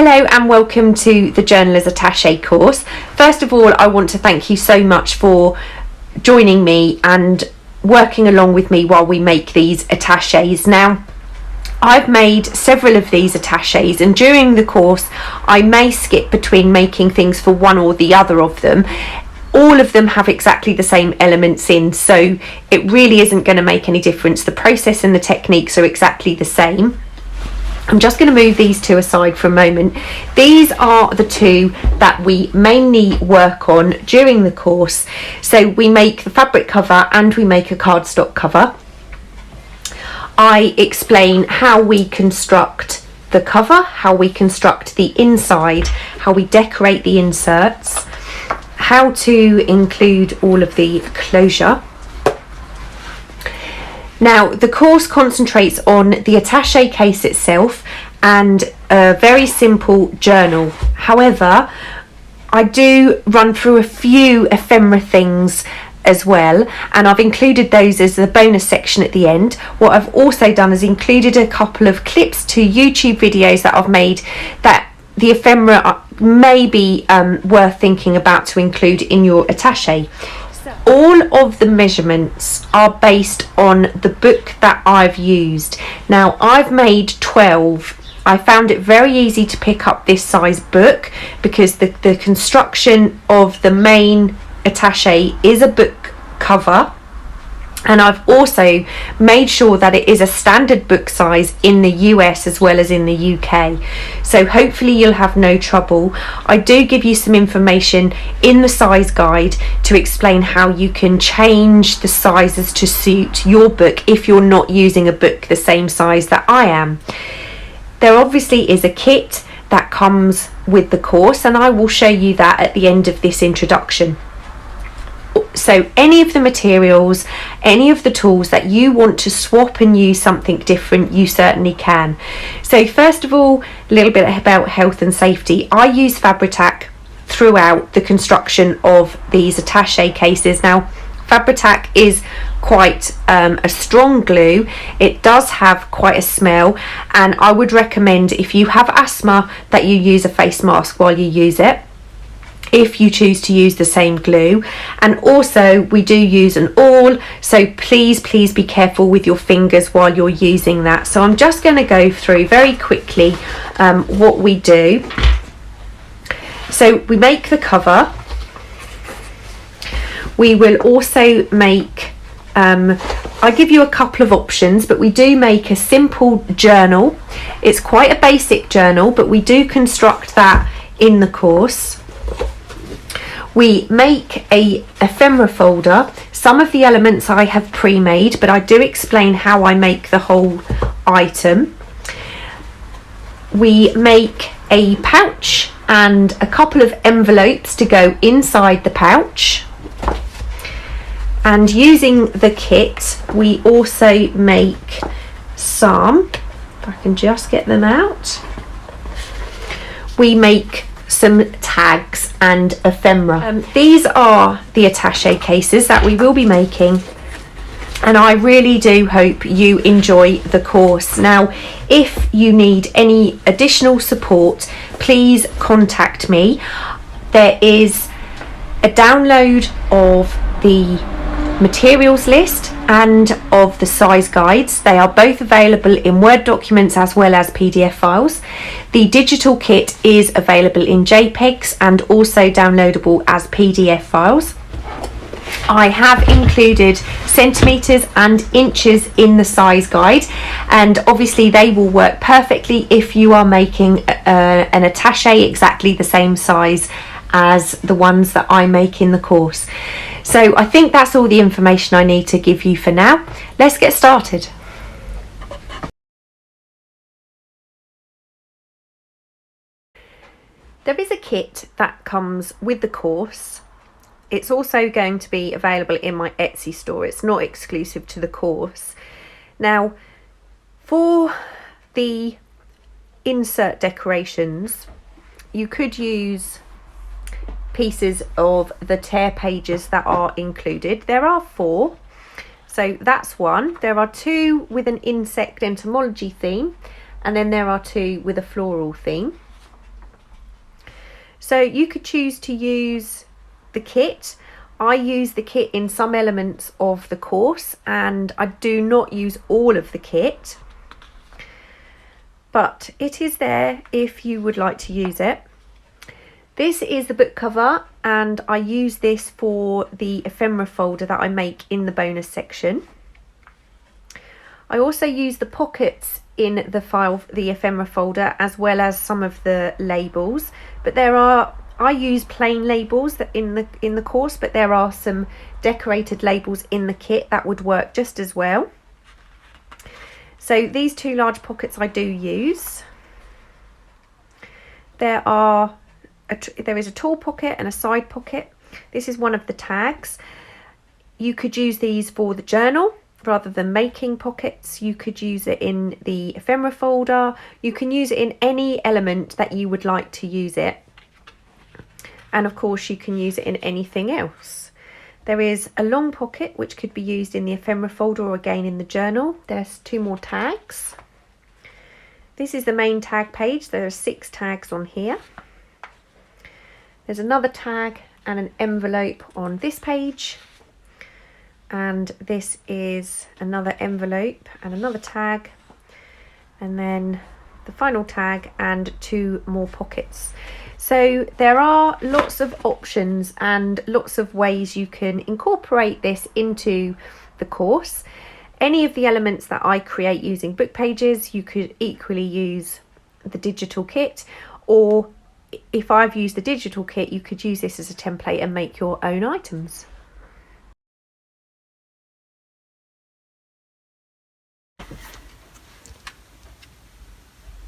Hello and welcome to the Journaler's Attache course. First of all, I want to thank you so much for joining me and working along with me while we make these attaches. Now, I've made several of these attaches, and during the course I may skip between making things for one or the other of them. All of them have exactly the same elements in, so it really isn't going to make any difference. The process and the techniques are exactly the same. I'm just going to move these two aside for a moment. These are the two that we mainly work on during the course. So we make the fabric cover and we make a cardstock cover. I explain how we construct the cover, how we construct the inside, how we decorate the inserts, how to include all of the closure. Now, the course concentrates on the attache case itself and a very simple journal. However, I do run through a few ephemera things as well, and I've included those as the bonus section at the end. What I've also done is included a couple of clips to YouTube videos that I've made that the ephemera may be worth thinking about to include in your attache. All of the measurements are based on the book that I've used. Now, I've made 12. I found it very easy to pick up this size book because the construction of the main attache is a book cover, and I've also made sure that it is a standard book size in the US as well as in the UK, so hopefully you'll have no trouble. I do give you some information in the size guide to explain how you can change the sizes to suit your book if you're not using a book the same size that I am. There obviously is a kit that comes with the course, and I will show you that at the end of this introduction. So any of the materials, any of the tools that you want to swap and use something different, you certainly can. So first of all, a little bit about health and safety. I use Fabri-Tac throughout the construction of these attache cases. Now, Fabri-Tac is quite a strong glue. It does have quite a smell, and I would recommend, if you have asthma, that you use a face mask while you use it, if you choose to use the same glue. And also we do use an awl, so please be careful with your fingers while you're using that. So I'm just going to go through very quickly what we do. So we make the cover. We will also make I give you a couple of options, but we do make a simple journal. It's quite a basic journal, but we do construct that in the course. We make a ephemera folder. Some of the elements I have pre-made, but I do explain how I make the whole item. We make a pouch and a couple of envelopes to go inside the pouch. And using the kit, we also make some, if I can just get them out, we make some tags and ephemera. These are the attache cases that we will be making, and I really do hope you enjoy the course. Now, if you need any additional support, please contact me. There is a download of the materials list and of the size guides. They are both available in Word documents as well as PDF files. The digital kit is available in JPEGs and also downloadable as PDF files. I have included centimeters and inches in the size guide, and obviously they will work perfectly if you are making an attache exactly the same size as the ones that I make in the course. So I think that's all the information I need to give you for now. Let's get started. There is a kit that comes with the course. It's also going to be available in my Etsy store. It's not exclusive to the course. Now, for the insert decorations, you could use pieces of the tear pages that are included. There are 4, so that's one. There are 2 with an insect entomology theme, and then there are 2 with a floral theme. So you could choose to use the kit. I use the kit in some elements of the course, and I do not use all of the kit, but it is there if you would like to use it. This is the book cover, and I use this for the ephemera folder that I make in the bonus section. I also use the pockets in the ephemera folder, as well as some of the labels, but I use plain labels that in the course, but there are some decorated labels in the kit that would work just as well. So these two large pockets I do use. There is a tall pocket and a side pocket. This is one of the tags. You could use these for the journal rather than making pockets. You could use it in the ephemera folder. You can use it in any element that you would like to use it. And of course you can use it in anything else. There is a long pocket which could be used in the ephemera folder or again in the journal. There's 2 more tags. This is the main tag page. There are 6 tags on here. There's another tag and an envelope on this page, and this is another envelope and another tag, and then the final tag and 2 more pockets. So there are lots of options and lots of ways you can incorporate this into the course. Any of the elements that I create using book pages, you could equally use the digital kit, or if I've used the digital kit, you could use this as a template and make your own items.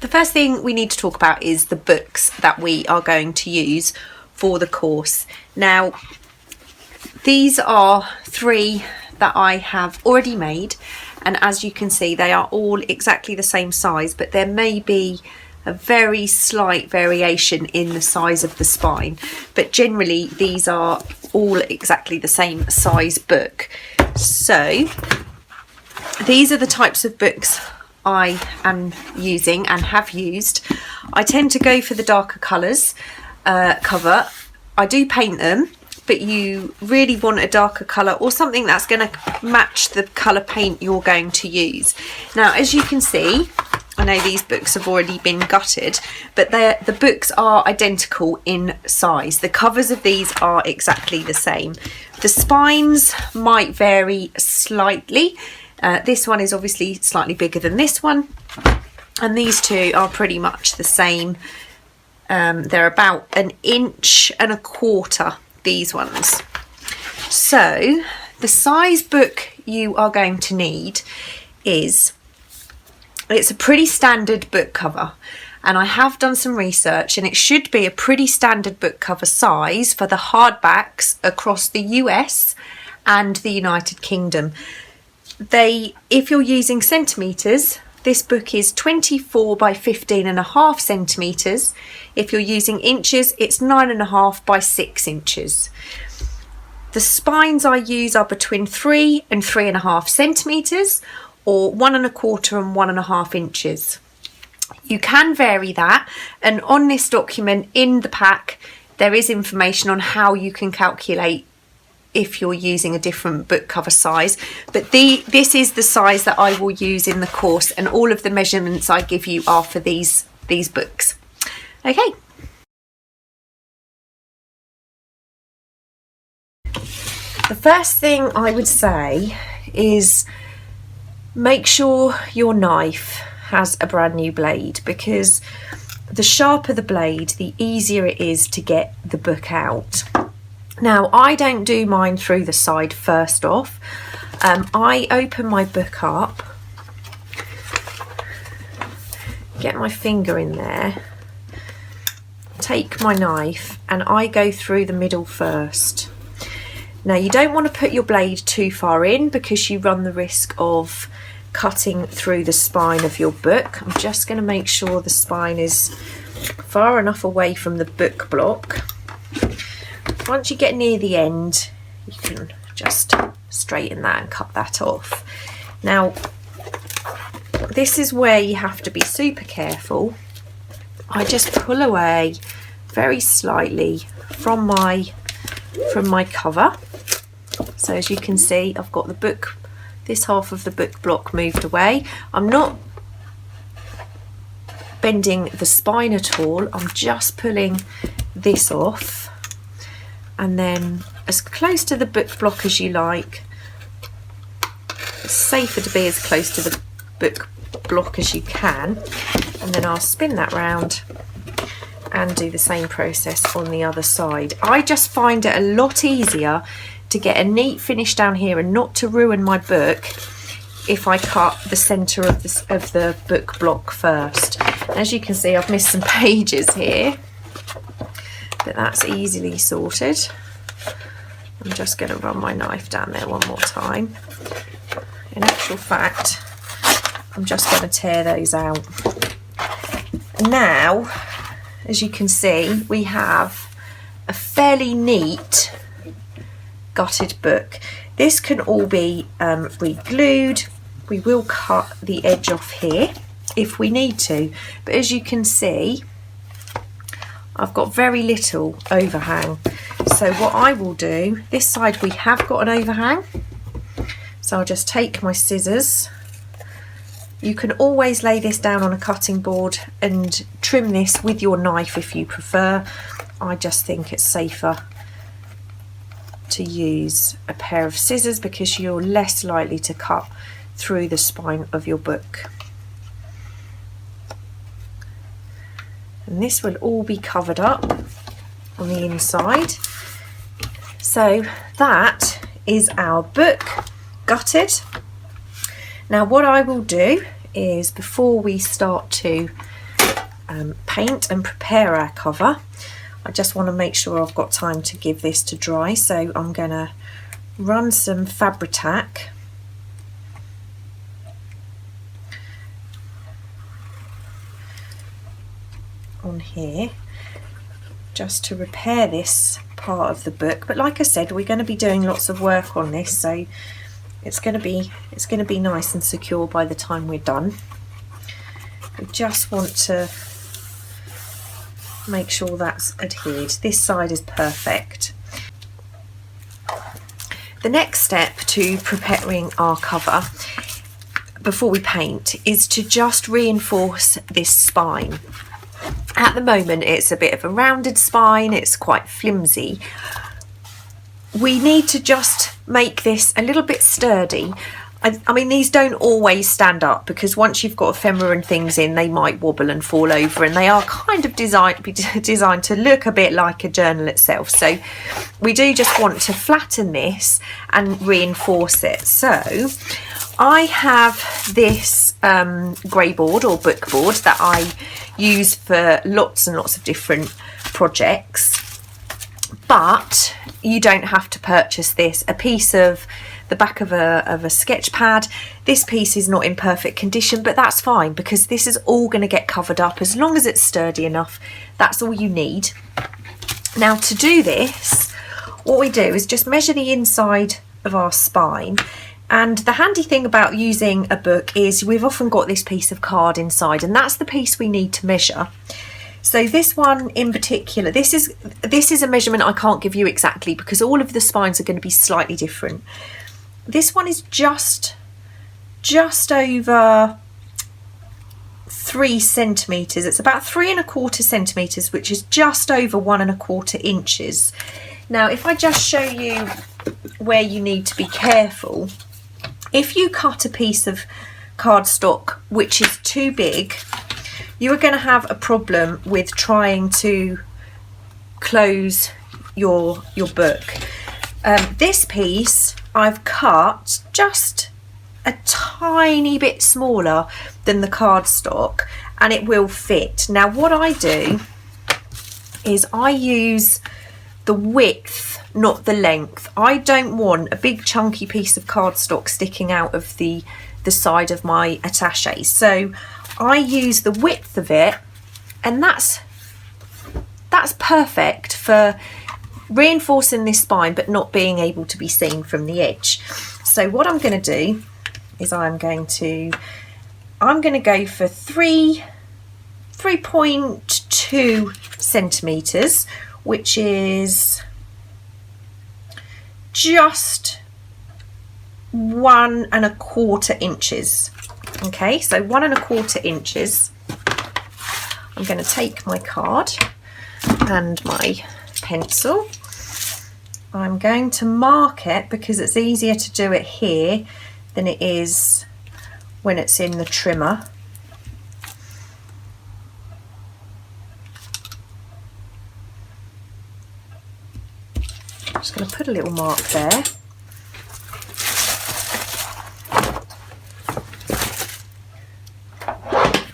The first thing we need to talk about is the books that we are going to use for the course. Now, these are 3 that I have already made, and as you can see, they are all exactly the same size, but there may be a very slight variation in the size of the spine, but generally these are all exactly the same size book. So these are the types of books I am using and have used. I tend to go for the darker colours cover. I do paint them, but you really want a darker colour or something that's going to match the colour paint you're going to use. Now, as you can see, I know these books have already been gutted, but the books are identical in size. The covers of these are exactly the same. The spines might vary slightly. This one is obviously slightly bigger than this one, and these 2 are pretty much the same. They're about 1.25 inches, these ones. So the size book you are going to need it's a pretty standard book cover, and I have done some research, and it should be a pretty standard book cover size for the hardbacks across the US and the United Kingdom. If you're using centimetres, this book is 24 by 15.5 centimetres. If you're using inches, it's 9.5 by 6 inches. The spines I use are between 3 and 3.5 centimetres, or 1.25 and 1.5 inches. You can vary that, and on this document in the pack there is information on how you can calculate if you're using a different book cover size, but this is the size that I will use in the course, and all of the measurements I give you are for these books. Okay. The first thing I would say is make sure your knife has a brand new blade, because the sharper the blade, the easier it is to get the book out. Now, I don't do mine through the side first off. I open my book up, get my finger in there, take my knife, and I go through the middle first. Now, you don't want to put your blade too far in because you run the risk of cutting through the spine of your book. I'm just going to make sure the spine is far enough away from the book block. Once you get near the end, you can just straighten that and cut that off. Now, this is where you have to be super careful. I just pull away very slightly from my cover. So as you can see, I've got the book, this half of the book block moved away. I'm not bending the spine at all, I'm just pulling this off, and then as close to the book block as you like. It's safer to be as close to the book block as you can, and then I'll spin that round and do the same process on the other side. I just find it a lot easier to get a neat finish down here and not to ruin my book if I cut the centre of the book block first. As you can see, I've missed some pages here, but that's easily sorted. I'm just going to run my knife down there one more time. In actual fact, I'm just going to tear those out. Now, as you can see, we have a fairly neat gutted book. This can all be re-glued. We will cut the edge off here if we need to, but as you can see, I've got very little overhang. So what I will do, this side we have got an overhang, so I'll just take my scissors. You can always lay this down on a cutting board and trim this with your knife if you prefer. I just think it's safer to use a pair of scissors because you're less likely to cut through the spine of your book. And this will all be covered up on the inside. So that is our book gutted. Now what I will do is, before we start to paint and prepare our cover, I just want to make sure I've got time to give this to dry, so I'm going to run some Fabri-Tac on here just to repair this part of the book. But like I said, we're going to be doing lots of work on this, so it's going to be nice and secure by the time we're done. We just want to make sure that's adhered. This side is perfect. The next step to preparing our cover before we paint is to just reinforce this spine. At the moment it's a bit of a rounded spine, it's quite flimsy. We need to just make this a little bit sturdy. I mean, these don't always stand up because once you've got ephemera and things in, they might wobble and fall over, and they are kind of designed to look a bit like a journal itself. So we do just want to flatten this and reinforce it. So I have this grey board or book board that I use for lots and lots of different projects, but you don't have to purchase this. A piece of the back of a sketch pad, this piece is not in perfect condition, but that's fine because this is all going to get covered up. As long as it's sturdy enough, that's all you need. Now to do this, what we do is just measure the inside of our spine. And the handy thing about using a book is we've often got this piece of card inside, and that's the piece we need to measure. So this one in particular, this is a measurement I can't give you exactly because all of the spines are going to be slightly different. This one is just over 3 centimetres. It's about 3¼ centimetres, which is just over 1¼ inches. Now, if I just show you where you need to be careful, if you cut a piece of cardstock which is too big, you are going to have a problem with trying to close your book. This piece I've cut just a tiny bit smaller than the cardstock and it will fit. Now what I do is I use the width, not the length. I don't want a big chunky piece of cardstock sticking out of the side of my attache. So I use the width of it, and that's perfect for reinforcing this spine but not being able to be seen from the edge. So what I'm going to do is I'm going to go for 3.2 2 centimetres, which is just 1¼ inches. Okay, so 1¼ inches. I'm going to take my card and my pencil. I'm going to mark it because it's easier to do it here than it is when it's in the trimmer. I'm just going to put a little mark there.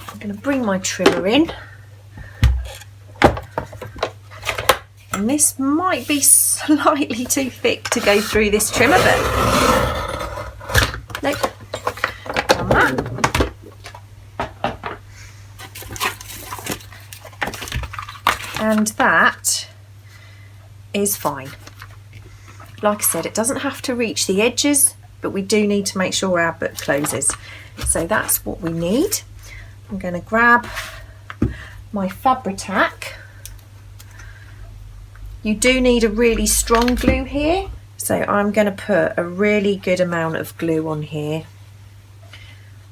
I'm going to bring my trimmer in. And this might be slightly too thick to go through this trimmer, but nope, done that. And that is fine. Like I said, it doesn't have to reach the edges, but we do need to make sure our book closes. So that's what we need. I'm going to grab my Fabri-Tac. You do need a really strong glue here, so I'm going to put a really good amount of glue on here.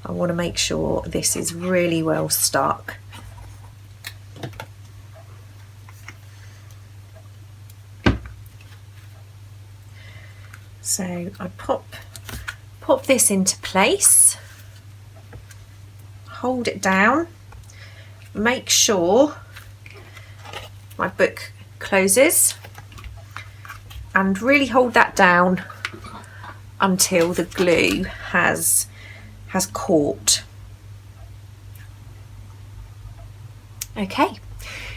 I want to make sure this is really well stuck. So I pop this into place, hold it down, make sure my book closes, and really hold that down until the glue has caught. Okay,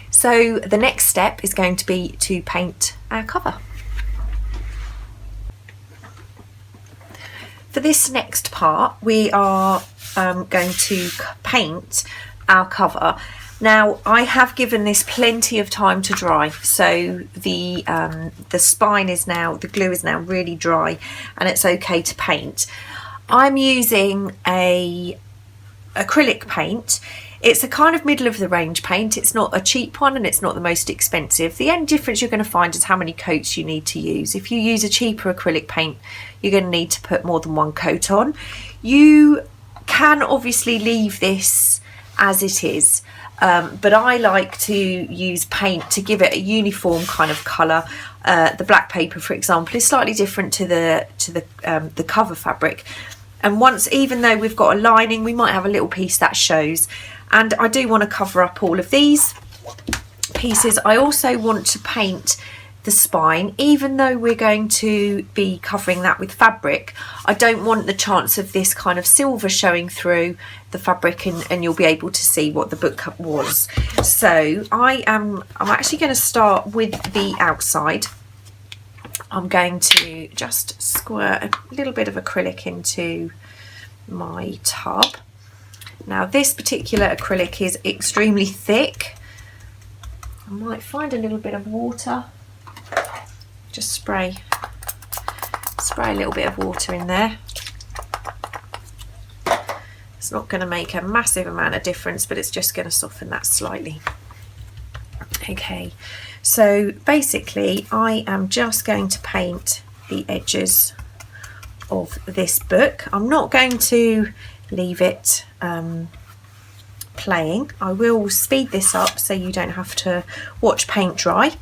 so the next step is going to be to paint our cover. For this next part, we are going to paint our cover. Now, I have given this plenty of time to dry, so the spine is now, the glue is now really dry, and it's okay to paint. I'm using a acrylic paint. It's a kind of middle of the range paint. It's not a cheap one and it's not the most expensive. The only difference you're going to find is how many coats you need to use. If you use a cheaper acrylic paint, you're going to need to put more than one coat on. You can obviously leave this as it is, but I like to use paint to give it a uniform kind of colour. The black paper, for example, is slightly different to the cover fabric. And once, even though we've got a lining, we might have a little piece that shows. And I do want to cover up all of these pieces. I also want to paint the spine, even though we're going to be covering that with fabric. I don't want the chance of this kind of silver showing through the fabric, and you'll be able to see what the book was. So I'm actually going to start with the outside. I'm going to just squirt a little bit of acrylic into my tub. Now this particular acrylic is extremely thick. I might find a little bit of water. Just spray a little bit of water in there. It's not going to make a massive amount of difference, but it's just going to soften that slightly. Okay, so basically I am just going to paint the edges of this book. I'm not going to leave it playing. I will speed this up so you don't have to watch paint dry,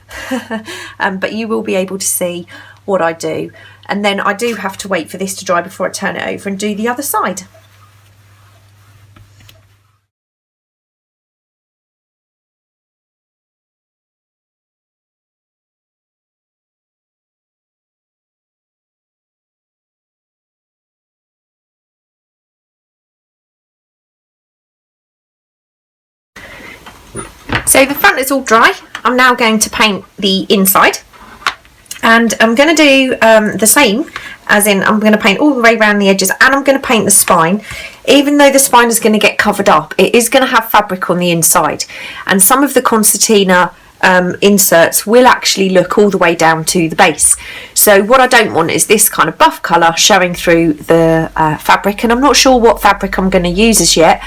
but you will be able to see what I do. And then I do have to wait for this to dry before I turn it over and do the other side. So the front is all dry. I'm now going to paint the inside, and I'm going to do the same, as in I'm going to paint all the way around the edges, and I'm going to paint the spine. Even though the spine is going to get covered up, it is going to have fabric on the inside, and some of the concertina inserts will actually look all the way down to the base. So what I don't want is this kind of buff colour showing through the fabric, and I'm not sure what fabric I'm going to use as yet.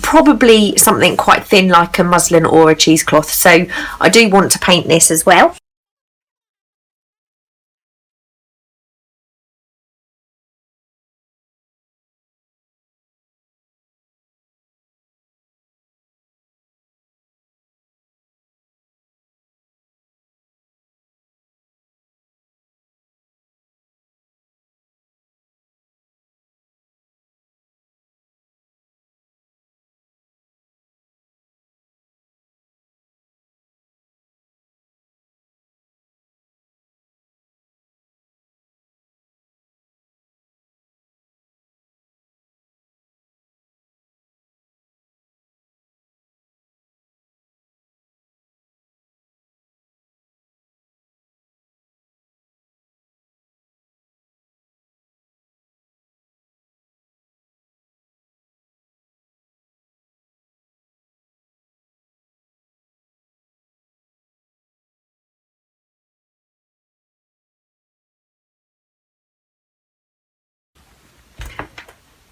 Probably something quite thin like a muslin or a cheesecloth, so I do want to paint this as well.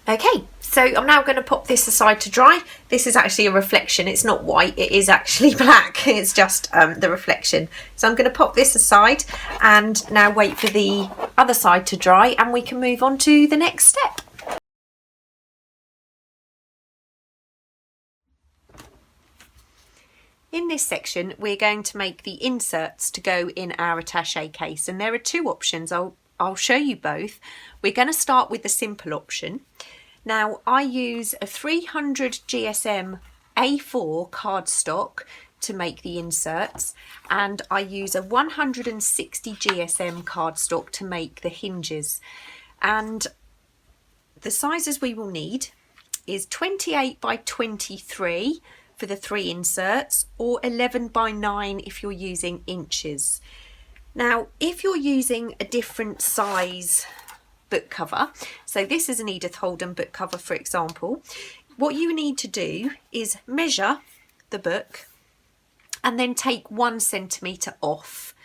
Okay, so I'm now going to pop this aside to dry. This is actually a reflection. It's not white, it is actually black. It's just the reflection. So I'm going to pop this aside and now wait for the other side to dry, and we can move on to the next step. In this section, we're going to make the inserts to go in our attache case, and there are two options. I'll show you both. We're going to start with the simple option. Now, I use a 300 GSM A4 cardstock to make the inserts, and I use a 160 GSM cardstock to make the hinges. And the sizes we will need is 28 by 23 for the 3 inserts, or 11 by 9 if you're using inches. Now, if you're using a different size book cover, so this is an Edith Holden book cover, for example, what you need to do is measure the book and then take 1 centimetre off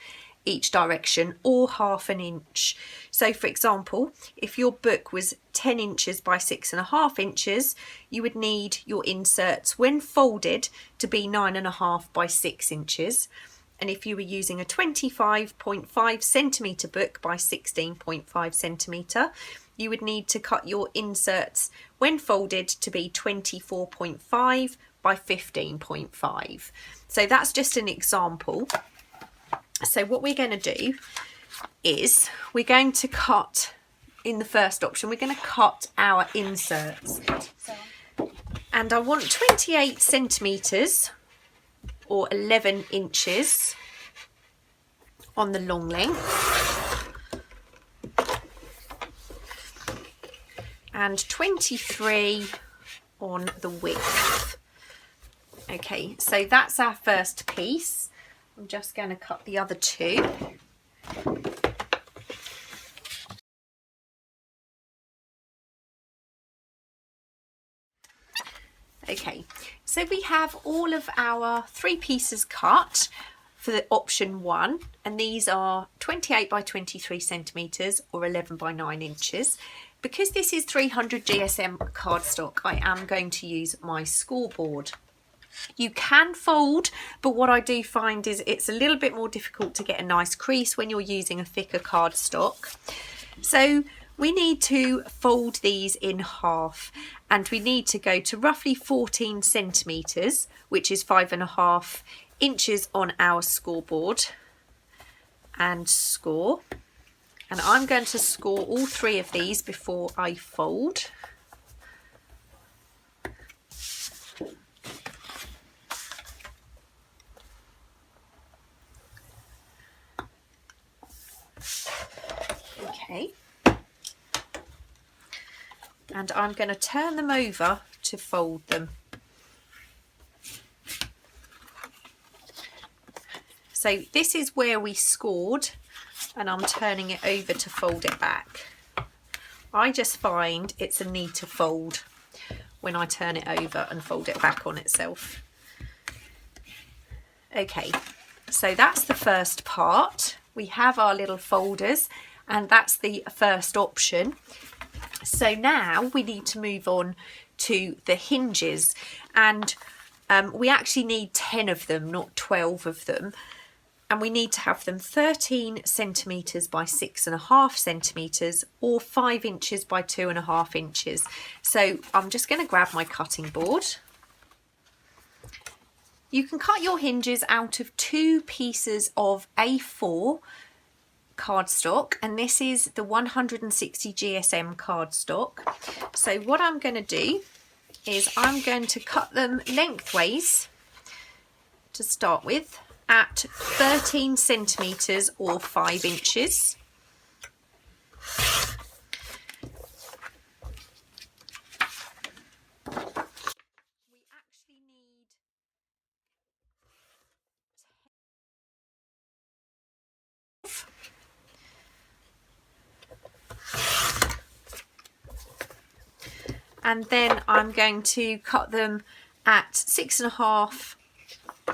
each direction, or ½ inch. So for example, if your book was 10 inches by 6.5 inches, you would need your inserts when folded to be 9.5 by 6 inches. And if you were using a 25.5 centimetre book by 16.5 centimetre, you would need to cut your inserts when folded to be 24.5 by 15.5. So that's just an example. So what we're going to do is we're going to cut, in the first option, we're going to cut our inserts. And I want 28 centimetres or 11 inches on the long length, and 23 on the width. Okay, so that's our first piece. I'm just going to cut the other two. Okay, so we have all of our 3 pieces cut for the option 1, and these are 28 by 23 centimetres or 11 by 9 inches. Because this is 300 GSM cardstock, I am going to use my scoreboard. You can fold, but what I do find is it's a little bit more difficult to get a nice crease when you're using a thicker cardstock. So we need to fold these in half, and we need to go to roughly 14 centimetres, which is 5.5 inches on our scoreboard, and score. And I'm going to score all 3 of these before I fold. Okay, and I'm going to turn them over to fold them. So this is where we scored, and I'm turning it over to fold it back. I just find it's a need to fold when I turn it over and fold it back on itself. Okay, So that's the first part. We have our little folders, and that's the first option. So now we need to move on to the hinges, and we actually need 10 of them, not 12 of them. And we need to have them 13 centimetres by 6.5 centimetres or 5 inches by 2.5 inches. So I'm just going to grab my cutting board. You can cut your hinges out of 2 pieces of A4 cardstock, and this is the 160 GSM cardstock. So what I'm going to do is I'm going to cut them lengthways to start with at 13 centimetres or 5 inches. We actually need and then I'm going to cut them at 6.5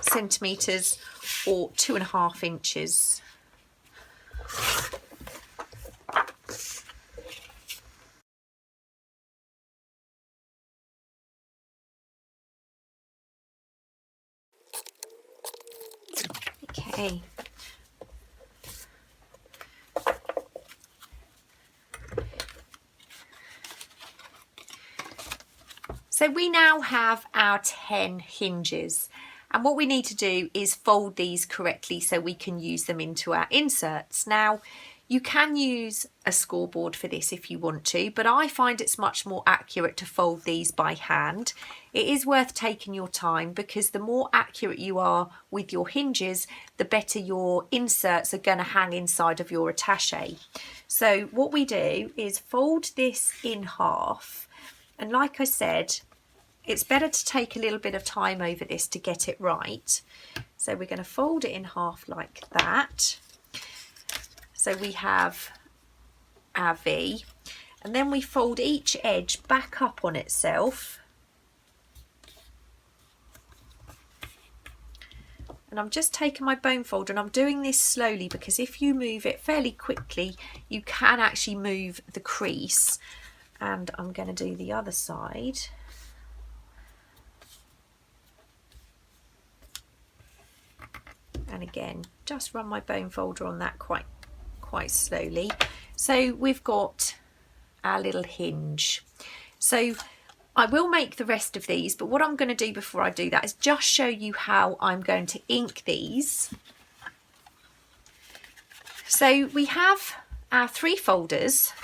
centimetres or 2.5 inches. Okay. So we now have our 10 hinges, and what we need to do is fold these correctly so we can use them into our inserts. Now, you can use a scoreboard for this if you want to, but I find it's much more accurate to fold these by hand. It is worth taking your time, because the more accurate you are with your hinges, the better your inserts are going to hang inside of your attache. So what we do is fold this in half, and like I said, it's better to take a little bit of time over this to get it right. So we're going to fold it in half like that. So we have our V, and then we fold each edge back up on itself. And I'm just taking my bone folder, and I'm doing this slowly because if you move it fairly quickly, you can actually move the crease. And I'm going to do the other side. And again, just run my bone folder on that quite slowly. So we've got our little hinge. So I will make the rest of these, but what I'm going to do before I do that is just show you how I'm going to ink these. So we have our 3 folders,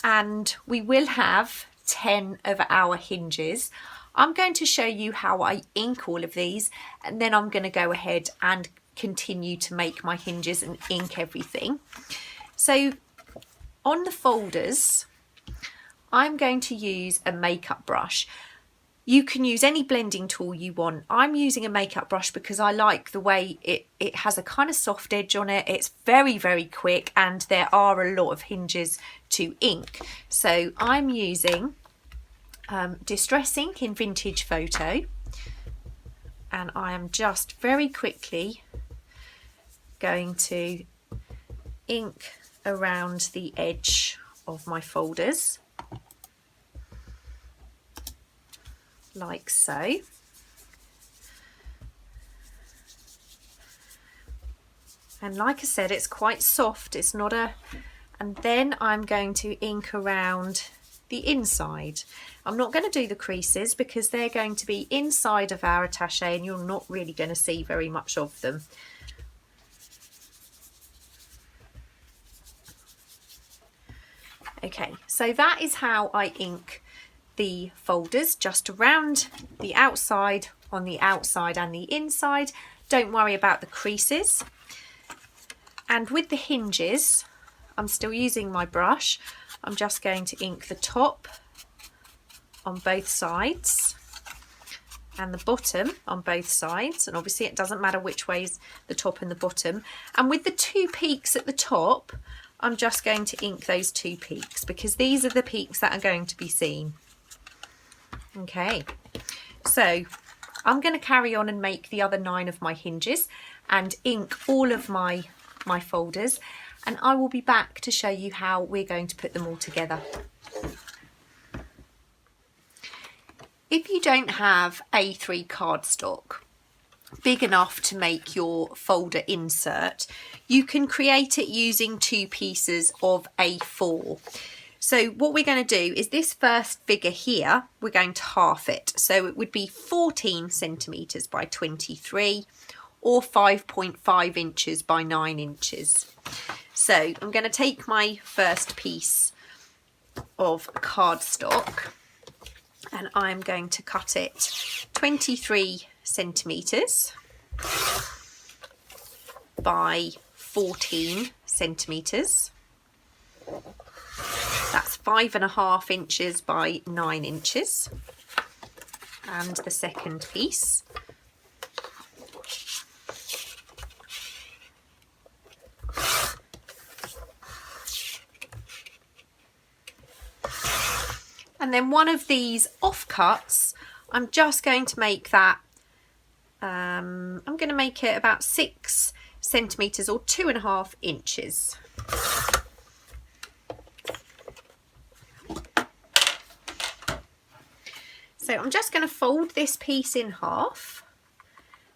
and we will have 10 of our hinges. I'm going to show you how I ink all of these, and then I'm going to go ahead and continue to make my hinges and ink everything. So on the folders, I'm going to use a makeup brush. You can use any blending tool you want. I'm using a makeup brush because I like the way it has a kind of soft edge on it. It's very, very quick, and there are a lot of hinges to ink. So I'm using Distress ink in Vintage Photo, and I am just very quickly going to ink around the edge of my folders like so. And like I said, it's quite soft, it's not a... And then I'm going to ink around the inside. I'm not going to do the creases because they're going to be inside of our attache and you're not really going to see very much of them. Okay, so that is how I ink the folders, just around the outside, on the outside and the inside. Don't worry about the creases. And with the hinges, I'm still using my brush. I'm just going to ink the top on both sides and the bottom on both sides, and obviously it doesn't matter which way is the top and the bottom. And with the 2 peaks at the top, I'm just going to ink those 2 peaks because these are the peaks that are going to be seen. Okay, so I'm going to carry on and make the other 9 of my hinges, and ink all of my folders, and I will be back to show you how we're going to put them all together. If you don't have A3 cardstock big enough to make your folder insert, you can create it using 2 pieces of A4. So what we're going to do is this first figure here, we're going to half it. So it would be 14 centimetres by 23 or 5.5 inches by 9 inches. So I'm going to take my first piece of cardstock and I'm going to cut it 23 centimetres by 14 centimetres. That's 5.5 inches by 9 inches. And the second piece. And then one of these offcuts, I'm just going to make that, I'm going to make it about 6 centimetres or 2.5 inches. So I'm just going to fold this piece in half,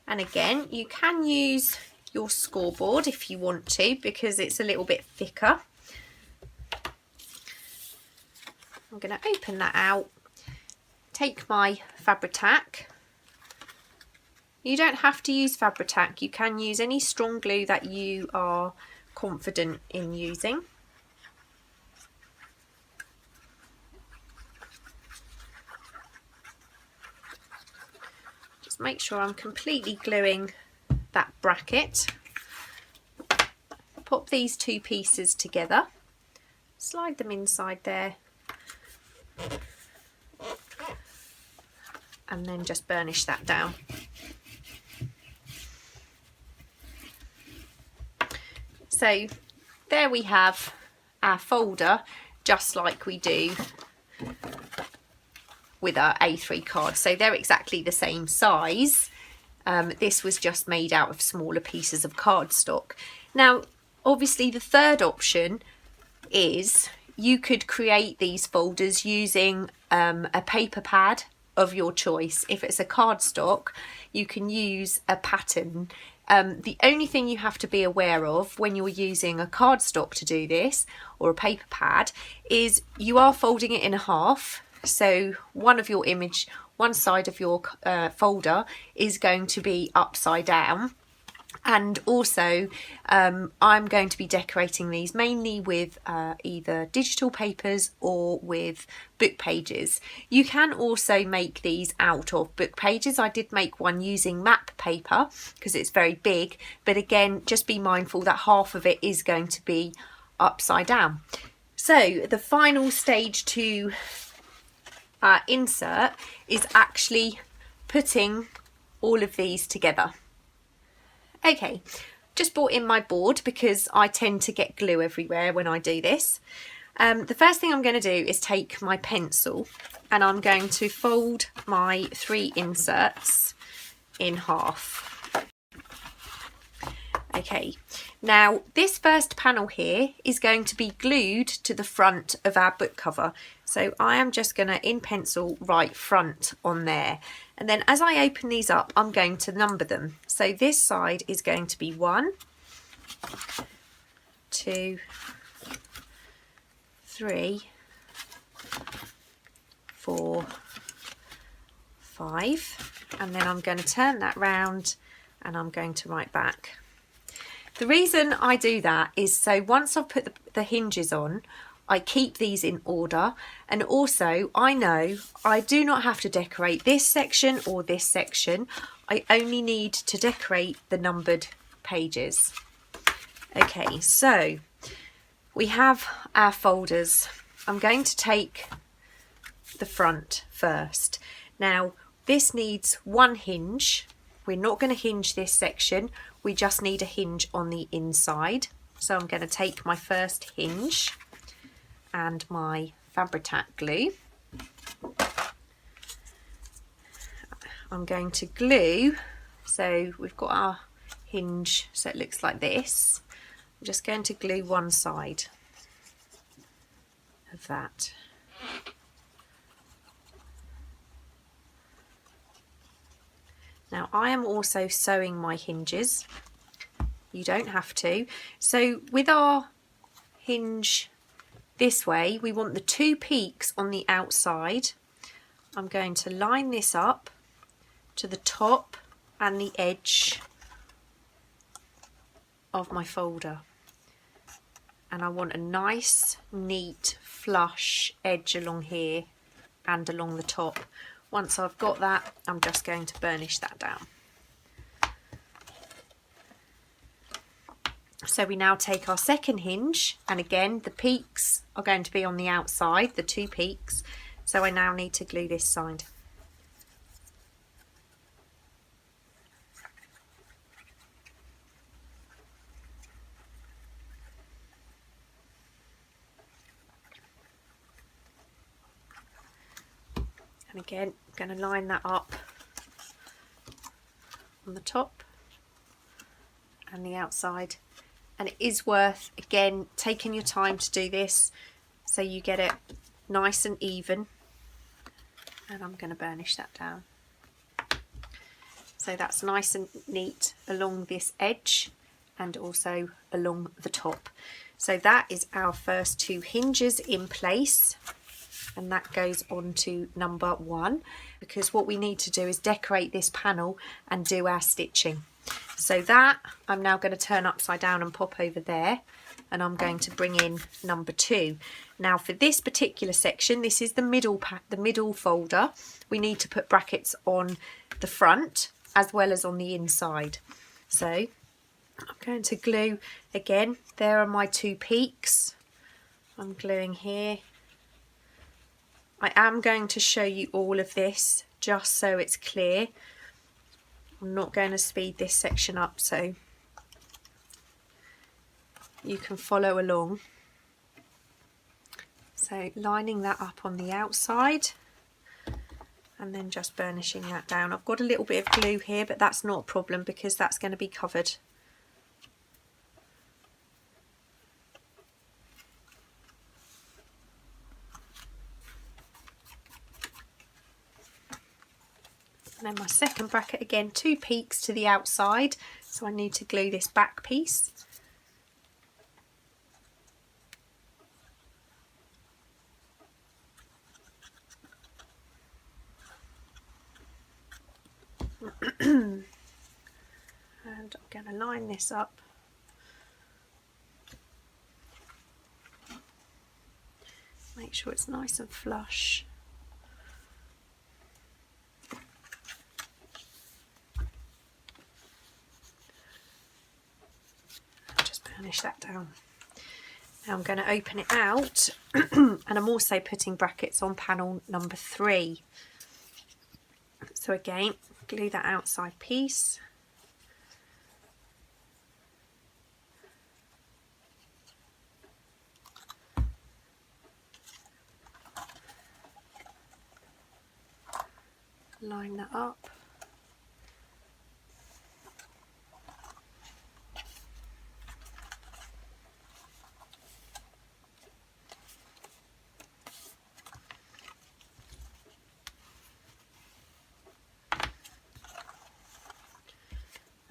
and again you can use your scoreboard if you want to because it's a little bit thicker. I'm going to open that out, take my Fabri-Tac. You don't have to use Fabri-Tac, you can use any strong glue that you are confident in using. Just make sure I'm completely gluing that bracket. Pop these 2 pieces together, slide them inside there, and then just burnish that down. So there we have our folder, just like we do with our A3 cards. So they're exactly the same size. This was just made out of smaller pieces of cardstock. Now, obviously the third option is you could create these folders using a paper pad of your choice. If it's a cardstock, you can use a pattern. The only thing you have to be aware of when you're using a cardstock to do this, or a paper pad, is you are folding it in half. So one side of your folder is going to be upside down. And also I'm going to be decorating these mainly with either digital papers or with book pages. You can also make these out of book pages. I did make one using map paper because it's very big, but again, just be mindful that half of it is going to be upside down. So the final stage to insert is actually putting all of these together. Okay, just brought in my board because I tend to get glue everywhere when I do this. The first thing I'm going to do is take my pencil and I'm going to fold my 3 inserts in half. Okay, now this first panel here is going to be glued to the front of our book cover. So I am just going to in pencil write front on there. And then as I open these up, I'm going to number them. So this side is going to be 1, 2, 3, 4, 5. And then I'm going to turn that round and I'm going to write back. The reason I do that is so once I've put the hinges on, I keep these in order, and also I know I do not have to decorate this section or this section. I only need to decorate the numbered pages. Okay, so we have our folders. I'm going to take the front first. Now this needs 1 hinge. We're not going to hinge this section, we just need a hinge on the inside. So I'm going to take my first hinge and my Fabri-Tac glue. I'm going to glue, so we've got our hinge so it looks like this. I'm just going to glue one side of that. Now I am also sewing my hinges. You don't have to. So with our hinge this way, we want the two peaks on the outside. I'm going to line this up to the top and the edge of my folder. And I want a nice, neat, flush edge along here and along the top. Once I've got that, I'm just going to burnish that down. So we now take our second hinge, and again the peaks are going to be on the outside, the two peaks. So I now need to glue this side. And again, I'm going to line that up on the top and the outside. And it is worth, again, taking your time to do this so you get it nice and even. And I'm going to burnish that down. So that's nice and neat along this edge and also along the top. So that is our first two hinges in place. And that goes on to number 1, because what we need to do is decorate this panel and do our stitching. So that I'm now going to turn upside down and pop over there, and I'm going to bring in number 2. Now for this particular section, this is the middle folder. We need to put brackets on the front as well as on the inside. So I'm going to glue again. There are my two peaks. I'm gluing here. I am going to show you all of this just so it's clear. I'm not going to speed this section up so you can follow along. So lining that up on the outside and then just burnishing that down. I've got a little bit of glue here, but that's not a problem because that's going to be covered. And then my second bracket, again, two peaks to the outside, so I need to glue this back piece. And I'm going to line this up. Make sure it's nice and flush. Burnish that down. Now I'm going to open it out and I'm also putting brackets on panel number 3. So again, glue that outside piece. Line that up.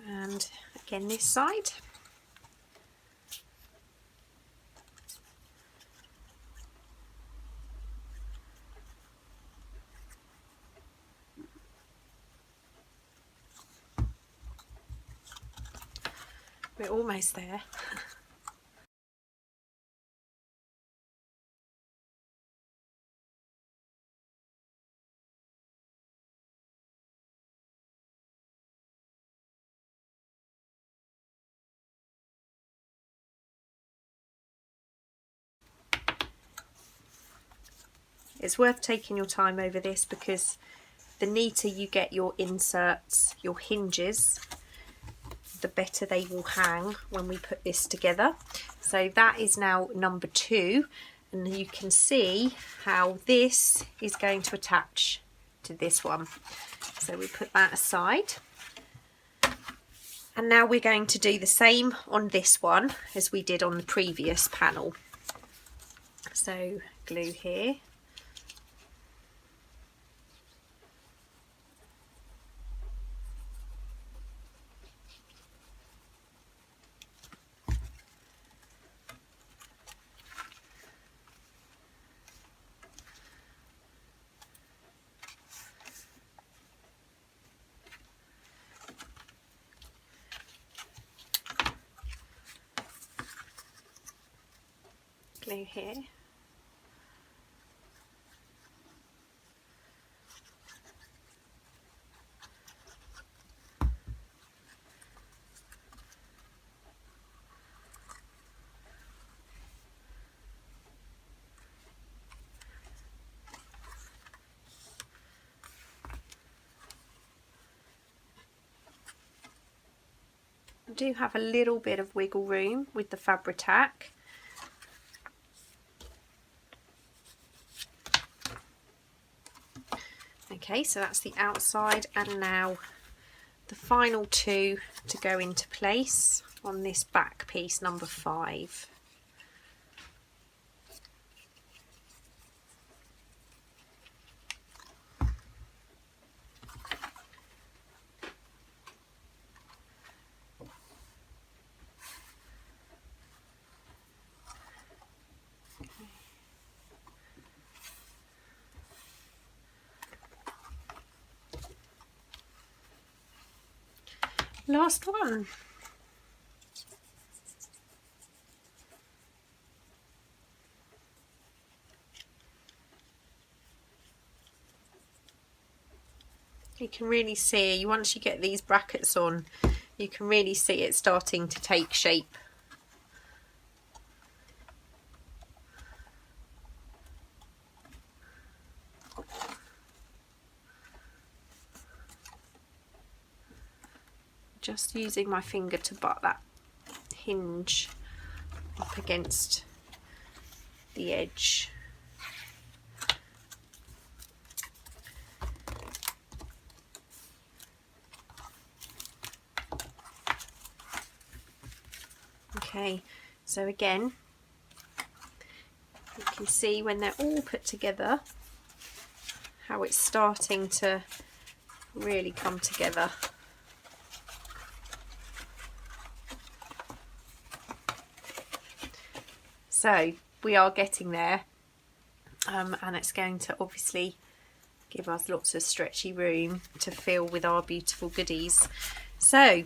And again this side. We're almost there. It's worth taking your time over this because the neater you get your inserts, your hinges, the better they will hang when we put this together. So that is now number 2, and you can see how this is going to attach to this one. So we put that aside. And now we're going to do the same on this one as we did on the previous panel. So glue here. Glue here. I do have a little bit of wiggle room with the Fabri-Tac. Okay, so that's the outside, and now the final two to go into place on this back piece, number 5. Last one. You can really see, once you get these brackets on, you can really see it starting to take shape. Just using my finger to butt that hinge up against the edge. Okay, so again, you can see when they're all put together how it's starting to really come together. So we are getting there, and it's going to obviously give us lots of stretchy room to fill with our beautiful goodies. So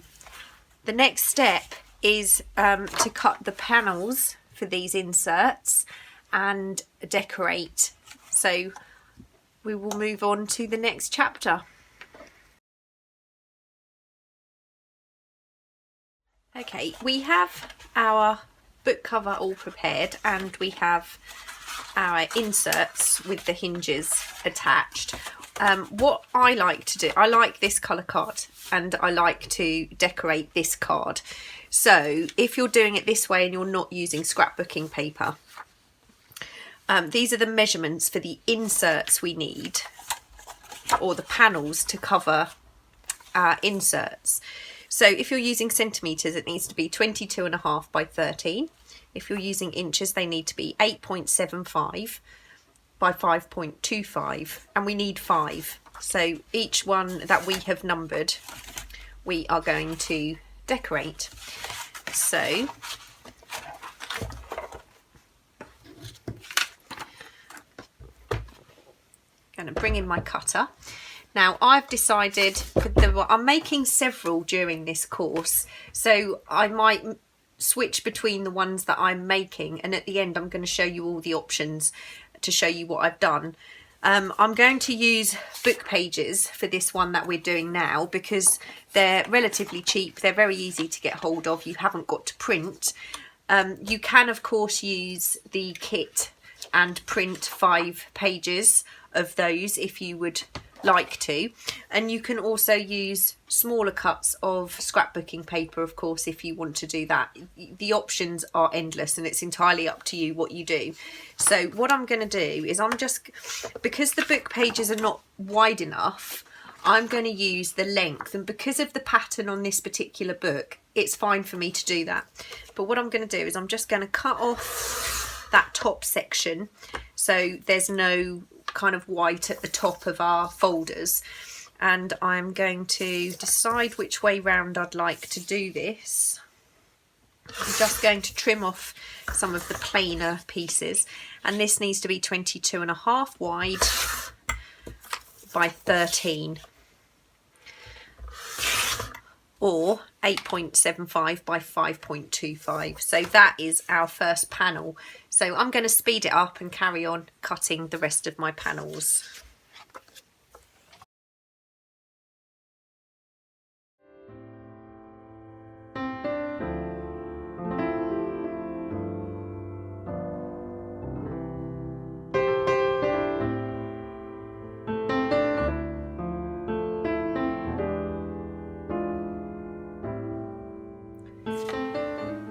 the next step is to cut the panels for these inserts and decorate. So we will move on to the next chapter. Okay, we have our book cover all prepared, and we have our inserts with the hinges attached. What I like to do, I like this colour card, and I like to decorate this card. So if you're doing it this way and you're not using scrapbooking paper, these are the measurements for the inserts we need, or the panels to cover our inserts. So if you're using centimetres, it needs to be 22.5 by 13. If you're using inches, they need to be 8.75 by 5.25, and we need 5. So each one that we have numbered, we are going to decorate. So going to bring in my cutter. Now I've decided, I'm making several during this course, so I might switch between the ones that I'm making, and at the end I'm going to show you all the options to show you what I've done. I'm going to use book pages for this one that we're doing now, because they're relatively cheap, they're very easy to get hold of, you haven't got to print. You can of course use the kit and print 5 pages of those if you would like to, and you can also use smaller cuts of scrapbooking paper, of course, if you want to do that. The options are endless, and it's entirely up to you what you do. So what I'm going to do is, I'm just, because the book pages are not wide enough, I'm going to use the length, and because of the pattern on this particular book, it's fine for me to do that. But what I'm going to do is I'm just going to cut off that top section so there's no kind of white at the top of our folders, and I'm going to decide which way round I'd like to do this. I'm just going to trim off some of the plainer pieces, and this needs to be 22.5 wide by 13, or 8.75 by 5.25. So that is our first panel. So I'm going to speed it up and carry on cutting the rest of my panels.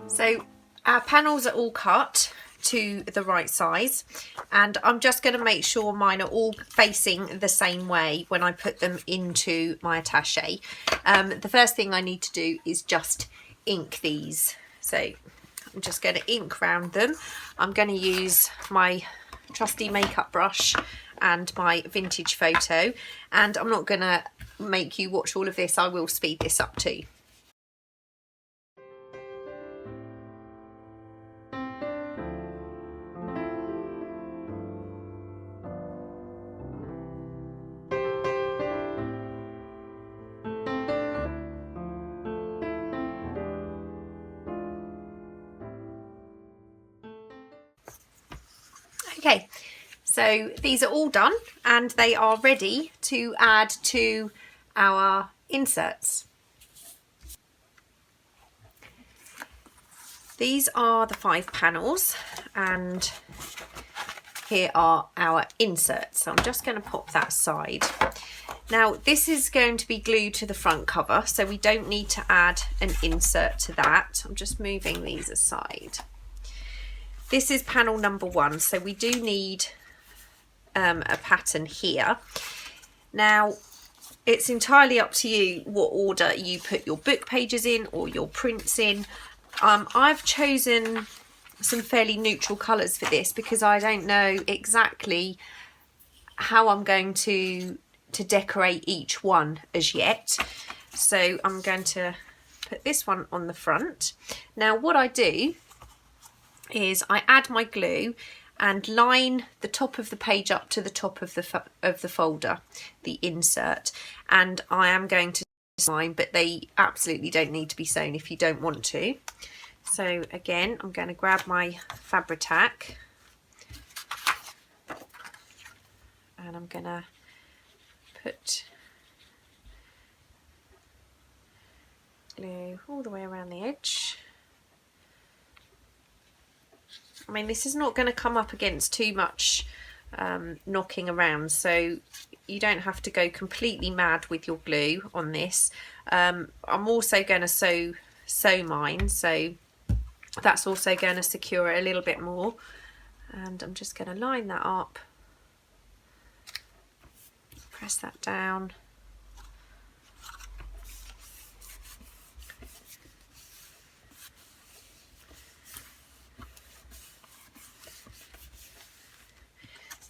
So our panels are all cut to the right size, and I'm just going to make sure mine are all facing the same way when I put them into my attache. The first thing I need to do is just ink these. So I'm just going to ink round them. I'm going to use my trusty makeup brush and my vintage photo, and I'm not going to make you watch all of this. I will speed this up too. Okay, so these are all done and they are ready to add to our inserts. These are the 5 panels, and here are our inserts. So I'm just going to pop that aside. Now this is going to be glued to the front cover, so we don't need to add an insert to that. I'm just moving these aside. This is panel number 1, so we do need a pattern here. Now it's entirely up to you what order you put your book pages in or your prints in. I've chosen some fairly neutral colours for this because I don't know exactly how I'm going to decorate each one as yet. So I'm going to put this one on the front. Now what I do is I add my glue and line the top of the page up to the top of the folder, the insert, and I am going to sew, but they absolutely don't need to be sewn if you don't want to. So again, I'm going to grab my Fabri-Tac and I'm going to put glue all the way around the edge. I mean, this is not going to come up against too much knocking around, so you don't have to go completely mad with your glue on this. I'm also going to sew mine, so that's also going to secure it a little bit more. And I'm just going to line that up, press that down.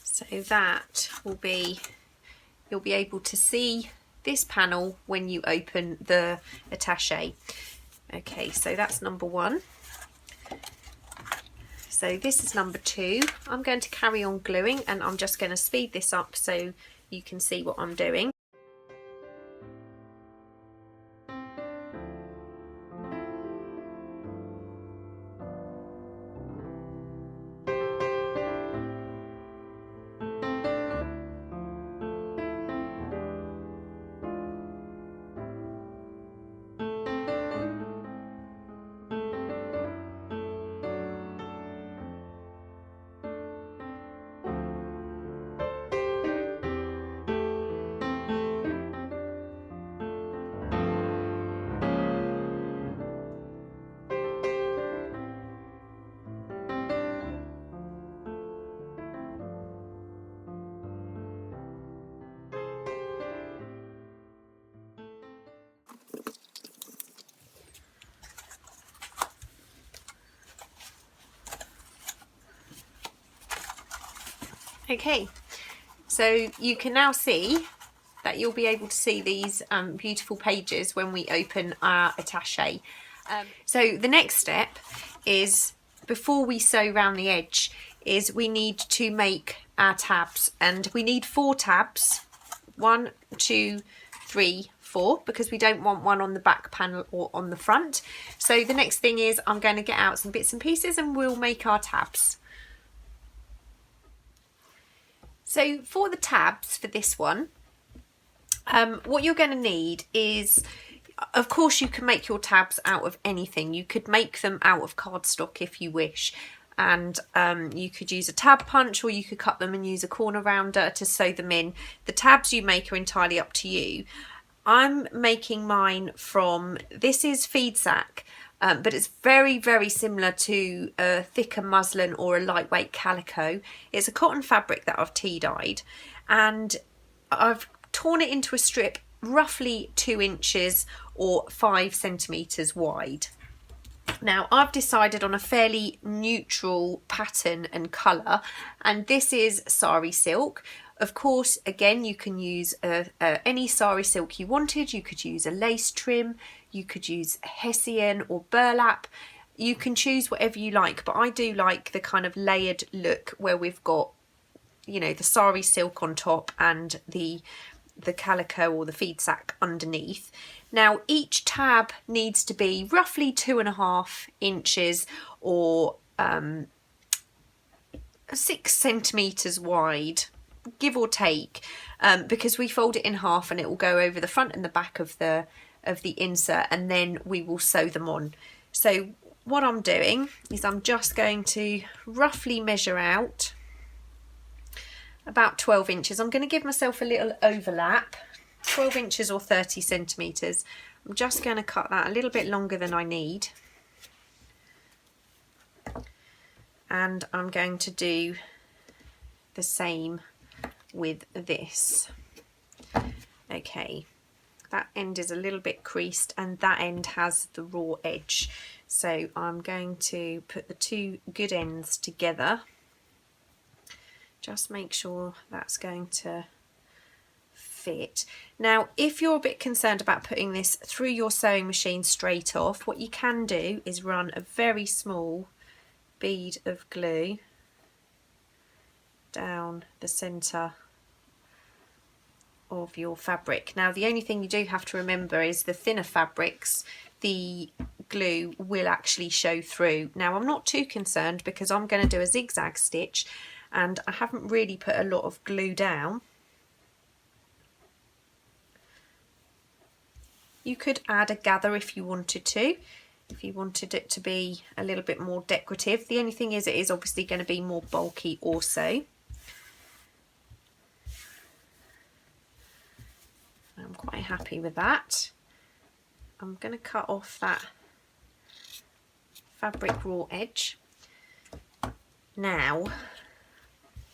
So that will be, you'll be able to see this panel when you open the attache. Okay, so that's number 1. So this is number 2. I'm going to carry on gluing, and I'm just going to speed this up so you can see what I'm doing. Okay, so you can now see that you'll be able to see these beautiful pages when we open our attache. So the next step is, before we sew around the edge, is we need to make our tabs, and we need 4 tabs. 1, 2, 3, 4, because we don't want one on the back panel or on the front. So the next thing is I'm going to get out some bits and pieces and we'll make our tabs. So for the tabs for this one, what you're going to need is, of course, you can make your tabs out of anything. You could make them out of cardstock if you wish, and you could use a tab punch, or you could cut them and use a corner rounder to sew them in. The tabs you make are entirely up to you. I'm making mine from, this is feed sack, but it's very, very similar to a thicker muslin or a lightweight calico. It's a cotton fabric that I've tea dyed, and I've torn it into a strip roughly 2 inches or 5 centimetres wide. Now I've decided on a fairly neutral pattern and colour, and this is sari silk. Of course, again, you can use any sari silk you wanted. You could use a lace trim, you could use hessian or burlap. You can choose whatever you like, but I do like the kind of layered look where we've got, you know, the sari silk on top and the calico or the feed sack underneath. Now each tab needs to be roughly 2.5 inches or 6 centimetres wide, give or take, because we fold it in half and it will go over the front and the back of the insert, and then we will sew them on. So what I'm doing is I'm just going to roughly measure out about 12 inches. I'm going to give myself a little overlap, 12 inches or 30 centimetres. I'm just going to cut that a little bit longer than I need. And I'm going to do the same with this. Okay, that end is a little bit creased and that end has the raw edge. So I'm going to put the 2 good ends together. Just make sure that's going to fit. Now, if you're a bit concerned about putting this through your sewing machine straight off, what you can do is run a very small bead of glue down the centre of your fabric. Now, the only thing you do have to remember is the thinner fabrics, the glue will actually show through. Now, I'm not too concerned because I'm going to do a zigzag stitch, and I haven't really put a lot of glue down. You could add a gather if you wanted to, if you wanted it to be a little bit more decorative. The only thing is, it is obviously going to be more bulky also. I'm quite happy with that. I'm going to cut off that fabric raw edge. Now,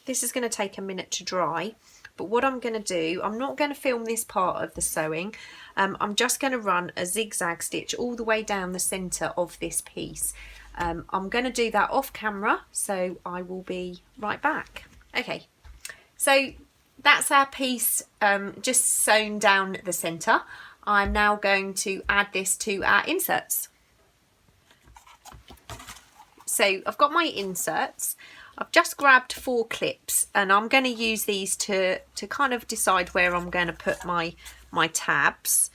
this is going to take a minute to dry, but what I'm going to do, I'm not going to film this part of the sewing. I'm just going to run a zigzag stitch all the way down the centre of this piece. I'm going to do that off camera, so I will be right back. Okay, so that's our piece just sewn down the centre. I'm now going to add this to our inserts. So I've got my inserts. I've just grabbed 4 clips, and I'm going to use these to kind of decide where I'm going to put my tabs.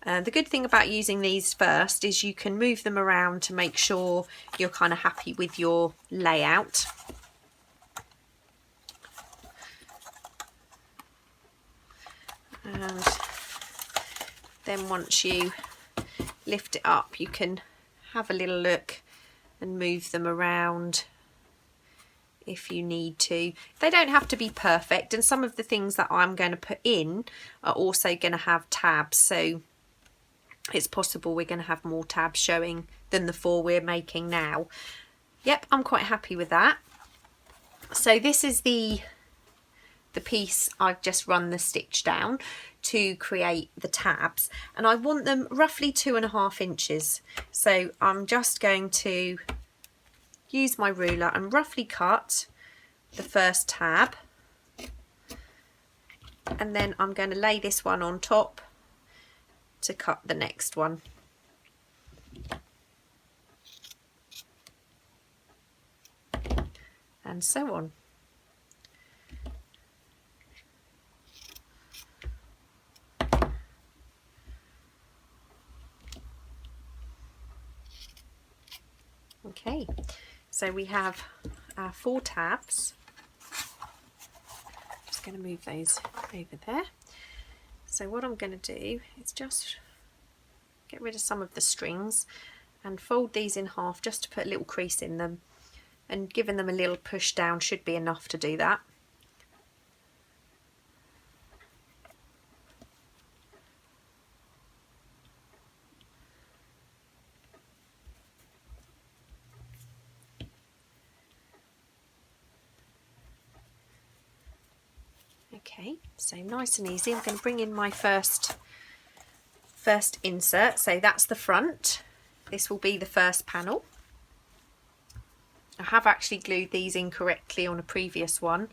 The good thing about using these first is you can move them around to make sure you're kind of happy with your layout. And then once you lift it up, you can have a little look and move them around if you need to. They don't have to be perfect, and some of the things that I'm going to put in are also going to have tabs, so it's possible we're going to have more tabs showing than the 4 we're making now. Yep, I'm quite happy with that. So this is the piece I've just run the stitch down to create the tabs, and I want them roughly 2.5 inches. So I'm just going to use my ruler and roughly cut the first tab and then I'm going to lay this one on top to cut the next one. And so on. Okay, so we have our 4 tabs. Just going to move those over there. So what I'm going to do is just get rid of some of the strings and fold these in half just to put a little crease in them, and giving them a little push down should be enough to do that. Okay, so nice and easy. I'm going to bring in my first insert. So that's the front. This will be the first panel. I have actually glued these incorrectly on a previous one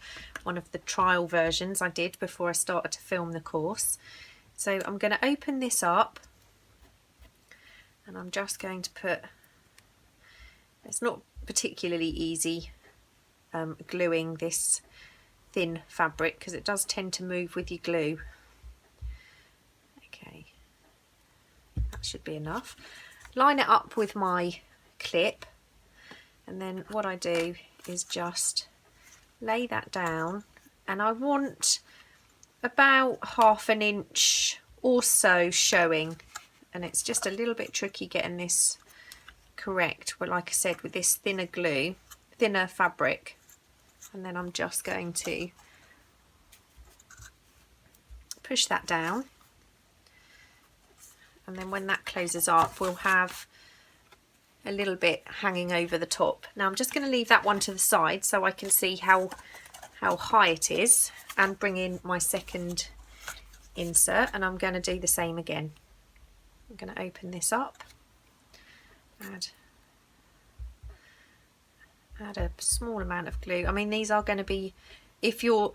of the trial versions I did before I started to film the course. So I'm going to open this up, and I'm just going to put, it's not particularly easy gluing this thin fabric because it does tend to move with your glue. Okay, that should be enough. Line it up with my clip, and then what I do is just lay that down, and I want about 1/2 inch or so showing, and it's just a little bit tricky getting this correct, but like I said, with this thinner fabric. And then I'm just going to push that down, and then when that closes up we'll have a little bit hanging over the top. Now I'm just going to leave that one to the side so I can see how high it is, and bring in my second insert, and I'm going to do the same again. I'm going to open this up, add a small amount of glue. I mean, these are going to be, if you're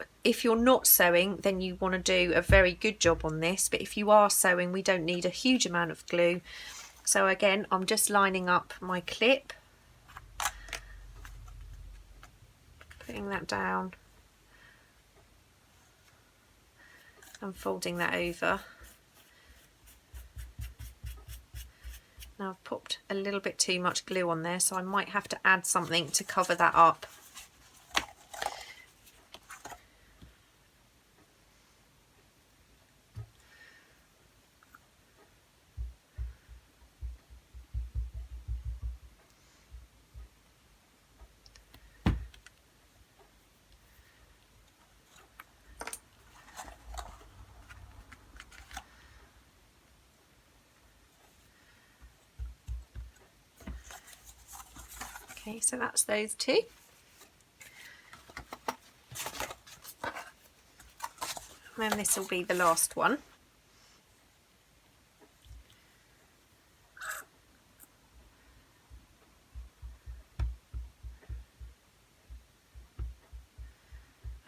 not sewing, then you want to do a very good job on this, but if you are sewing, we don't need a huge amount of glue. So again, I'm just lining up my clip, putting that down and folding that over. Now I've popped a little bit too much glue on there, so I might have to add something to cover that up. Okay, so that's those two. And then this will be the last one.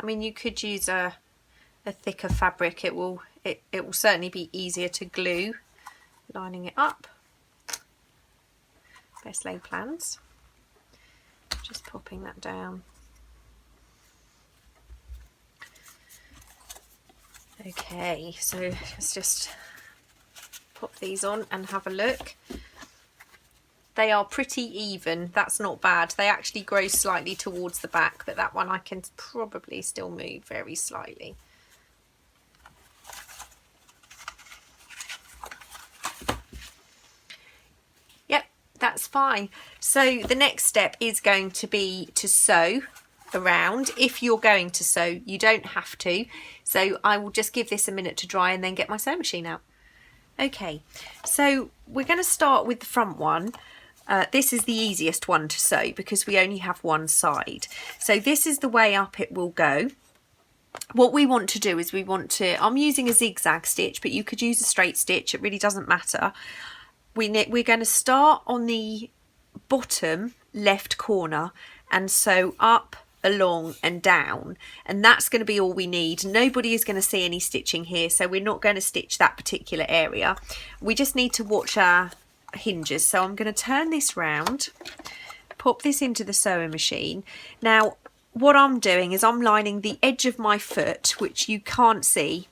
I mean, you could use a thicker fabric. It will certainly be easier to glue. Lining it up. Best laid plans. Just popping that down. Okay, so let's just pop these on and have a look. They are pretty even. That's not bad. They actually grow slightly towards the back, but that one I can probably still move very slightly. Yep, that's fine. So the next step is going to be to sew around. If you're going to sew, you don't have to. So I will just give this a minute to dry and then get my sewing machine out. Okay, so we're going to start with the front one. This is the easiest one to sew because we only have one side. So this is the way up it will go. What we want to do is I'm using a zigzag stitch, but you could use a straight stitch. It really doesn't matter. We're going to start on the bottom left corner and sew up along and down, and that's going to be all we need. Nobody is going to see any stitching here, so we're not going to stitch that particular area. We just need to watch our hinges. So I'm going to turn this round, pop this into the sewing machine. Now what I'm doing is I'm lining the edge of my foot, which you can't see,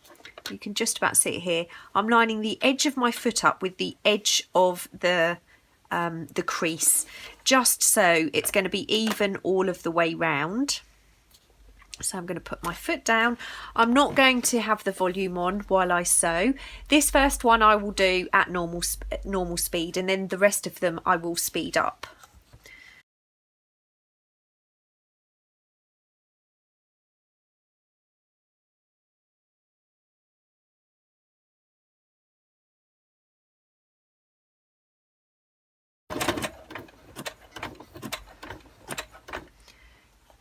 you can just about see it here. I'm lining the edge of my foot up with the edge of the crease, just so it's going to be even all of the way round. So I'm going to put my foot down. I'm not going to have the volume on while I sew. This first one I will do at normal speed, and then the rest of them I will speed up.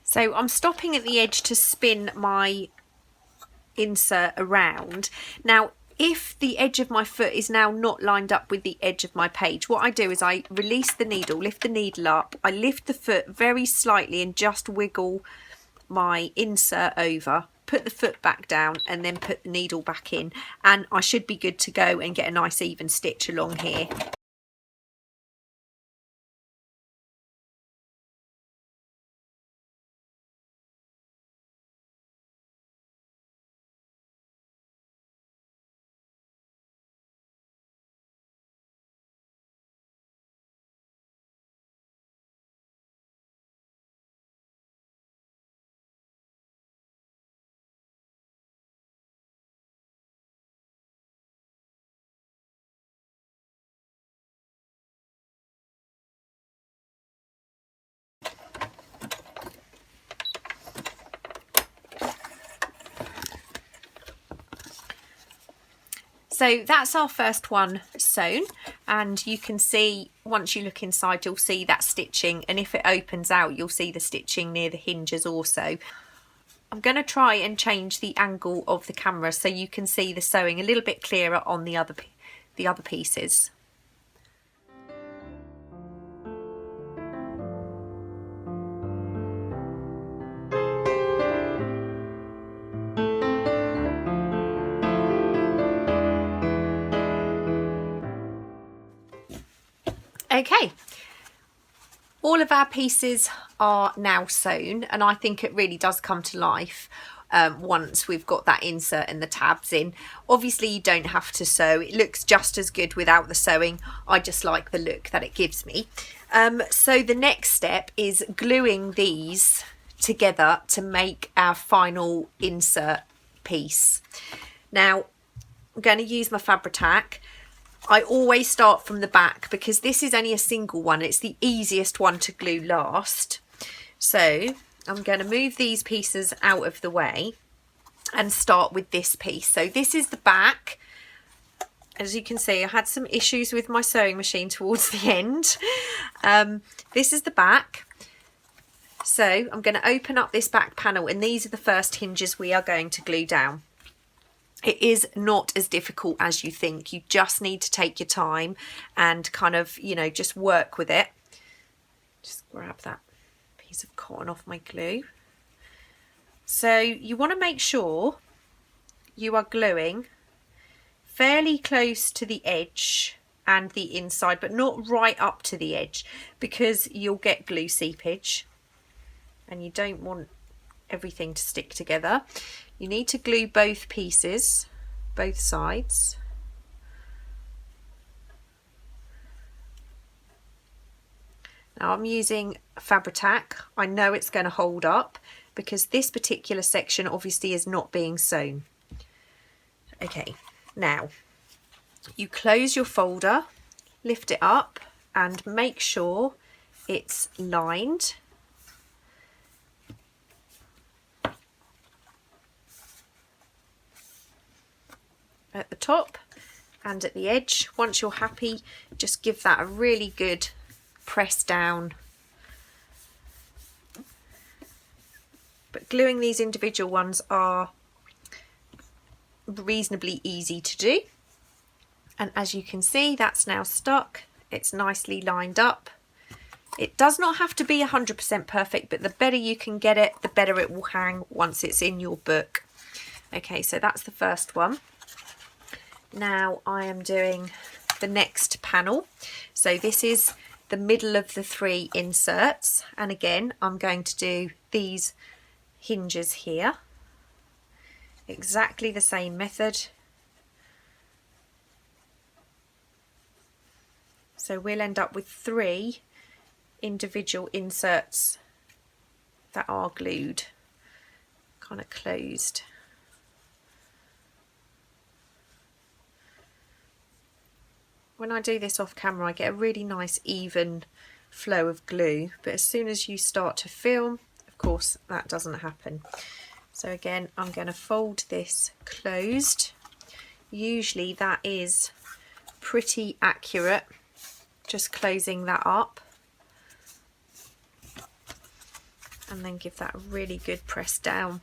So I'm stopping at the edge to spin my insert around. Now, if the edge of my foot is now not lined up with the edge of my page, what I do is I release the needle, lift the needle up, I lift the foot very slightly and just wiggle my insert over, put the foot back down, and then put the needle back in, and I should be good to go and get a nice even stitch along here. So that's our first one sewn, and you can see once you look inside you'll see that stitching, and if it opens out you'll see the stitching near the hinges also. I'm going to try and change the angle of the camera so you can see the sewing a little bit clearer on the other pieces. Okay, all of our pieces are now sewn, and I think it really does come to life once we've got that insert and the tabs in. Obviously you don't have to sew, it looks just as good without the sewing. I just like the look that it gives me. So the next step is gluing these together to make our final insert piece. Now I'm going to use my Fabri-Tac. I always start from the back because this is only a single one. It's the easiest one to glue last. So I'm going to move these pieces out of the way and start with this piece. So this is the back. As you can see, I had some issues with my sewing machine towards the end. This is the back. So I'm going to open up this back panel, and these are the first hinges we are going to glue down. It is not as difficult as you think. You just need to take your time and kind of, you know, just work with it. Just grab that piece of cotton off my glue. So you want to make sure you are gluing fairly close to the edge and the inside, but not right up to the edge, because you'll get glue seepage and you don't want everything to stick together. You need to glue both pieces, both sides. Now I'm using Fabri-Tac. I know it's going to hold up because this particular section obviously is not being sewn. Okay, now you close your folder, lift it up and make sure it's lined. At the top and at the edge. Once you're happy, just give that a really good press down. But gluing these individual ones are reasonably easy to do. And as you can see, that's now stuck. It's nicely lined up. It does not have to be 100% perfect, but the better you can get it, the better it will hang once it's in your book. Okay, so that's the first one. Now I am doing the next panel. So this is the middle of the 3 inserts, and again I'm going to do these hinges here. Exactly the same method. So we'll end up with 3 individual inserts that are glued, kind of closed. When I do this off camera, I get a really nice even flow of glue, but as soon as you start to film, of course, that doesn't happen. So again, I'm going to fold this closed. Usually that is pretty accurate, just closing that up. And then give that a really good press down.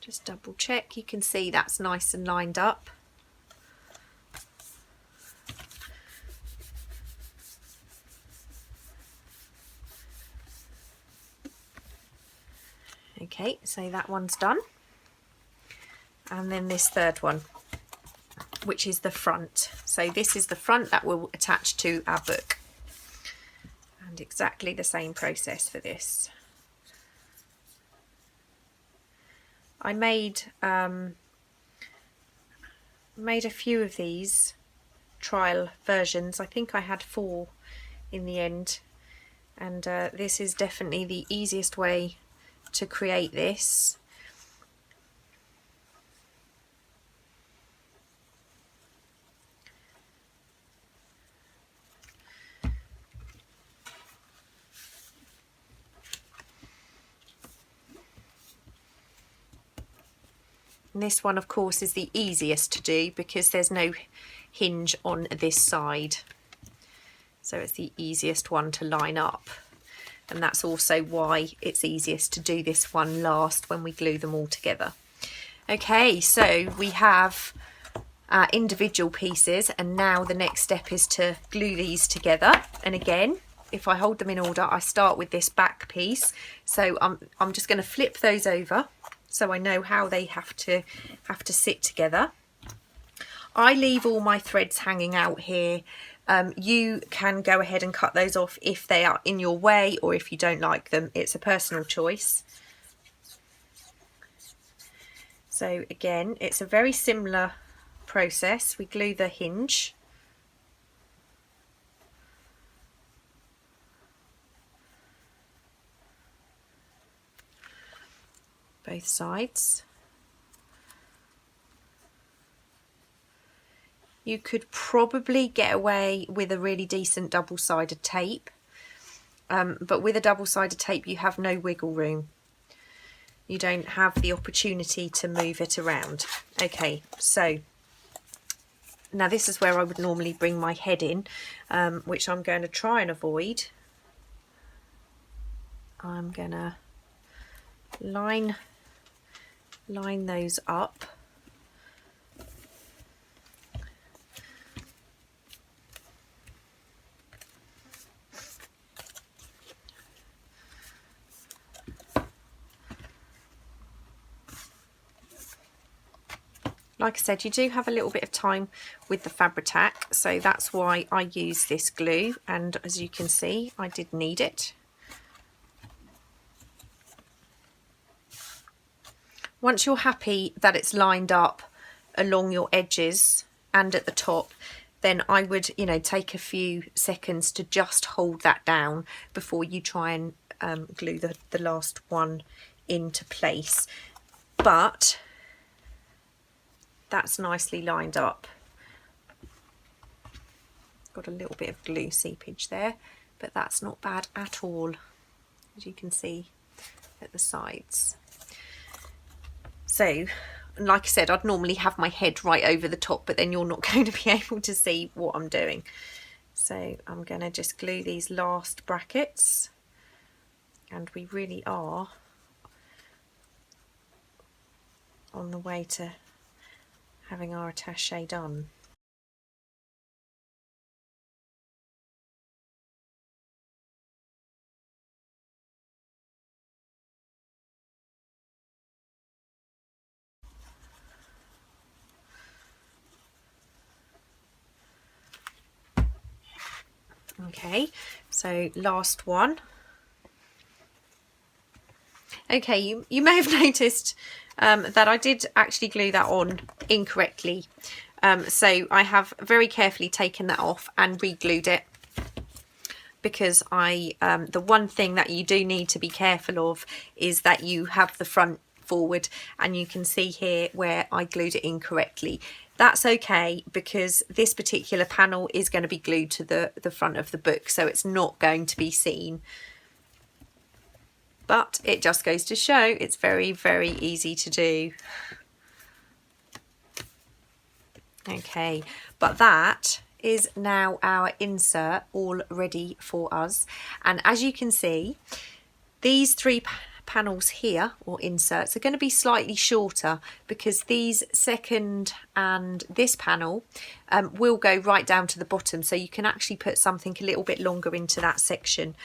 Just double check, you can see that's nice and lined up. Okay, so that one's done. And then this third one, which is the front. So this is the front that will attach to our book. And exactly the same process for this. I made a few of these trial versions. I think I had 4 in the end, and this is definitely the easiest way to create this. And this one, of course, is the easiest to do because there's no hinge on this side. So it's the easiest one to line up. And that's also why it's easiest to do this one last when we glue them all together. Okay, so we have our individual pieces, and now the next step is to glue these together. And again, if I hold them in order, I start with this back piece. So I'm just going to flip those over so I know how they have to sit together. I leave all my threads hanging out here. You can go ahead and cut those off if they are in your way or if you don't like them. It's a personal choice. So again, it's a very similar process. We glue the hinge. Both sides. You could probably get away with a really decent double-sided tape, but with a double-sided tape you have no wiggle room. You don't have the opportunity to move it around. Okay, so now this is where I would normally bring my head in, which I'm going to try and avoid. I'm going to line those up. Like I said, you do have a little bit of time with the Fabri-Tac, so that's why I use this glue, and as you can see, I did need it. Once you're happy that it's lined up along your edges and at the top, then I would, take a few seconds to just hold that down before you try and glue the last one into place. But that's nicely lined up. Got a little bit of glue seepage there, but that's not bad at all, as you can see at the sides. So, like I said, I'd normally have my head right over the top, but then you're not going to be able to see what I'm doing. So I'm going to just glue these last brackets, and we really are on the way to having our attache done. Okay, so last one. Okay, you may have noticed that I did actually glue that on incorrectly. So I have very carefully taken that off and re-glued it, because the one thing that you do need to be careful of is that you have the front forward, and you can see here where I glued it incorrectly. That's okay, because this particular panel is going to be glued to the front of the book, so it's not going to be seen. But it just goes to show it's very, very easy to do. Okay, but that is now our insert all ready for us. And as you can see, these three panels here, or inserts, are going to be slightly shorter, because these second and this panel will go right down to the bottom, so you can actually put something a little bit longer into that section.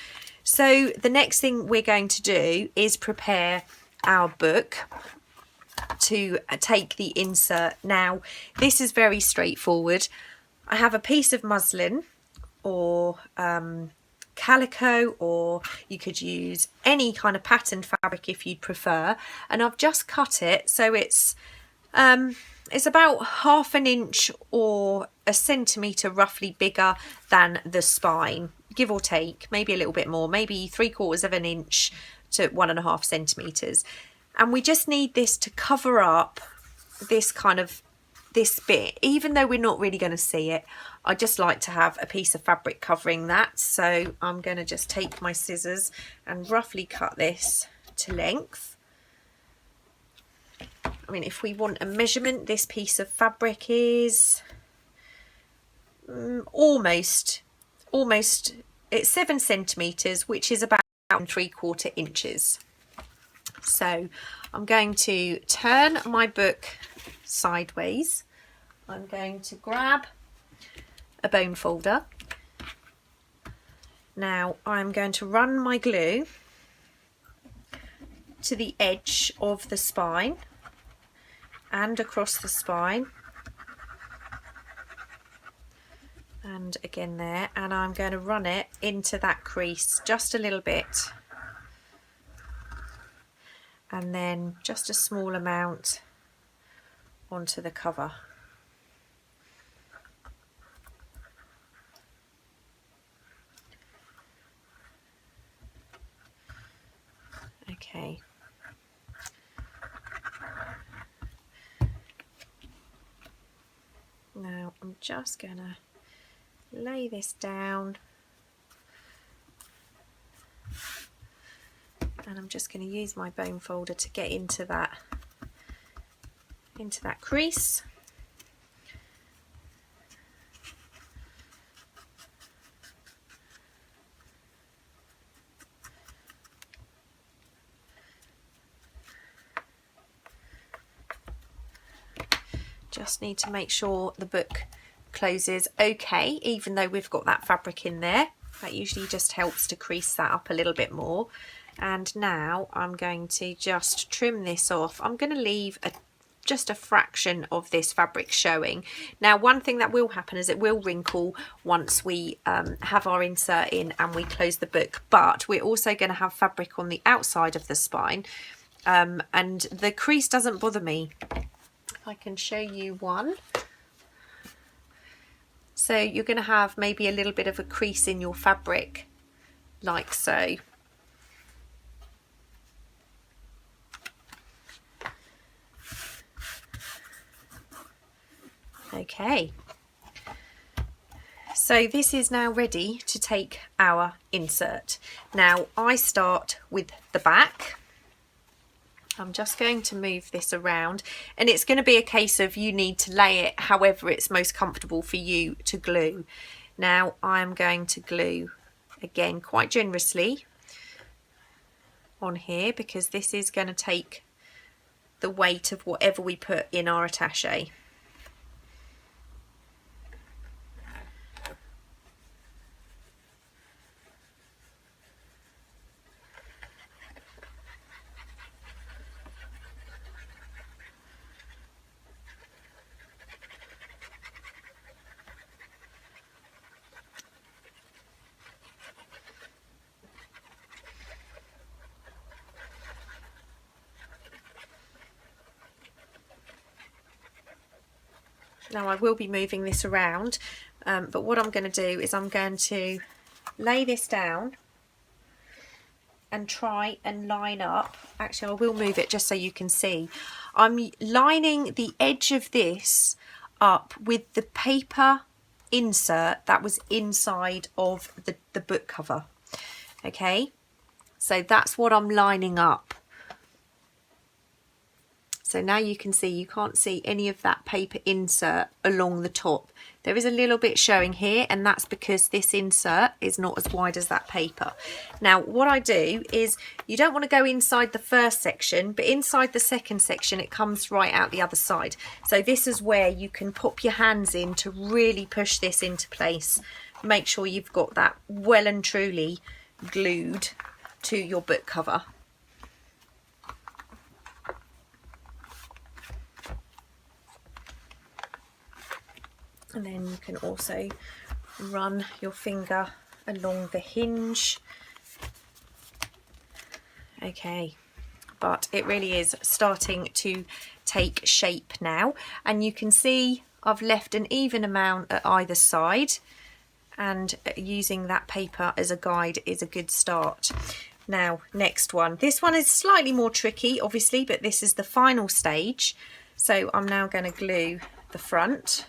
So the next thing we're going to do is prepare our book to take the insert. Now this is very straightforward. I have a piece of muslin or calico, or you could use any kind of patterned fabric if you'd prefer, and I've just cut it so it's about 1/2 inch or 1 centimetre roughly bigger than the spine, give or take, maybe a little bit more, maybe 3/4 inch to 1.5 centimetres. And we just need this to cover up this bit, even though we're not really going to see it. I just like to have a piece of fabric covering that, so I'm going to just take my scissors and roughly cut this to length. I mean, if we want a measurement, this piece of fabric is almost it's 7 centimetres, which is about 3/4 inches. So I'm going to turn my book sideways. I'm going to grab a bone folder. Now I'm going to run my glue to the edge of the spine and across the spine, and again there, and I'm going to run it into that crease just a little bit, and then just a small amount onto the cover. Okay. Now I'm just gonna lay this down, and I'm just going to use my bone folder to get into that crease. Just need to make sure the book closes okay, even though we've got that fabric in there. That usually just helps to crease that up a little bit more. And now I'm going to just trim this off. I'm going to leave just a fraction of this fabric showing. Now, one thing that will happen is it will wrinkle once we have our insert in and we close the book, but we're also going to have fabric on the outside of the spine, and the crease doesn't bother me. If I can show you one. So you're going to have maybe a little bit of a crease in your fabric, like so. Okay, so this is now ready to take our insert. Now I start with the back. I'm just going to move this around, and it's going to be a case of you need to lay it however it's most comfortable for you to glue. Now I'm going to glue again quite generously on here, because this is going to take the weight of whatever we put in our attache. Now I will be moving this around, but what I'm going to do is I'm going to lay this down and try and line up. Actually, I will move it just so you can see. I'm lining the edge of this up with the paper insert that was inside of the book cover. Okay, so that's what I'm lining up. So now you can see, you can't see any of that paper insert along the top. There is a little bit showing here, and that's because this insert is not as wide as that paper. Now, what I do is, you don't want to go inside the first section, but inside the second section, it comes right out the other side. So this is where you can pop your hands in to really push this into place. Make sure you've got that well and truly glued to your book cover. And then you can also run your finger along the hinge. Okay, but it really is starting to take shape now, and you can see I've left an even amount at either side, and using that paper as a guide is a good start. Now, next one. This one is slightly more tricky, obviously, but this is the final stage. So I'm now going to glue the front.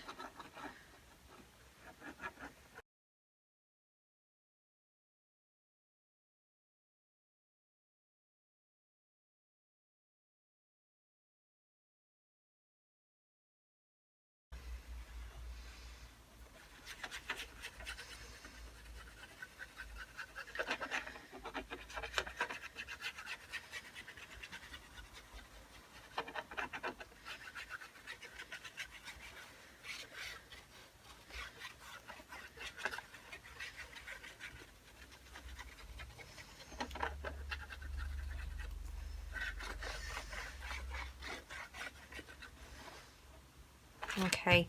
Okay,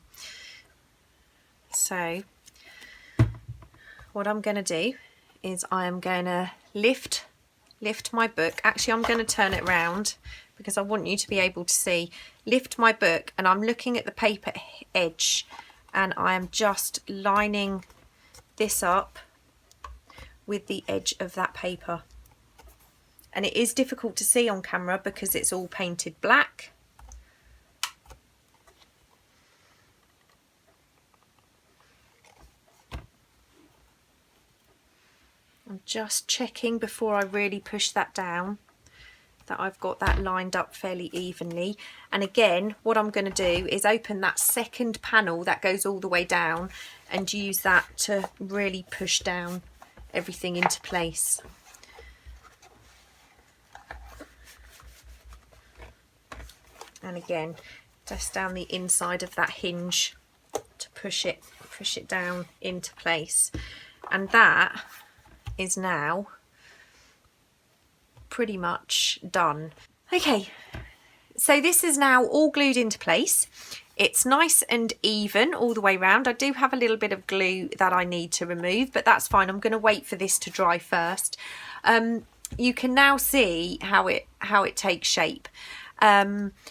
so what I'm going to do is I am going to lift my book. Actually, I'm going to turn it round because I want you to be able to see. Lift my book, and I'm looking at the paper edge, and I am just lining this up with the edge of that paper. And it is difficult to see on camera because it's all painted black. I'm just checking before I really push that down that I've got that lined up fairly evenly. And again, what I'm going to do is open that second panel that goes all the way down and use that to really push down everything into place. And again, just down the inside of that hinge to push it down into place. And that is now pretty much done. Okay, so this is now all glued into place. It's nice and even all the way around. I do have a little bit of glue that I need to remove, but that's fine. I'm going to wait for this to dry first. You can now see how it takes shape.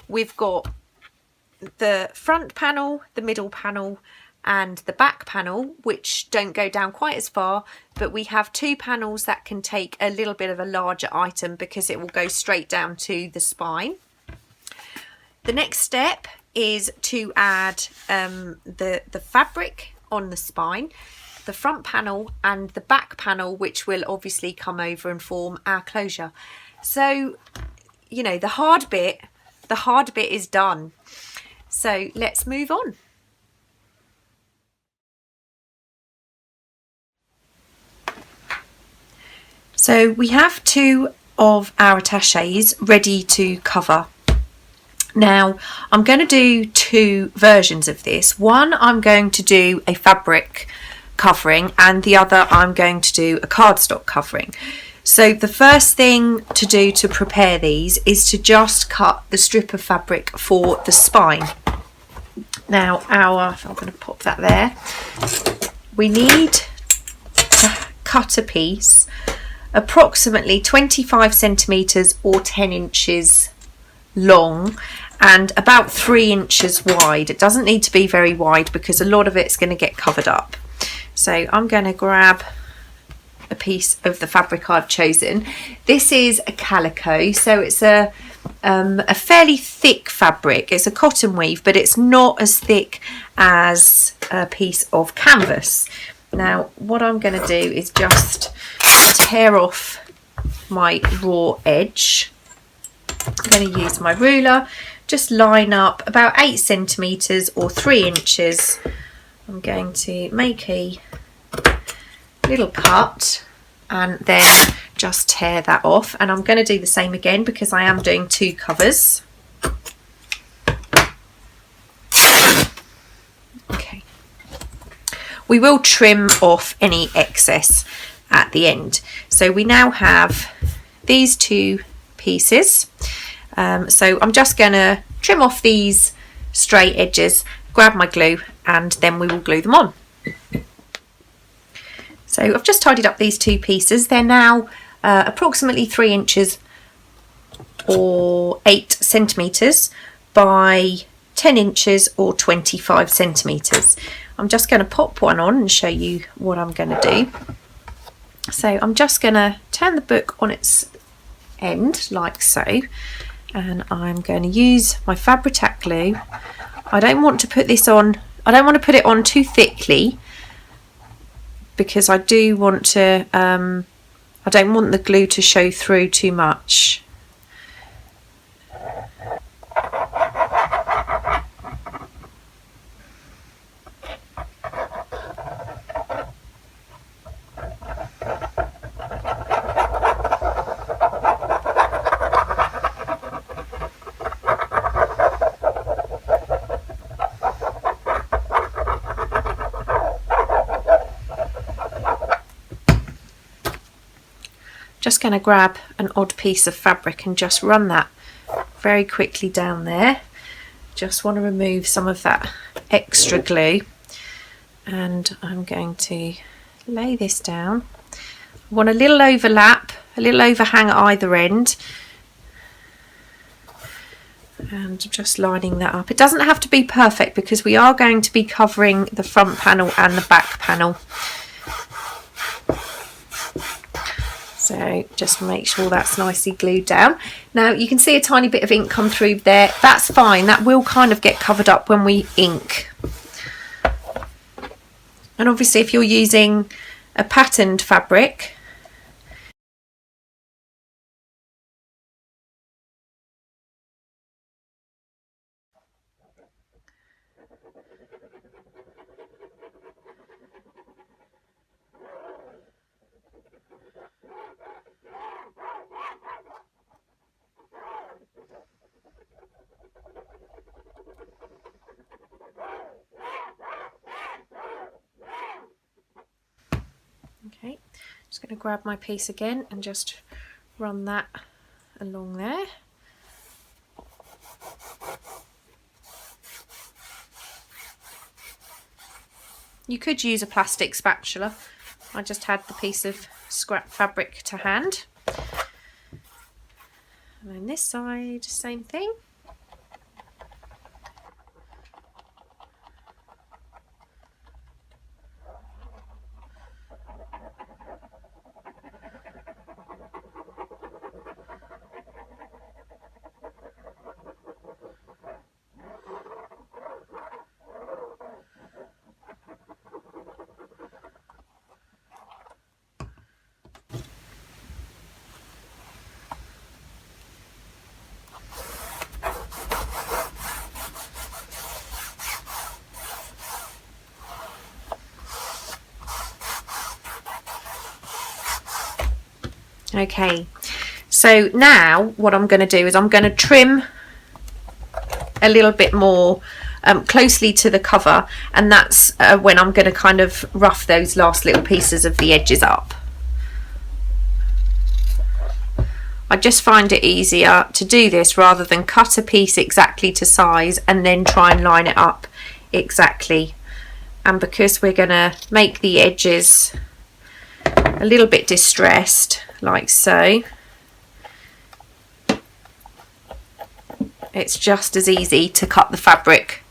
We've got the front panel, the middle panel, and the back panel, which don't go down quite as far, but we have two panels that can take a little bit of a larger item because it will go straight down to the spine. The next step is to add the fabric on the spine, the front panel and the back panel, which will obviously come over and form our closure. So, you know, the hard bit is done. So let's move on. So we have two of our attaches ready to cover. Now I'm going to do two versions of this. One, I'm going to do a fabric covering, and the other I'm going to do a cardstock covering. So the first thing to do to prepare these is to just cut the strip of fabric for the spine. Now I'm going to pop that there. We need to cut a piece approximately 25 centimeters or 10 inches long and about 3 inches wide. It doesn't need to be very wide because a lot of it's going to get covered up. So I'm going to grab a piece of the fabric I've chosen. This is a calico, so it's a fairly thick fabric. It's a cotton weave, but it's not as thick as a piece of canvas. Now what I'm going to do is just tear off my raw edge. I'm going to use my ruler, just line up about 8 centimeters or 3 inches. I'm going to make a little cut and then just tear that off, and I'm going to do the same again because I am doing 2 covers. Okay, we will trim off any excess at the end. So we now have these 2 pieces, so I'm just going to trim off these straight edges, grab my glue, and then we will glue them on. So I've just tidied up these 2 pieces. They're now approximately 3 inches or 8 centimeters by 10 inches or 25 centimeters. I'm just going to pop one on and show you what I'm going to do. So I'm just going to turn the book on its end like so, and I'm going to use my Fabri-Tac glue. I don't want to put this on, I don't want to put it on too thickly because I do want to, I don't want the glue to show through too much. Just going to grab an odd piece of fabric and just run that very quickly down there. Just want to remove some of that extra glue, and I'm going to lay this down. I want a little overlap, a little overhang at either end, and just lining that up. It doesn't have to be perfect because we are going to be covering the front panel and the back panel. So just make sure that's nicely glued down. Now you can see a tiny bit of ink come through there. That's fine. That will kind of get covered up when we ink. And obviously if you're using a patterned fabric, okay, just going to grab my piece again and just run that along there. You could use a plastic spatula. I just had the piece of scrap fabric to hand. And then this side, same thing. Okay, so now what I'm going to do is I'm going to trim a little bit more closely to the cover, and that's when I'm going to kind of rough those last little pieces of the edges up. I just find it easier to do this rather than cut a piece exactly to size and then try and line it up exactly. And because we're going to make the edges a little bit distressed like so, it's just as easy to cut the fabric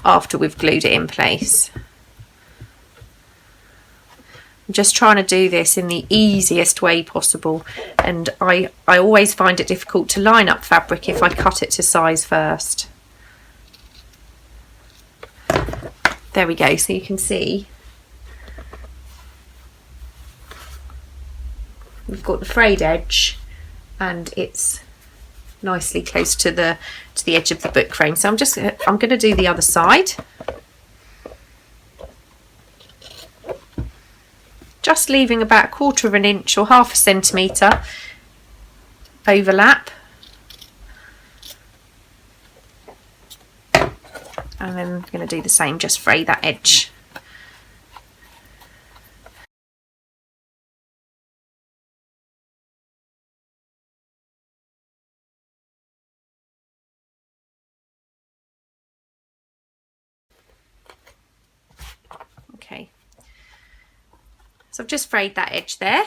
after we've glued it in place. I'm just trying to do this in the easiest way possible, and I always find it difficult to line up fabric if I cut it to size first. There we go, so you can see we've got the frayed edge and it's nicely close to the edge of the book frame. So I'm going to do the other side. Just leaving about 1/4 of an inch or 1/2 centimetre overlap. And then I'm going to do the same, just fray that edge. Okay, so I've just frayed that edge there,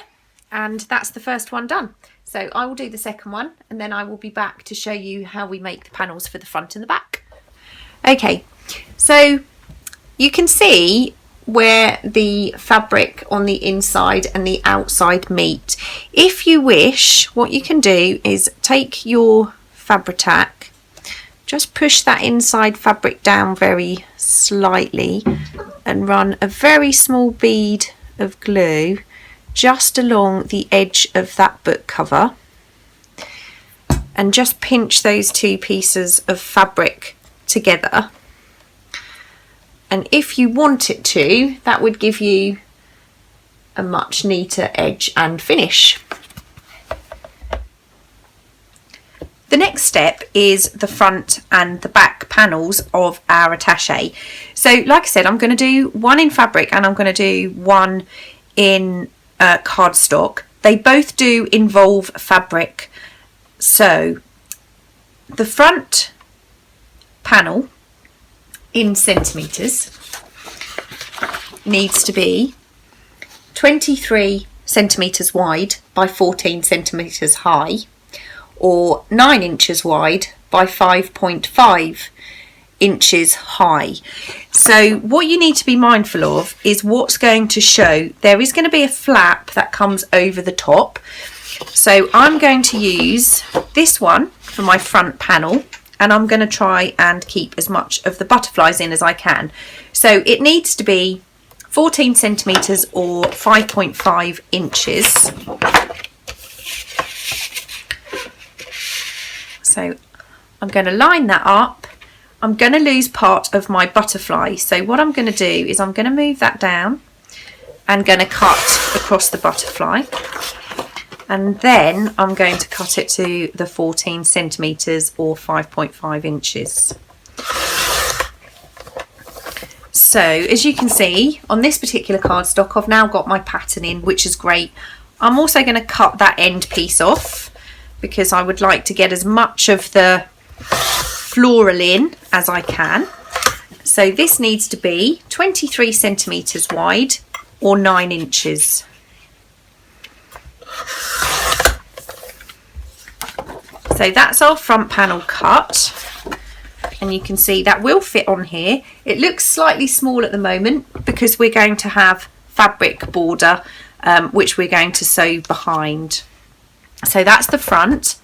and that's the first one done. So I will do the second one, and then I will be back to show you how we make the panels for the front and the back. Okay, so you can see where the fabric on the inside and the outside meet. If you wish, what you can do is take your Fabri-Tac, just push that inside fabric down very slightly and run a very small bead of glue just along the edge of that book cover, and just pinch those two pieces of fabric together. And if you want it to, that would give you a much neater edge and finish. The next step is the front and the back panels of our attache. So like I said, I'm going to do one in fabric and I'm going to do one in cardstock. They both do involve fabric. So the front panel in centimetres needs to be 23 centimetres wide by 14 centimetres high, or 9 inches wide by 5.5 inches high. So what you need to be mindful of is what's going to show. There is going to be a flap that comes over the top. So I'm going to use this one for my front panel, and I'm going to try and keep as much of the butterflies in as I can. So it needs to be 14 centimetres or 5.5 inches. So I'm going to line that up. I'm going to lose part of my butterfly. So what I'm going to do is I'm going to move that down and going to cut across the butterfly. And then I'm going to cut it to the 14 centimetres or 5.5 inches. So as you can see on this particular cardstock, I've now got my pattern in, which is great. I'm also going to cut that end piece off because I would like to get as much of the floral in as I can. So this needs to be 23 centimetres wide or 9 inches. So that's our front panel cut, and you can see that will fit on here. It looks slightly small at the moment because we're going to have fabric border which we're going to sew behind. So that's the front.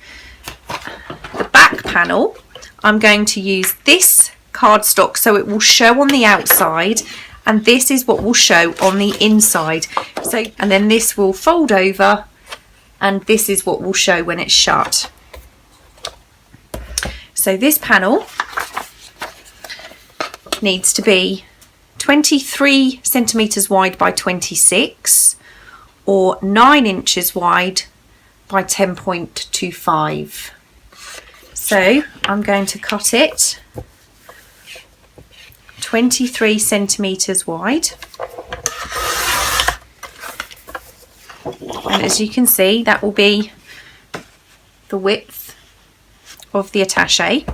The back panel, I'm going to use this cardstock so it will show on the outside, and this is what will show on the inside. So, and then this will fold over, and this is what will show when it's shut. So this panel needs to be 23 centimetres wide by 26 or 9 inches wide by 10.25. So I'm going to cut it 23 centimetres wide. And as you can see, that will be the width of the attache,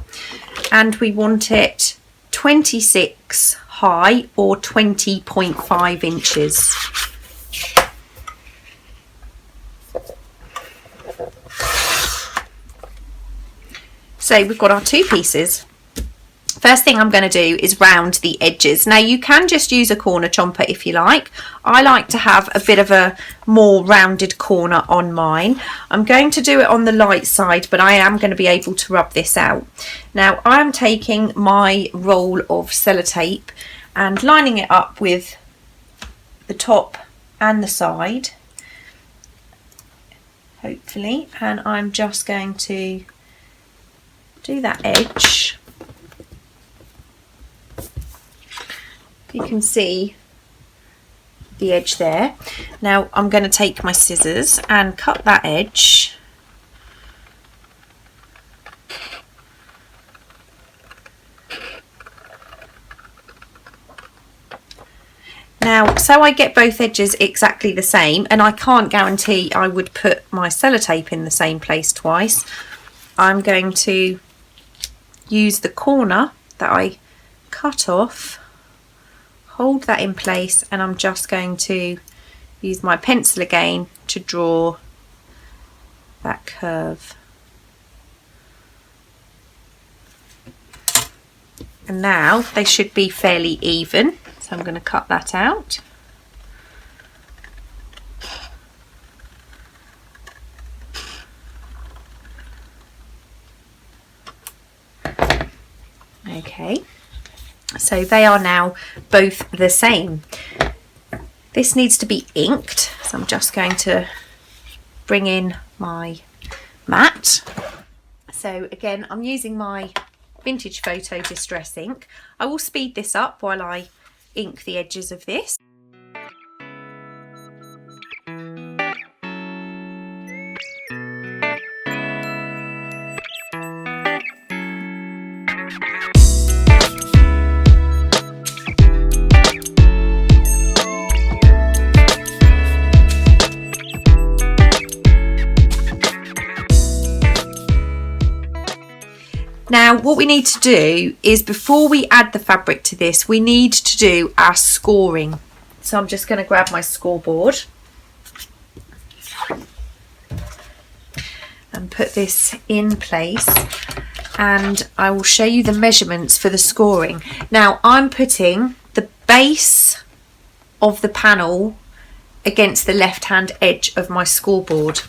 and we want it 26 high or 20.5 inches. So we've got our two pieces. First thing I'm going to do is round the edges. Now you can just use a corner chomper if you like. I like to have a bit of a more rounded corner on mine. I'm going to do it on the light side, but I am going to be able to rub this out. Now I'm taking my roll of sellotape and lining it up with the top and the side, hopefully, and I'm just going to do that edge. You can see the edge there. Now I'm going to take my scissors and cut that edge. Now, so I get both edges exactly the same, and I can't guarantee I would put my sellotape in the same place twice, I'm going to use the corner that I cut off, hold that in place, and I'm just going to use my pencil again to draw that curve. And now they should be fairly even, so I'm going to cut that out. Okay. So they are now both the same. This needs to be inked, so I'm just going to bring in my mat. So again, I'm using my Vintage Photo Distress ink. I will speed this up while I ink the edges of this. Now what we need to do is, before we add the fabric to this, we need to do our scoring. So I'm just going to grab my scoreboard and put this in place, and I will show you the measurements for the scoring. Now I'm putting the base of the panel against the left hand edge of my scoreboard.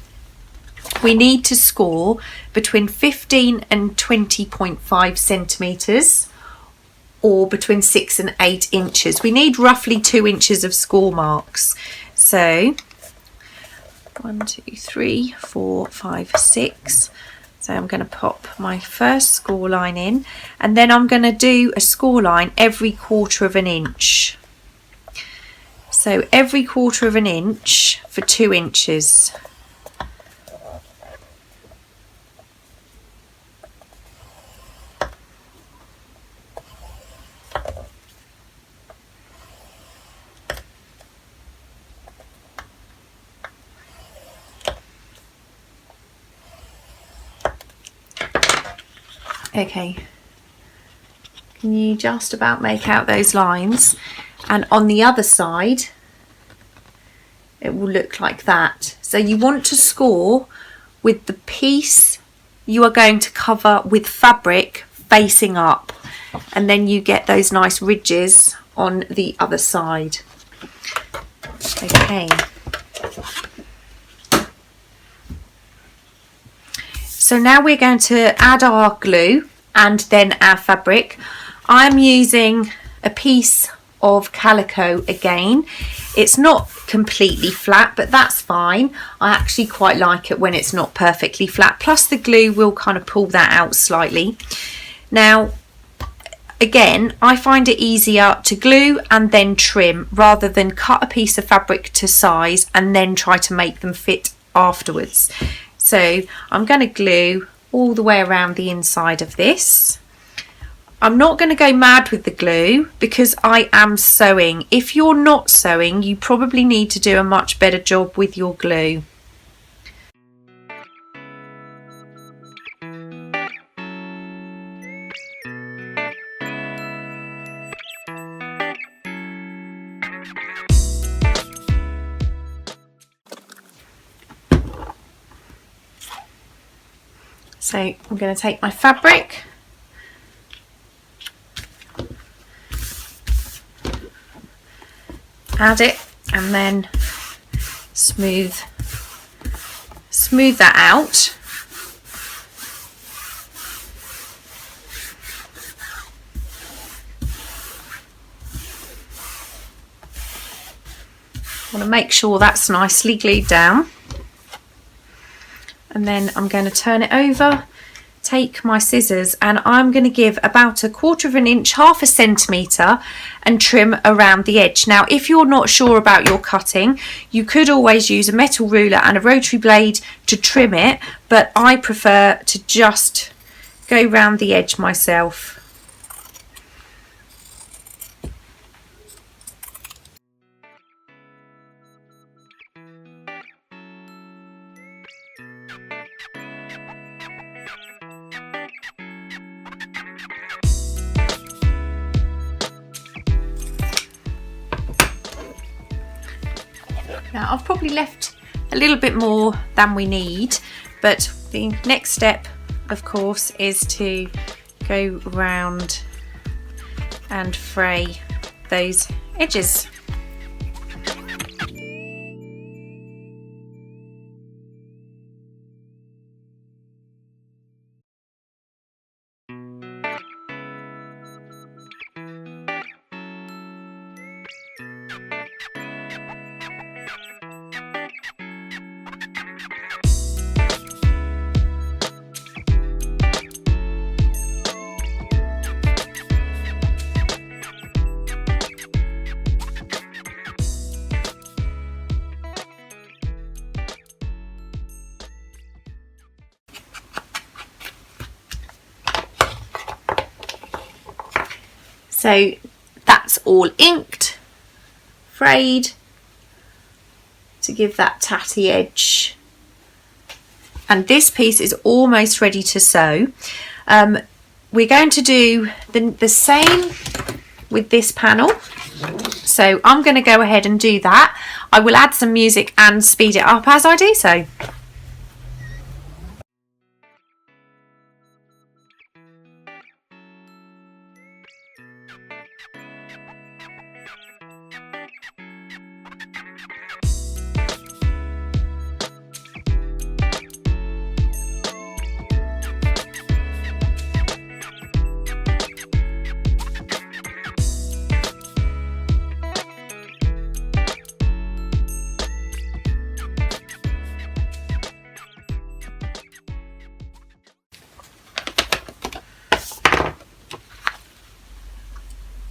We need to score between 15 and 20.5 centimetres, or between 6 and 8 inches. We need roughly 2 inches of score marks. So 1, 2, 3, 4, 5, 6. So I'm going to pop my first score line in, and then I'm going to do a score line every 1/4 of an inch. So every 1/4 of an inch for 2 inches. Okay, can you just about make out those lines? And on the other side it will look like that. So you want to score with the piece you are going to cover with fabric facing up, and then you get those nice ridges on the other side. Okay. So now we're going to add our glue and then our fabric. I'm using a piece of calico again. It's not completely flat, but that's fine. I actually quite like it when it's not perfectly flat. Plus the glue will kind of pull that out slightly. Now, again, I find it easier to glue and then trim rather than cut a piece of fabric to size and then try to make them fit afterwards. So I'm going to glue all the way around the inside of this. I'm not going to go mad with the glue because I am sewing. If you're not sewing, you probably need to do a much better job with your glue. So I'm going to take my fabric, add it, and then smooth that out. I want to make sure that's nicely glued down, and then I'm going to turn it over, take my scissors, and I'm going to give about 1/4 inch, 1/2 centimetre, and trim around the edge. Now if you're not sure about your cutting, you could always use a metal ruler and a rotary blade to trim it, but I prefer to just go round the edge myself. Now I've probably left a little bit more than we need, but the next step of course is to go round and fray those edges. So that's all inked, frayed to give that tatty edge. And this piece is almost ready to sew. We're going to do the same with this panel. So I'm going to go ahead and do that. I will add some music and speed it up as I do so.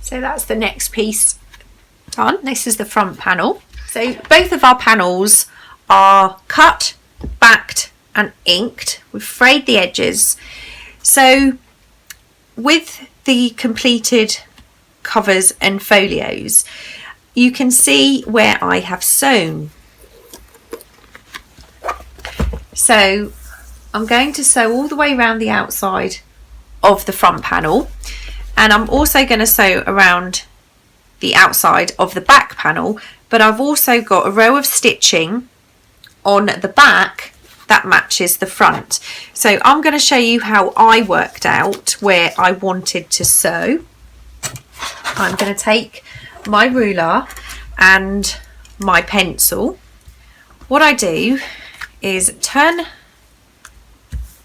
So that's the next piece done. This is the front panel. So both of our panels are cut, backed and inked. We've frayed the edges. So with the completed covers and folios, you can see where I have sewn. So I'm going to sew all the way around the outside of the front panel, and I'm also going to sew around the outside of the back panel, but I've also got a row of stitching on the back that matches the front. So I'm going to show you how I worked out where I wanted to sew. I'm going to take my ruler and my pencil. What I do is turn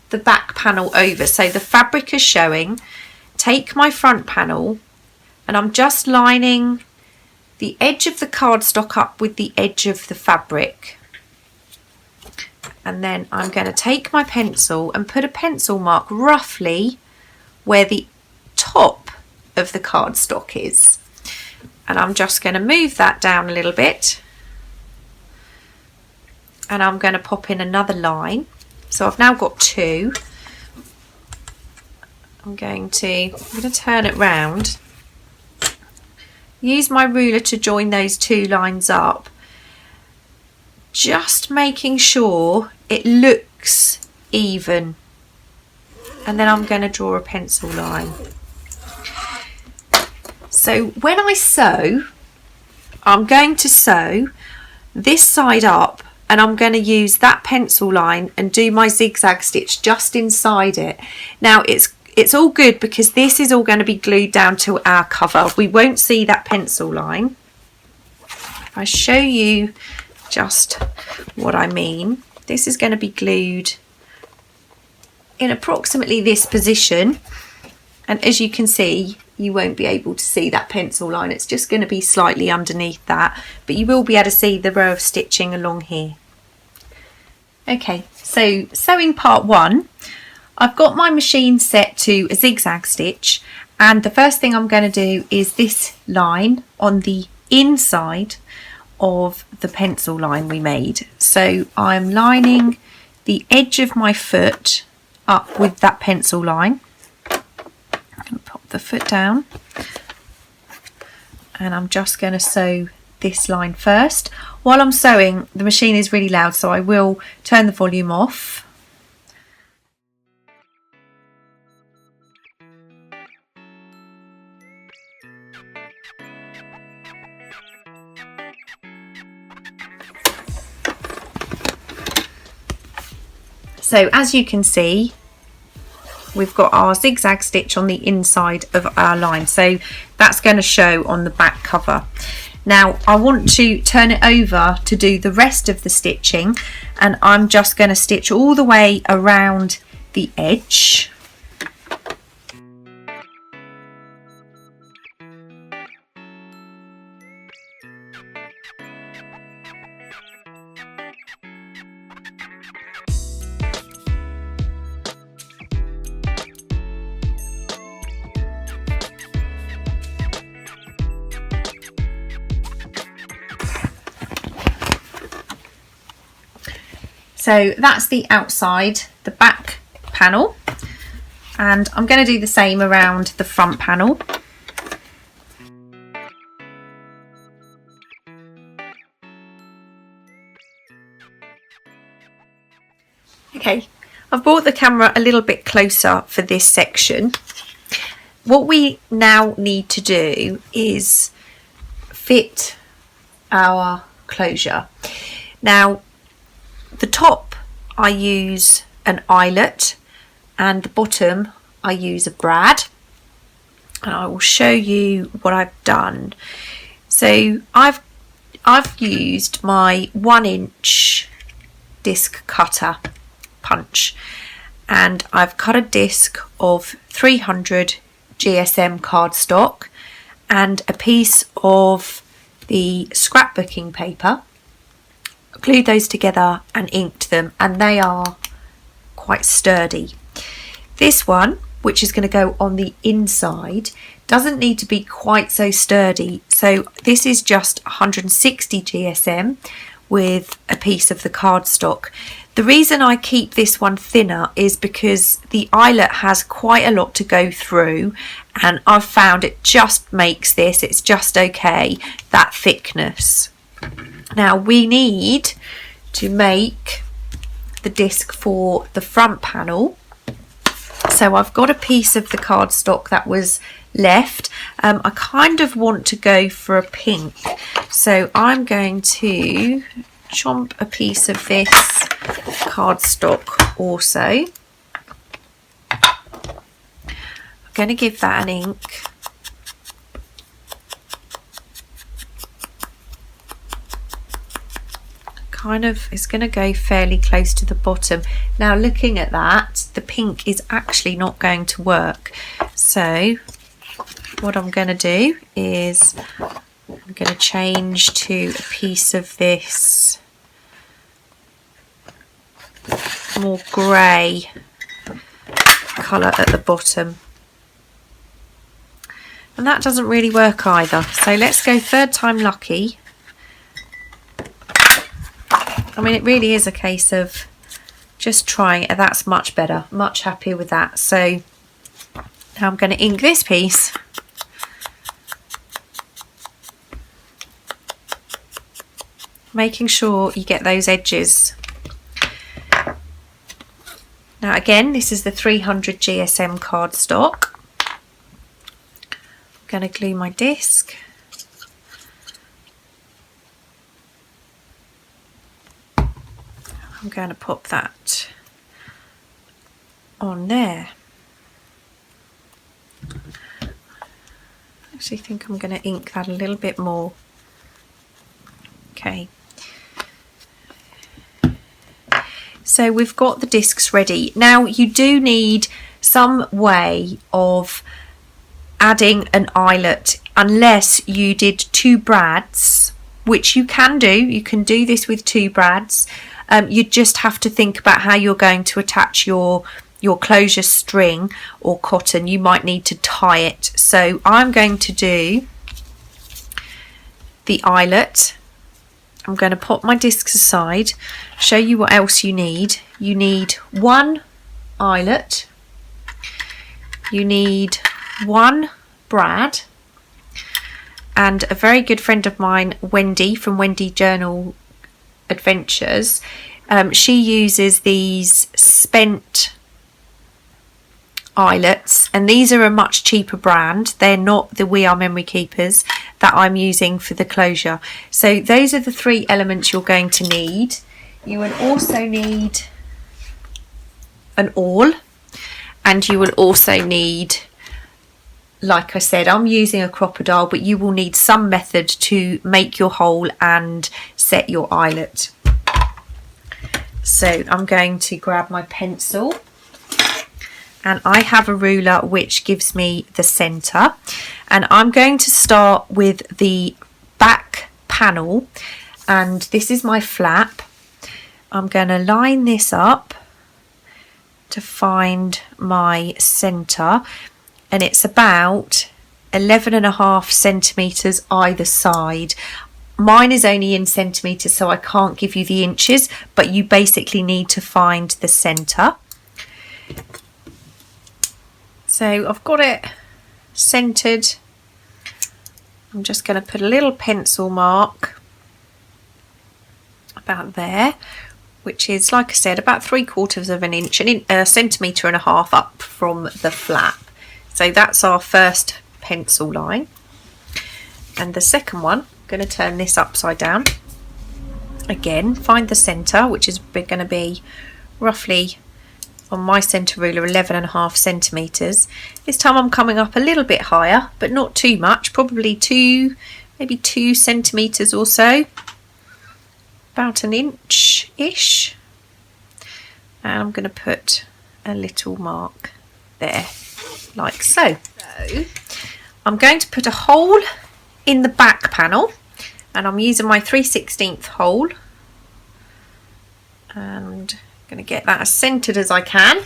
the back panel over so the fabric is showing, take my front panel, and I'm just lining the edge of the cardstock up with the edge of the fabric. And then I'm going to take my pencil and put a pencil mark roughly where the top of the cardstock is. And I'm just going to move that down a little bit. And I'm going to pop in another line. So I've now got two. I'm going to turn it round. Use my ruler to join those two lines up. Just making sure it looks even. And then I'm going to draw a pencil line. So when I sew, I'm going to sew this side up and I'm going to use that pencil line and do my zigzag stitch just inside it. Now it's all good because this is all going to be glued down to our cover. We won't see that pencil line. If I show you just what I mean, this is going to be glued in approximately this position, and as you can see, you won't be able to see that pencil line. It's just going to be slightly underneath that, but you will be able to see the row of stitching along here. Okay, so sewing part 1, I've got my machine set to a zigzag stitch, and the first thing I'm going to do is this line on the inside of the pencil line we made. So I'm lining the edge of my foot up with that pencil line. I'm going to pop the foot down, and I'm just going to sew this line first. While I'm sewing, the machine is really loud, so I will turn the volume off. So as you can see, we've got our zigzag stitch on the inside of our line, so that's going to show on the back cover. Now I want to turn it over to do the rest of the stitching, and I'm just going to stitch all the way around the edge. So that's the outside, the back panel, and I'm going to do the same around the front panel. Okay, I've brought the camera a little bit closer for this section. What we now need to do is fit our closure. Now, the top I use an eyelet, and the bottom I use a brad, and I will show you what I've done. So I've used my 1-inch disc cutter punch, and I've cut a disc of 300 GSM cardstock and a piece of the scrapbooking paper, glued those together and inked them, and they are quite sturdy. This one, which is going to go on the inside, doesn't need to be quite so sturdy, so this is just 160 GSM with a piece of the cardstock. The reason I keep this one thinner is because the eyelet has quite a lot to go through, and I've found it just makes this, it's just okay, that thickness. Now we need to make the disc for the front panel. So I've got a piece of the cardstock that was left. I kind of want to go for a pink, so I'm going to chomp a piece of this cardstock also. I'm going to give that an ink. It's going to go fairly close to the bottom. Now looking at that, the pink is actually not going to work, so what I'm going to do is I'm going to change to a piece of this more grey colour at the bottom, and that doesn't really work either, so let's go third time lucky. I mean, it really is a case of just trying it. That's much better, much happier with that. So now I'm going to ink this piece. Making sure you get those edges. Now again, this is the 300 GSM cardstock. I'm going to glue my disc. I'm going to pop that on there. I actually think I'm going to ink that a little bit more. Okay. So we've got the discs ready. Now you do need some way of adding an eyelet, unless you did 2 brads, which you can do. You can do this with 2 brads. You just have to think about how you're going to attach your closure string or cotton. You might need to tie it. So I'm going to do the eyelet. I'm going to pop my discs aside, show you what else you need. You need 1 eyelet, you need 1 brad, and a very good friend of mine, Wendy from Wendy Journal Adventures, she uses these spent eyelets, and these are a much cheaper brand. They're not the We Are Memory Keepers that I'm using for the closure. So those are the 3 elements you're going to need. You will also need an awl, and you will also need, like I said, I'm using a crocodile, but you will need some method to make your hole and set your eyelet. So I'm going to grab my pencil, and I have a ruler which gives me the centre, and I'm going to start with the back panel, and this is my flap. I'm going to line this up to find my centre, and it's about 11.5 centimetres either side. Mine is only in centimetres, so I can't give you the inches, but you basically need to find the centre. So I've got it centred. I'm just going to put a little pencil mark about there, which is, like I said, about 3/4 of an inch, a centimetre and a half up from the flap. So that's our first pencil line. And the second one, I'm going to turn this upside down. Again, find the centre, which is going to be roughly, on my centre ruler, 11.5 centimetres. This time I'm coming up a little bit higher, but not too much, probably maybe 2 centimetres or so, about an inch-ish. And I'm going to put a little mark there, like so. So I'm going to put a hole in the back panel, and I'm using my 3/16 hole, and going to get that as centered as I can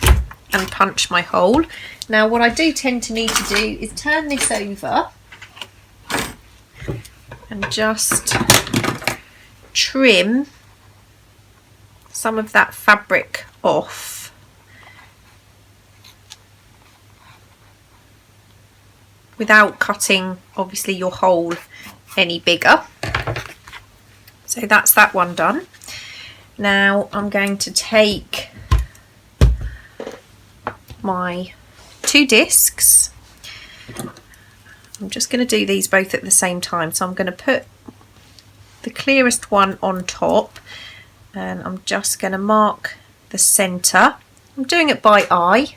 and punch my hole. Now what I do tend to need to do is turn this over and just trim some of that fabric off without cutting obviously your hole any bigger. So that's that one done. Now I'm going to take my 2 discs. I'm just going to do these both at the same time. So I'm going to put the clearest one on top, and I'm just going to mark the centre. I'm doing it by eye.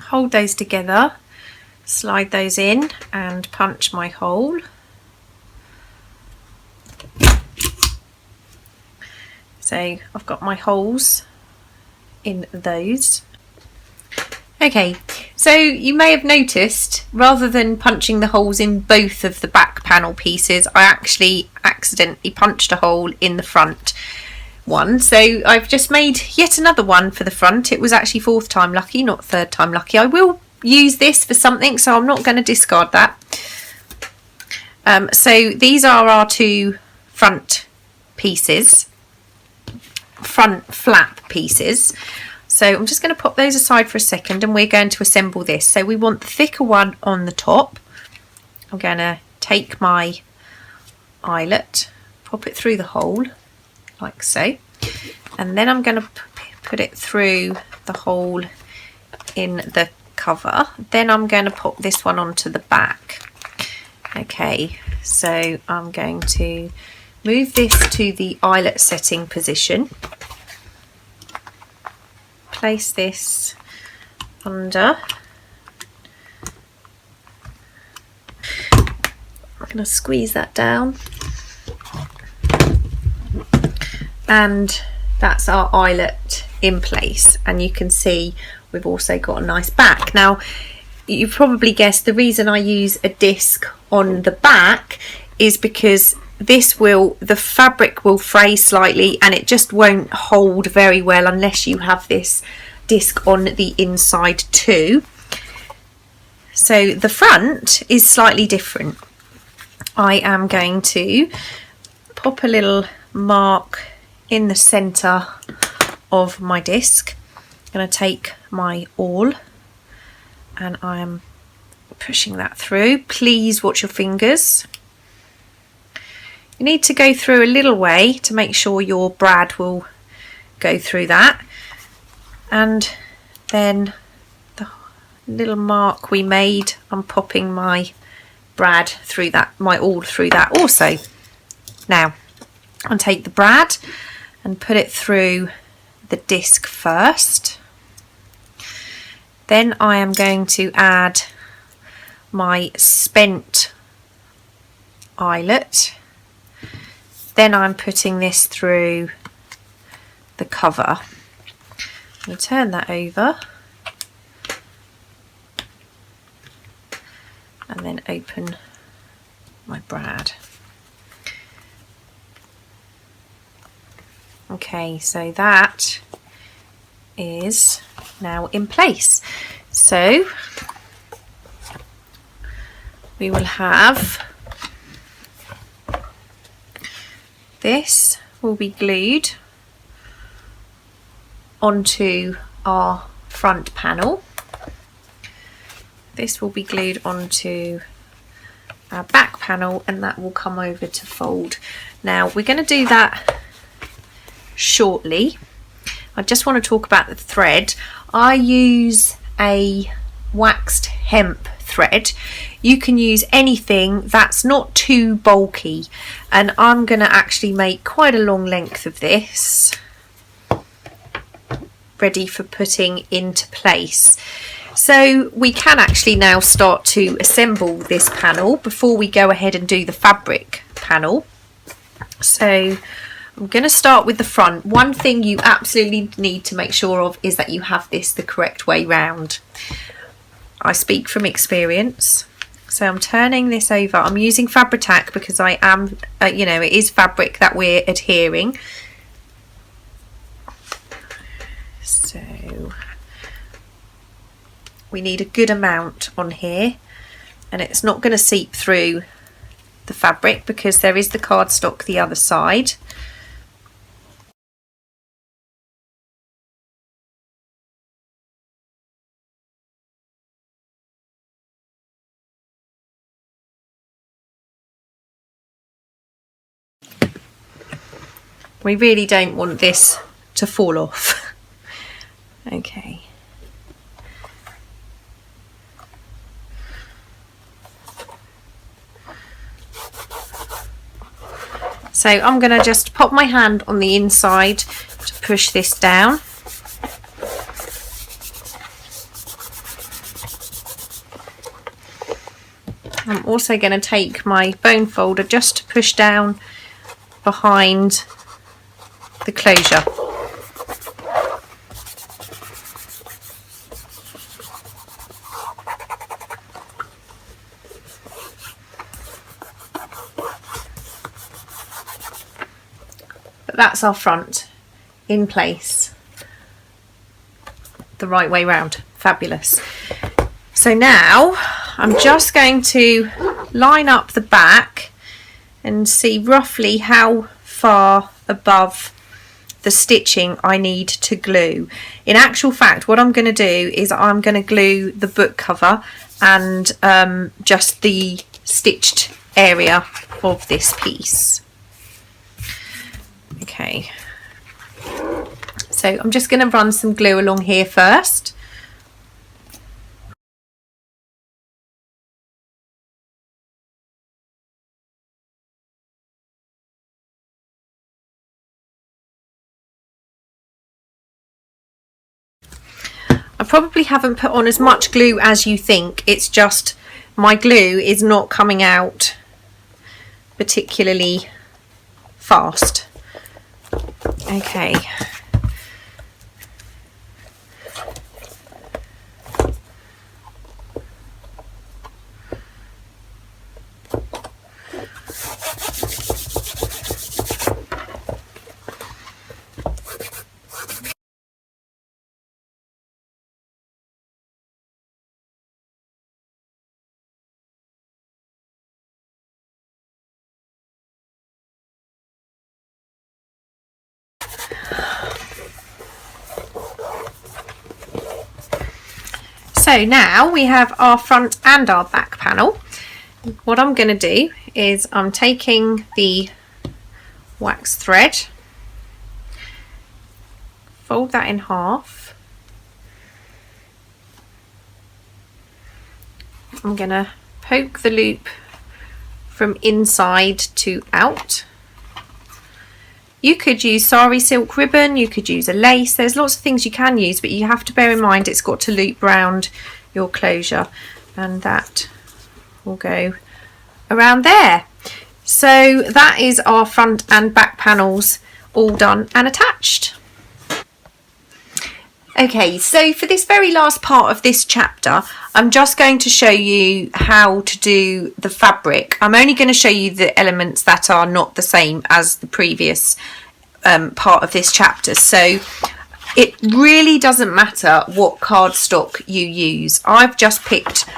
Hold those together, slide those in and punch my hole. So I've got my holes in those. Okay, so you may have noticed, rather than punching the holes in both of the back panel pieces, I actually accidentally punched a hole in the front one. So I've just made yet another one for the front. It was actually 4th time lucky, not 3rd time lucky. I will use this for something, so I'm not going to discard that. So these are our 2 front pieces, front flap pieces. So I'm just going to pop those aside for a second, and we're going to assemble this. So we want the thicker one on the top. I'm going to take my eyelet, pop it through the hole like so, and then I'm going to put it through the hole in the cover. Then I'm going to pop this one onto the back. Okay, so I'm going to move this to the eyelet setting position, place this under. I'm going to squeeze that down, and that's our eyelet in place, and you can see we've also got a nice back. Now you've probably guessed the reason I use a disc on the back is because the fabric will fray slightly and it just won't hold very well unless you have this disc on the inside too. So the front is slightly different. I am going to pop a little mark in the center of my disc. I'm going to take my awl and I am pushing that through. Please watch your fingers. You need to go through a little way to make sure your brad will go through that, and then the little mark we made, I'm popping my brad through that, my awl through that also. Now I'll take the brad and put it through the disc first. Then I am going to add my spent eyelet. Then I'm putting this through the cover. I'm going to turn that over and then open my brad. Okay, so that is now in place. So we will have this will be glued onto our front panel. This will be glued onto our back panel, and that will come over to fold. Now we're going to do that shortly. I just want to talk about the thread. I use a waxed hemp thread. You can use anything that's not too bulky, and I'm going to actually make quite a long length of this ready for putting into place. So we can actually now start to assemble this panel before we go ahead and do the fabric panel. So I'm going to start with the front. One thing you absolutely need to make sure of is that you have this the correct way round. I speak from experience. So I'm turning this over. I'm using Fabri-Tac because I am, you know, it is fabric that we're adhering. So we need a good amount on here, and it's not going to seep through the fabric because there is the cardstock the other side. We really don't want this to fall off. Okay. So I'm going to just pop my hand on the inside to push this down. I'm also going to take my bone folder just to push down behind the closure. But that's our front in place, the right way round. Fabulous. So now I'm just going to line up the back and see roughly how far above the stitching I need to glue. In actual fact, what I'm going to do is I'm going to glue the book cover and just the stitched area of this piece. Okay, so I'm just going to run some glue along here first. I probably haven't put on as much glue as you think. It's just my glue is not coming out particularly fast. Okay. So now we have our front and our back panel. What I'm going to do is I'm taking the wax thread, fold that in half. I'm going to poke the loop from inside to out. You could use sari silk ribbon, you could use a lace, there's lots of things you can use, but you have to bear in mind it's got to loop round your closure, and that will go around there. So that is our front and back panels all done and attached. Okay, so for this very last part of this chapter, I'm just going to show you how to do the fabric. I'm only going to show you the elements that are not the same as the previous part of this chapter. So it really doesn't matter what cardstock you use. I've just picked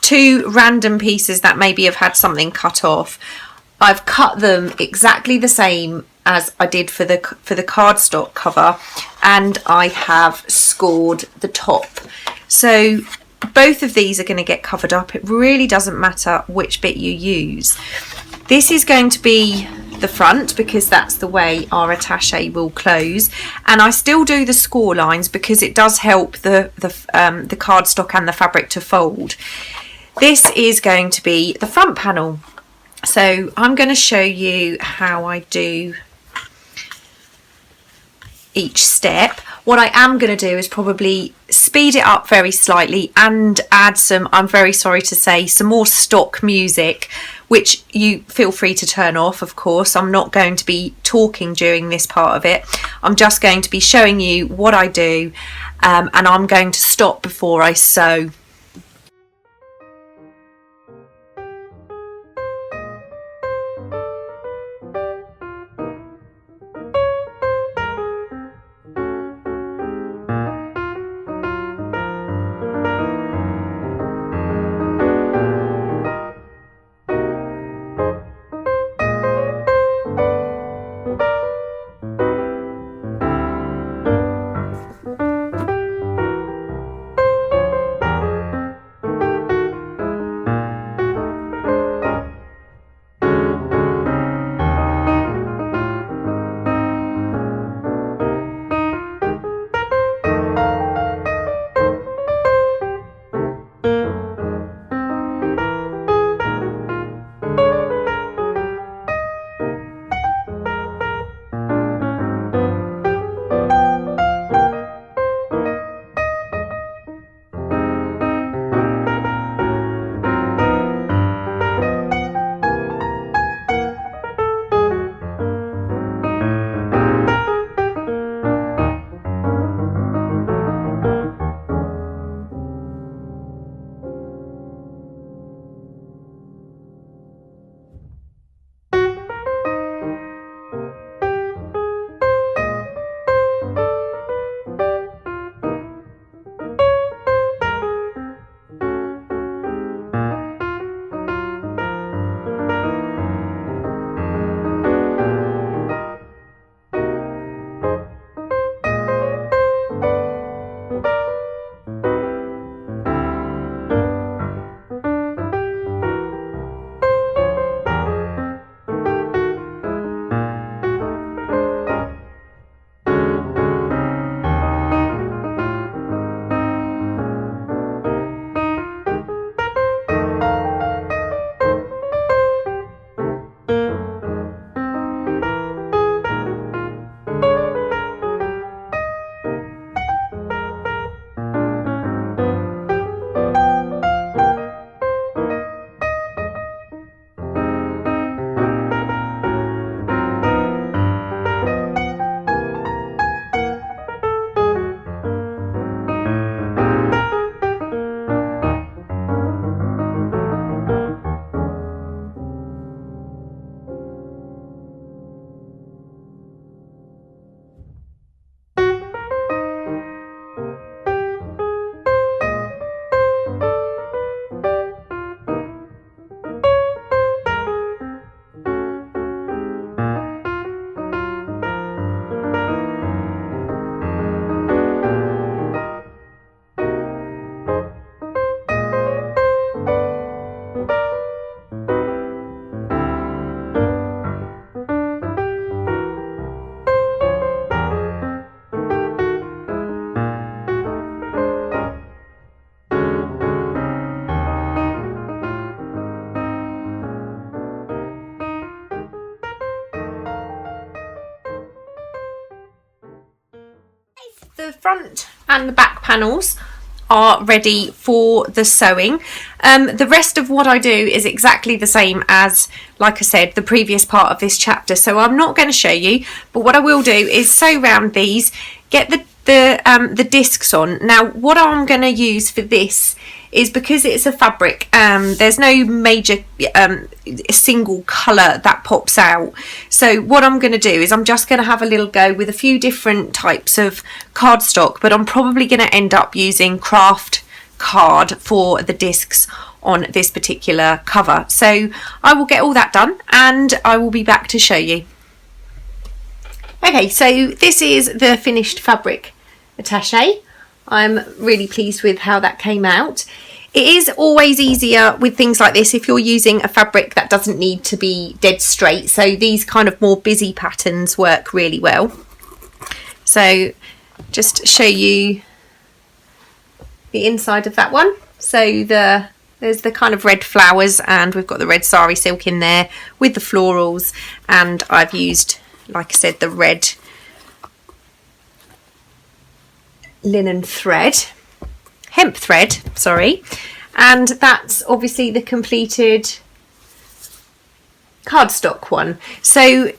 2 random pieces that maybe have had something cut off. I've cut them exactly the same as I did for the cardstock cover, and I have scored the top. So both of these are going to get covered up. It really doesn't matter which bit you use. This is going to be the front because that's the way our attache will close, and I still do the score lines because it does help the cardstock and the fabric to fold. This is going to be the front panel. So I'm going to show you how I do each step. What I am going to do is probably speed it up very slightly and add some, I'm very sorry to say, some more stock music, which you feel free to turn off, of course. I'm not going to be talking during this part of it. I'm just going to be showing you what I do, and I'm going to stop before I sew. The front and the back panels are ready for the sewing. The rest of what I do is exactly the same as, like I said, the previous part of this chapter, so I'm not going to show you, but what I will do is sew round these, get the discs on. Now what I'm going to use for this is, because it's a fabric, there's no major single colour that pops out, so what I'm going to do is I'm just going to have a little go with a few different types of cardstock, but I'm probably going to end up using craft card for the discs on this particular cover. So I will get all that done and I will be back to show you. Okay, so this is the finished fabric attaché. I'm really pleased with how that came out. It is always easier with things like this if you're using a fabric that doesn't need to be dead straight, so these kind of more busy patterns work really well. So just show you the inside of that one. So there's the kind of red flowers, and we've got the red sari silk in there with the florals, and I've used, like I said, the red linen thread, hemp thread, sorry, and that's obviously the completed cardstock one. So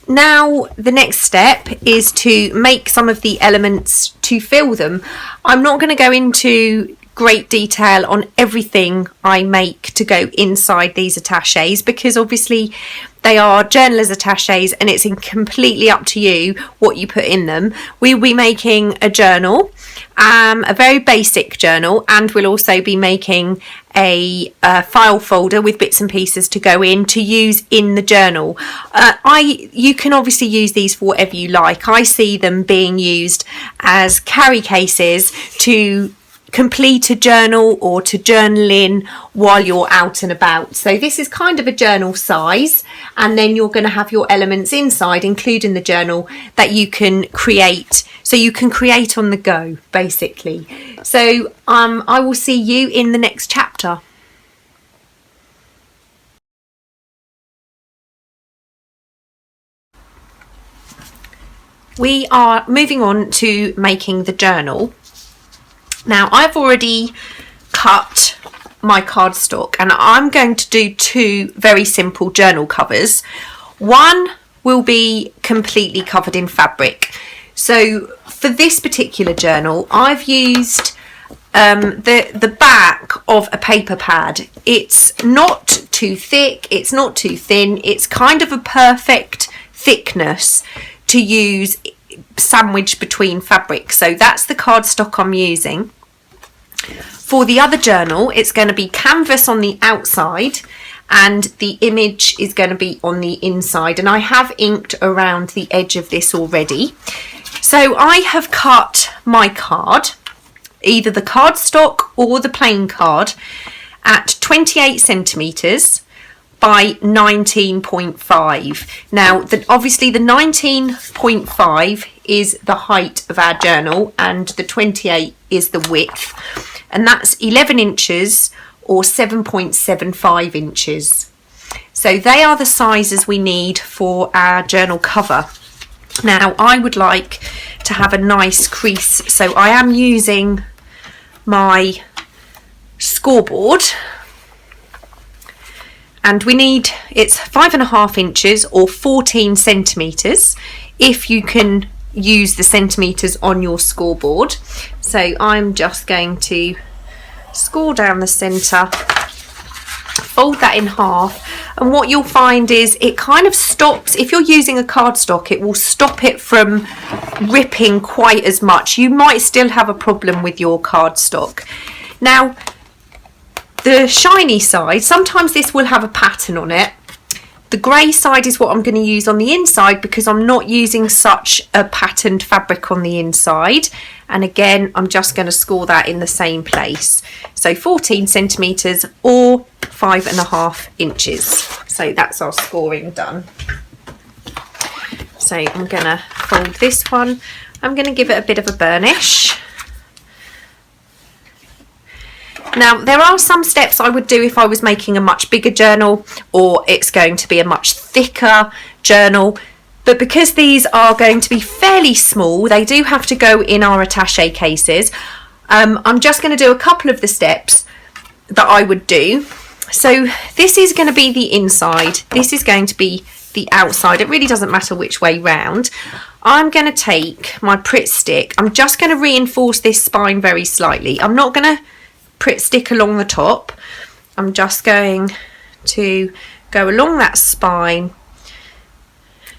now the next step is to make some of the elements to fill them. I'm not going to go into great detail on everything I make to go inside these attaches, because obviously they are journalers attaches and it's completely up to you what you put in them. We'll be making a journal, a very basic journal, and we'll also be making a file folder with bits and pieces to go in to use in the journal. You can obviously use these for whatever you like. I see them being used as carry cases to complete a journal or to journal in while you're out and about. So this is kind of a journal size, and then you're going to have your elements inside, including the journal, that you can create. So you can create on the go, basically. So I will see you in the next chapter. We are moving on to making the journal. Now I've already cut my cardstock and I'm going to do two very simple journal covers. One will be completely covered in fabric. So for this particular journal I've used the back of a paper pad. It's not too thick, it's not too thin, it's kind of a perfect thickness to use sandwiched between fabric. So that's the cardstock I'm using. For the other journal, it's going to be canvas on the outside and the image is going to be on the inside, and I have inked around the edge of this already. So I have cut my card, either the cardstock or the plain card, at 28 centimetres by 19.5. Now obviously the 19.5 is the height of our journal and the 28 is the width, and that's 11 inches or 7.75 inches. So they are the sizes we need for our journal cover. Now I would like to have a nice crease, so I am using my scoreboard, and we need, it's 5.5 inches or 14 centimetres if you can use the centimetres on your scoreboard. So I'm just going to score down the centre, fold that in half, and what you'll find is it kind of stops, if you're using a cardstock, it will stop it from ripping quite as much. You might still have a problem with your cardstock. Now the shiny side, sometimes this will have a pattern on it. The grey side is what I'm going to use on the inside because I'm not using such a patterned fabric on the inside. And again, I'm just going to score that in the same place. So 14 centimetres or 5.5 inches. So that's our scoring done. So I'm going to fold this one. I'm going to give it a bit of a burnish. Now there are some steps I would do if I was making a much bigger journal, or it's going to be a much thicker journal. But because these are going to be fairly small, they do have to go in our attache cases. I'm just going to do a couple of the steps that I would do. So this is going to be the inside. This is going to be the outside. It really doesn't matter which way round. I'm going to take my Pritt stick. I'm just going to reinforce this spine very slightly. I'm not going to Pritt stick along the top. I'm just going to go along that spine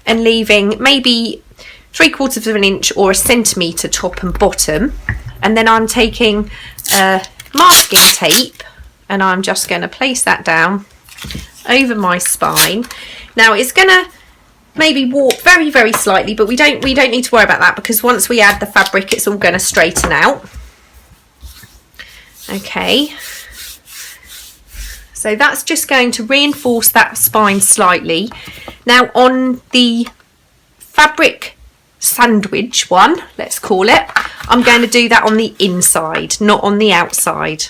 and leaving maybe 3/4 of an inch or a centimetre top and bottom. And then I'm taking masking tape and I'm just going to place that down over my spine. Now it's going to maybe warp very, very slightly, but we don't need to worry about that, because once we add the fabric, it's all going to straighten out. Okay. So that's just going to reinforce that spine slightly. Now on the fabric sandwich one, let's call it, I'm going to do that on the inside, not on the outside.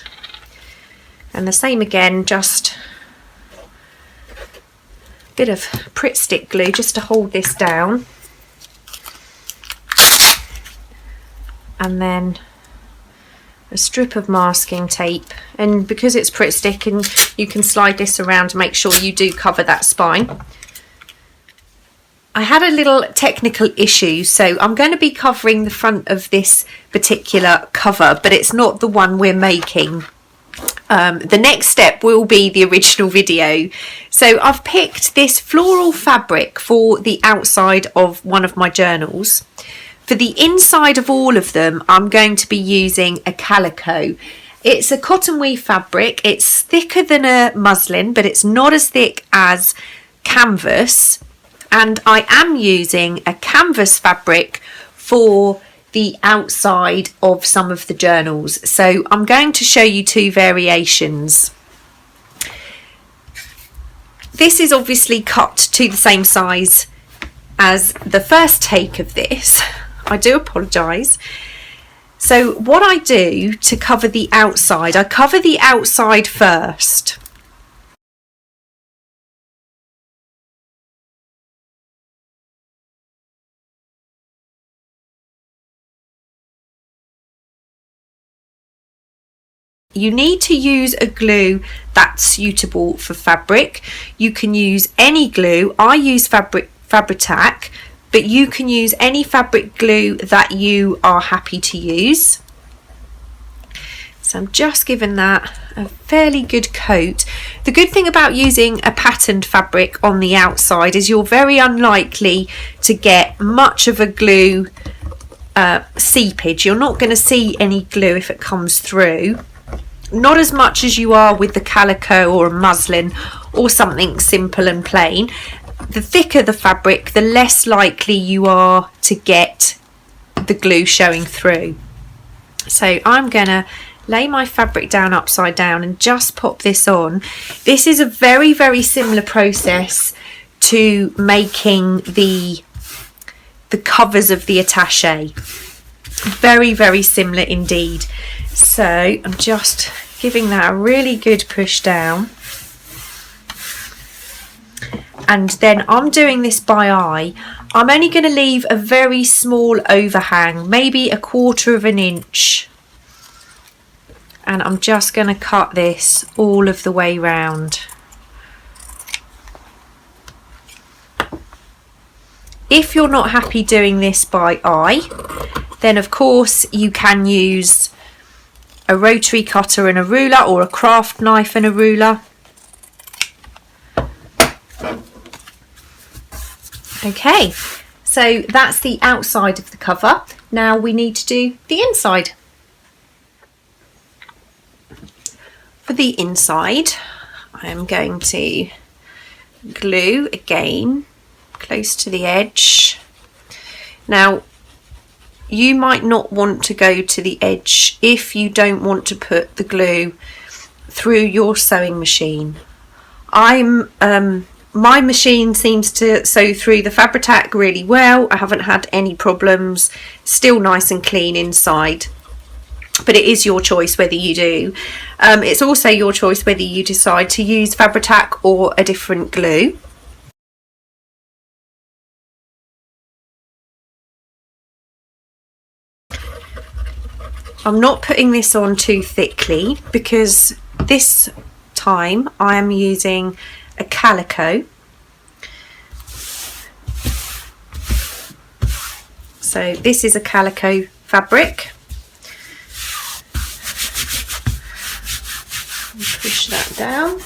And the same again, just a bit of Pritt stick glue just to hold this down. And then a strip of masking tape, and because it's Pritt stick and you can slide this around to make sure you do cover that spine. I had a little technical issue, so I'm going to be covering the front of this particular cover, but it's not the one we're making. The next step will be the original video. So I've picked this floral fabric for the outside of one of my journals. For the inside of all of them, I'm going to be using a calico. It's a cotton weave fabric. It's thicker than a muslin, but it's not as thick as canvas. And I am using a canvas fabric for the outside of some of the journals. So I'm going to show you two variations. This is obviously cut to the same size as the first take of this. I do apologise. So what I do to cover the outside, I cover the outside first. You need to use a glue that's suitable for fabric. You can use any glue. I use Fabri-Tac, but you can use any fabric glue that you are happy to use. So I'm just giving that a fairly good coat. The good thing about using a patterned fabric on the outside is you're very unlikely to get much of a glue seepage. You're not going to see any glue if it comes through. Not as much as you are with the calico or a muslin or something simple and plain. The thicker the fabric, the less likely you are to get the glue showing through. So I'm going to lay my fabric down upside down and just pop this on. This is a very, very similar process to making the covers of the attache. Very, very similar indeed. So I'm just giving that a really good push down. And then I'm doing this by eye. I'm only going to leave a very small overhang, maybe 1/4 of an inch. And I'm just going to cut this all of the way round. If you're not happy doing this by eye, then of course you can use a rotary cutter and a ruler, or a craft knife and a ruler. Okay, so that's the outside of the cover. Now we need to do the inside. For the inside, I am going to glue again close to the edge. Now, you might not want to go to the edge if you don't want to put the glue through your sewing machine. My machine seems to sew through the Fabri-Tac really well. I haven't had any problems. Still nice and clean inside. But it is your choice whether you do. It's also your choice whether you decide to use Fabri-Tac or a different glue. I'm not putting this on too thickly because this time I am using a calico. So this is a calico fabric. Push that down.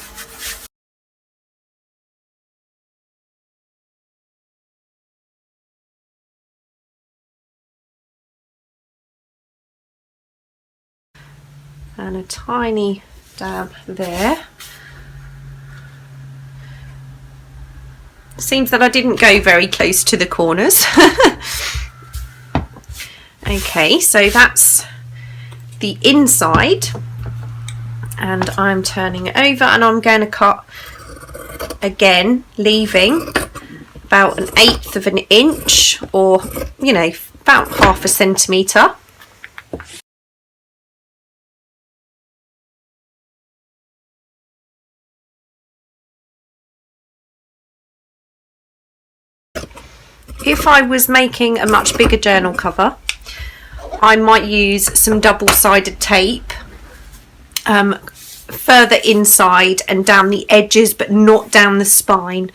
And a tiny dab there. Seems that I didn't go very close to the corners. Okay, so that's the inside, and I'm turning it over and I'm going to cut again, leaving about 1/8 of an inch, or you know, about 1/2 centimetre. If I was making a much bigger journal cover, I might use some double-sided tape further inside and down the edges, but not down the spine,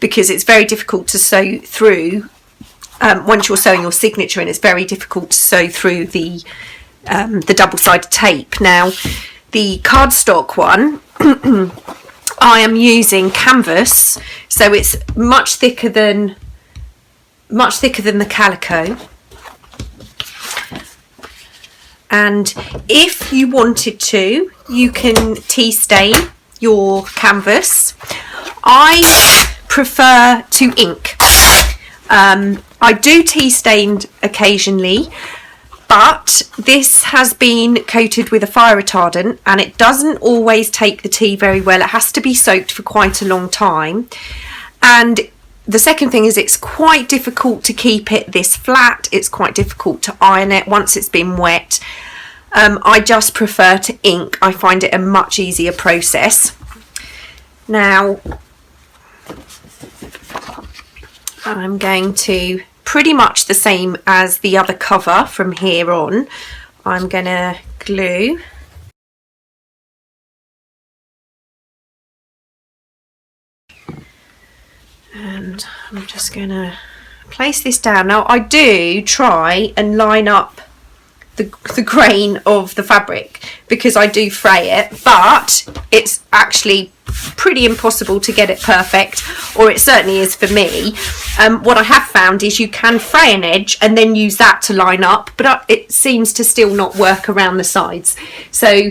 because it's very difficult to sew through. Once you're sewing your signature in, it's very difficult to sew through the double-sided tape. Now, the cardstock one, I am using canvas, so it's much thicker than the calico. And if you wanted to, you can tea stain your canvas. I prefer to ink. I do tea stained occasionally, but this has been coated with a fire retardant and it doesn't always take the tea very well. It has to be soaked for quite a long time. And the second thing is it's quite difficult to keep it this flat. It's quite difficult to iron it once it's been wet. I just prefer to ink. I find it a much easier process. Now, I'm going to, pretty much the same as the other cover from here on, I'm going to glue. And I'm just going to place this down. Now I do try and line up the grain of the fabric because I do fray it, but it's actually pretty impossible to get it perfect, or it certainly is for me. What I have found is you can fray an edge and then use that to line up, but it seems to still not work around the sides. So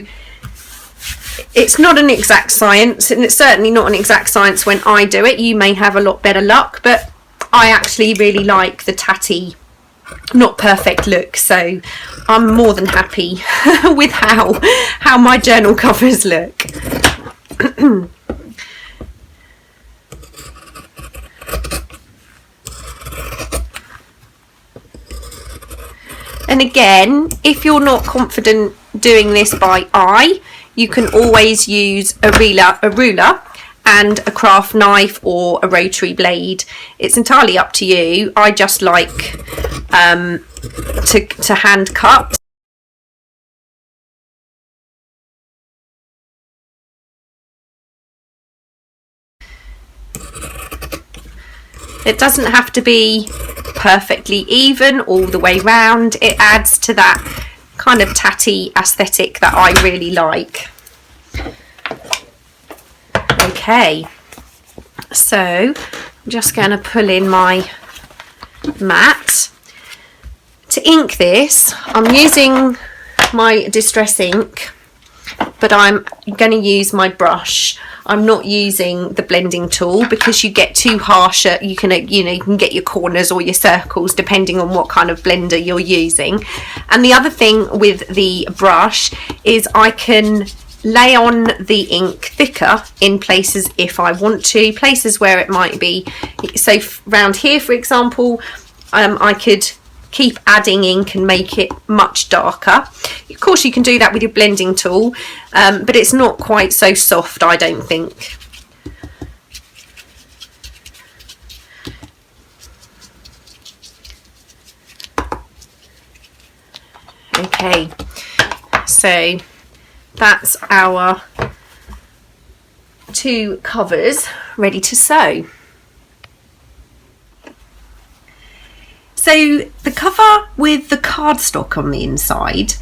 it's not an exact science, and it's certainly not an exact science when I do it. You may have a lot better luck, but I actually really like the tatty, not perfect look, so I'm more than happy with how my journal covers look. And again, if you're not confident doing this by eye, you can always use a ruler and a craft knife or a rotary blade. It's entirely up to you. I just like to hand cut. It doesn't have to be perfectly even all the way round. It adds to that kind of tatty aesthetic that I really like. Okay, so I'm just going to pull in my mat. To ink this, I'm using my Distress ink, but I'm going to use my brush. I'm not using the blending tool because you get too harsh. You can get your corners or your circles depending on what kind of blender you're using. And the other thing with the brush is I can lay on the ink thicker in places if I want to, places where it might be, so round here for example, I could keep adding ink and make it much darker. Of course you can do that with your blending tool, but it's not quite so soft, I don't think. Okay, So that's our 2 covers ready to sew. So the cover with the cardstock on the inside,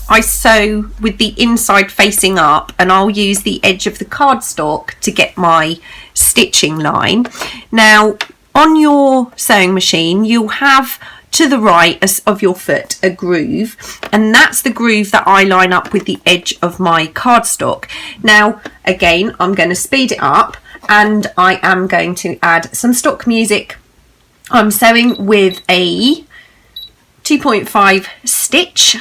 I sew with the inside facing up, and I'll use the edge of the cardstock to get my stitching line. Now on your sewing machine you'll have to the right of your foot a groove, and that's the groove that I line up with the edge of my cardstock. Now again, I'm going to speed it up and I am going to add some stock music. I'm sewing with a 2.5 stitch,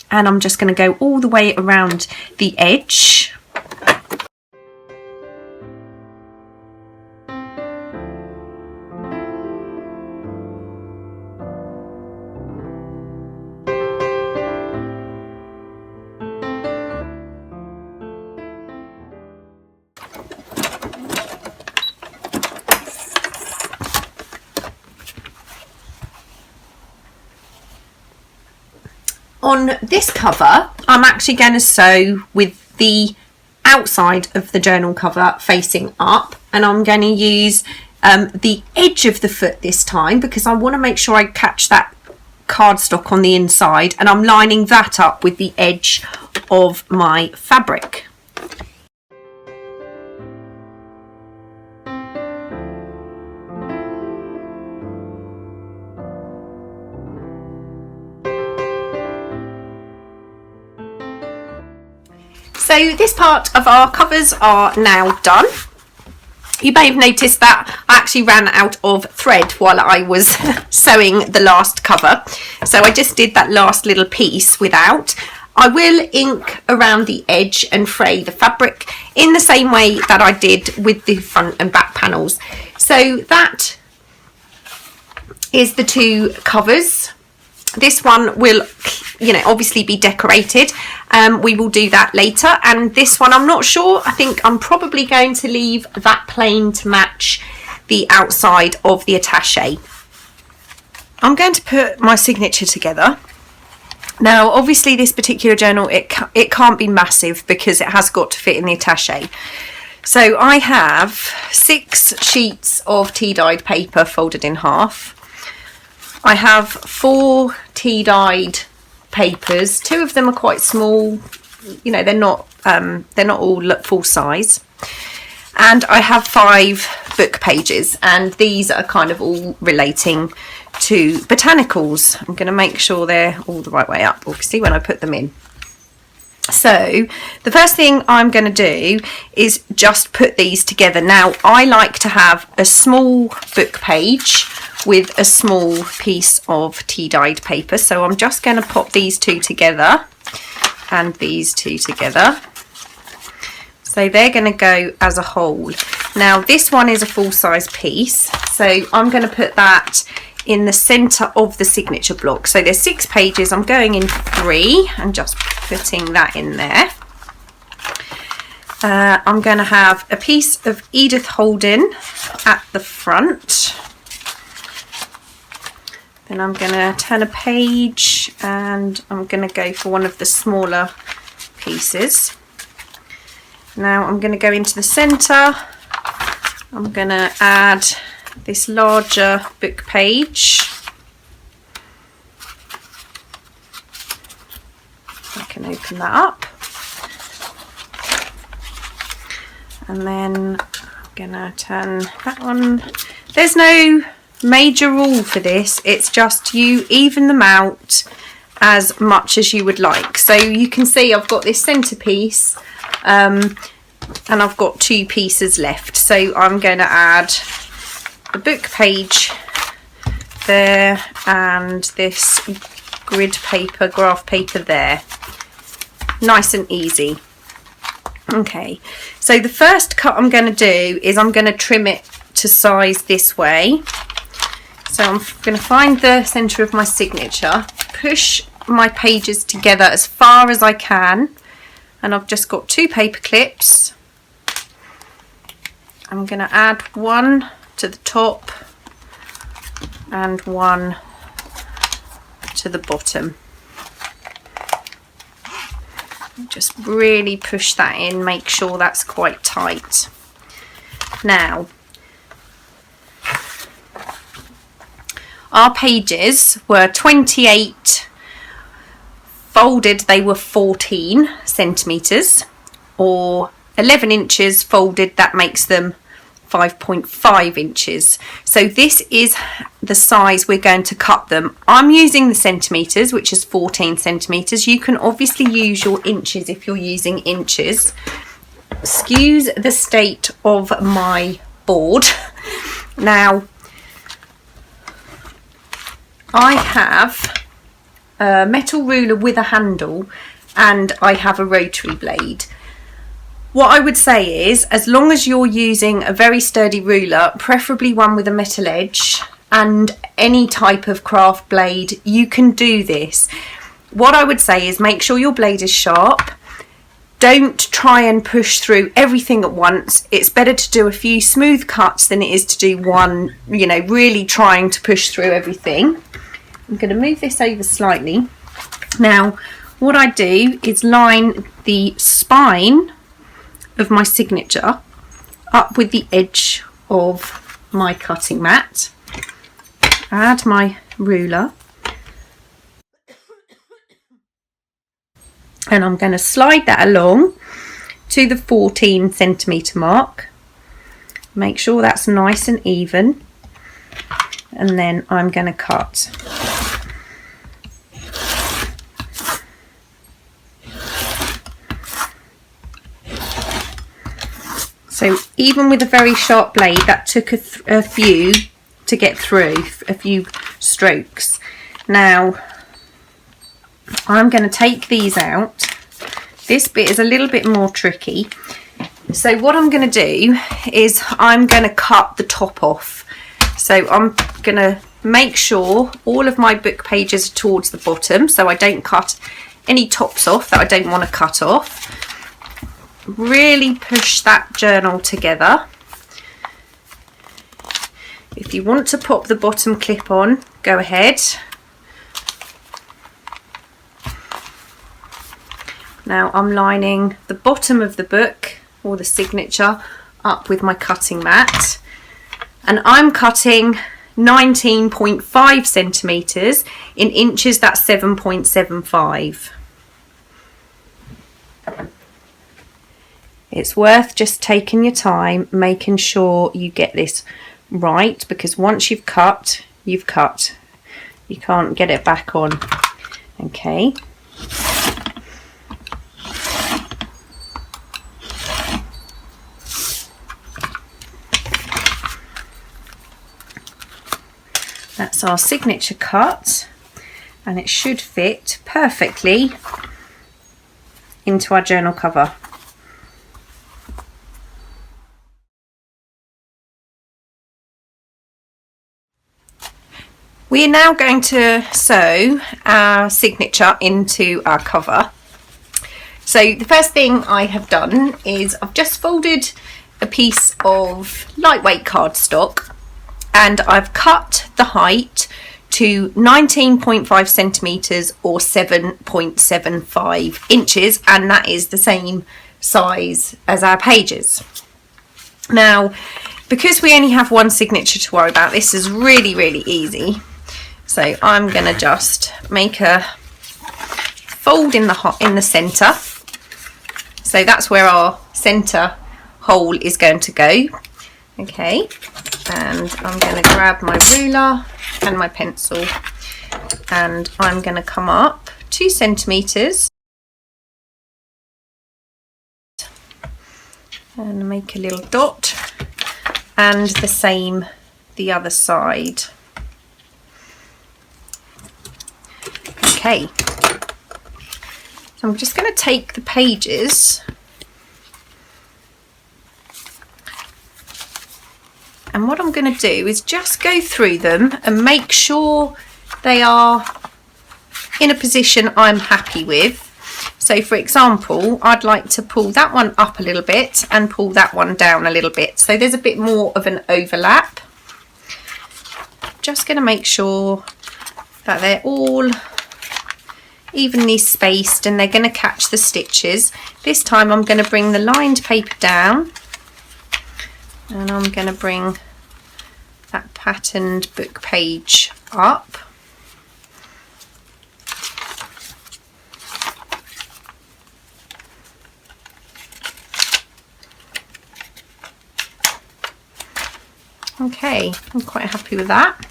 and I'm just going to go all the way around the edge. On this cover, I'm actually going to sew with the outside of the journal cover facing up, and I'm going to use the edge of the foot this time because I want to make sure I catch that cardstock on the inside, and I'm lining that up with the edge of my fabric. So this part of our covers are now done. You may have noticed that I actually ran out of thread while I was sewing the last cover. So I just did that last little piece without. I will ink around the edge and fray the fabric in the same way that I did with the front and back panels. So that is the 2 covers. This one will, obviously be decorated. We will do that later. And this one, I'm not sure. I think I'm probably going to leave that plain to match the outside of the attache. I'm going to put my signature together. Now, obviously, this particular journal, it can't be massive because it has got to fit in the attache. So I have 6 sheets of tea-dyed paper folded in half. I have 4 tea-dyed papers. 2 of them are quite small. They're not all full size. And I have 5 book pages, and these are kind of all relating to botanicals. I'm going to make sure they're all the right way up, obviously, when I put them in. So the first thing I'm going to do is just put these together. Now, I like to have a small book page with a small piece of tea-dyed paper, so I'm just going to pop these 2 together and these 2 together, so they're going to go as a whole. Now this one is a full-size piece, so I'm going to put that in the center of the signature block. So there's 6 pages, I'm going in 3 and just putting that in there. I'm going to have a piece of Edith Holden at the front. Then I'm going to turn a page and I'm going to go for one of the smaller pieces. Now I'm going to go into the centre. I'm going to add this larger book page. I can open that up. And then I'm going to turn that one. There's no major rule for this, it's just you even them out as much as you would like. So you can see I've got this centerpiece and I've got 2 pieces left, so I'm going to add the book page there and this grid paper, graph paper there. Nice and easy. Okay, so the first cut I'm going to do is I'm going to trim it to size this way. So I'm going to find the centre of my signature, push my pages together as far as I can, and I've just got 2 paper clips. I'm going to add one to the top and one to the bottom. Just really push that in, make sure that's quite tight. Now, our pages were 28 folded, they were 14 centimetres, or 11 inches folded, that makes them 5.5 inches. So this is the size we're going to cut them. I'm using the centimetres, which is 14 centimetres. You can obviously use your inches if you're using inches. Excuse the state of my board. Now, I have a metal ruler with a handle and I have a rotary blade. What I would say is, as long as you're using a very sturdy ruler, preferably one with a metal edge, and any type of craft blade, you can do this. What I would say is make sure your blade is sharp. Don't try and push through everything at once. It's better to do a few smooth cuts than it is to do one, you know, really trying to push through everything. I'm going to move this over slightly. Now, what I do is line the spine of my signature up with the edge of my cutting mat. Add my ruler. And I'm going to slide that along to the 14 centimetre mark. Make sure that's nice and even. And then I'm going to cut. So even with a very sharp blade, that took a few to get through, a few strokes. Now, I'm going to take these out. This bit is a little bit more tricky. So what I'm going to do is I'm going to cut the top off. So I'm going to make sure all of my book pages are towards the bottom, so I don't cut any tops off that I don't want to cut off. Really push that journal together. If you want to pop the bottom clip on, go ahead. Now I'm lining the bottom of the book or the signature up with my cutting mat, and I'm cutting 19.5 centimetres. In inches, that's 7.75. It's worth just taking your time, making sure you get this right, because once you've cut, you've cut. You can't get it back on. Okay. That's our signature cut, and it should fit perfectly into our journal cover. We are now going to sew our signature into our cover. So the first thing I have done is I've just folded a piece of lightweight cardstock, and I've cut the height to 19.5 centimetres or 7.75 inches, and that is the same size as our pages. Now, because we only have one signature to worry about, this is really, really easy. So I'm going to just make a fold in the centre. So that's where our centre hole is going to go. Okay, and I'm going to grab my ruler and my pencil, and I'm going to come up 2 centimetres and make a little dot, and the same the other side. Okay, so I'm just going to take the pages and what I'm going to do is just go through them and make sure they are in a position I'm happy with. So for example, I'd like to pull that one up a little bit and pull that one down a little bit, so there's a bit more of an overlap. Just going to make sure that they're all evenly spaced and they're going to catch the stitches. This time I'm going to bring the lined paper down and I'm going to bring that patterned book page up. Okay, I'm quite happy with that.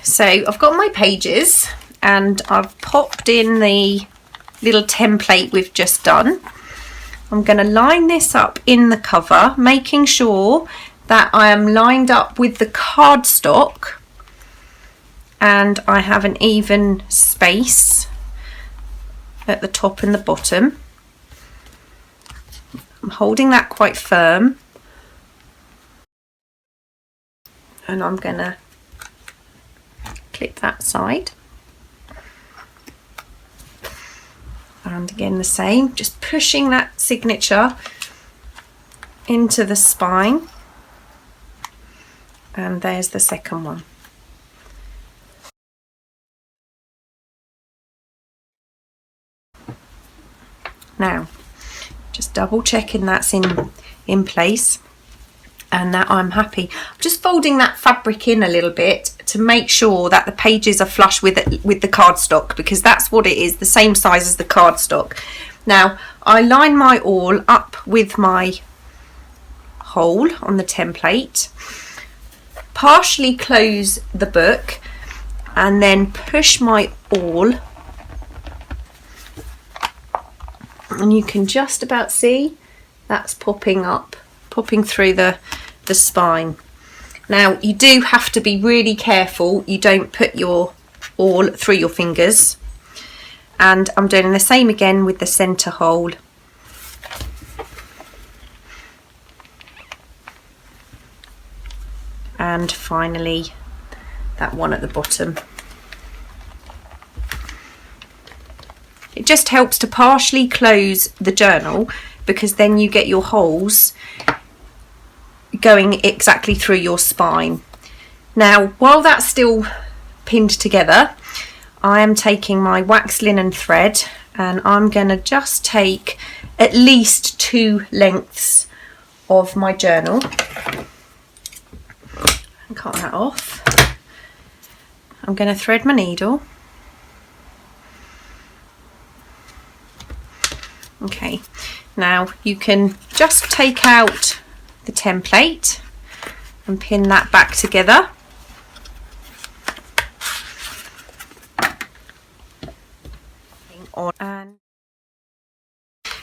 So I've got my pages and I've popped in the little template we've just done. I'm going to line this up in the cover, making sure that I am lined up with the cardstock and I have an even space at the top and the bottom. I'm holding that quite firm and I'm going to clip that side, and again the same, just pushing that signature into the spine, and there's the second one. Now just double checking that's in place and that I'm happy. I'm just folding that fabric in a little bit to make sure that the pages are flush with the cardstock, because that's what it is, the same size as the cardstock. Now I line my awl up with my hole on the template, partially close the book and then push my awl, and you can just about see that's popping through the spine. Now you do have to be really careful you don't put your awl through your fingers, and I'm doing the same again with the centre hole. And finally that one at the bottom. It just helps to partially close the journal, because then you get your holes going exactly through your spine. Now while that's still pinned together, I am taking my wax linen thread and I'm going to just take at least 2 lengths of my journal and cut that off. I'm going to thread my needle. Okay, now you can just take out the template and pin that back together. And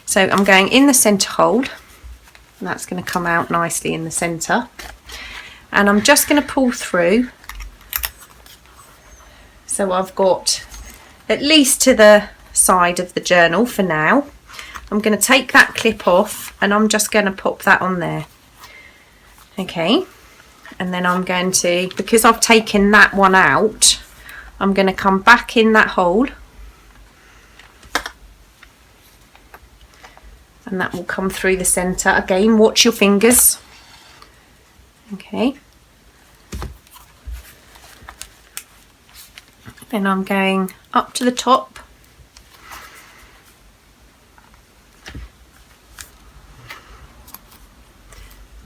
so I'm going in the centre hole, and that's going to come out nicely in the centre, and I'm just going to pull through, so I've got at least to the side of the journal for now. I'm going to take that clip off and I'm just going to pop that on there. Okay, and then I'm going to, because I've taken that one out, I'm going to come back in that hole and that will come through the centre. Again, watch your fingers. Okay, then I'm going up to the top,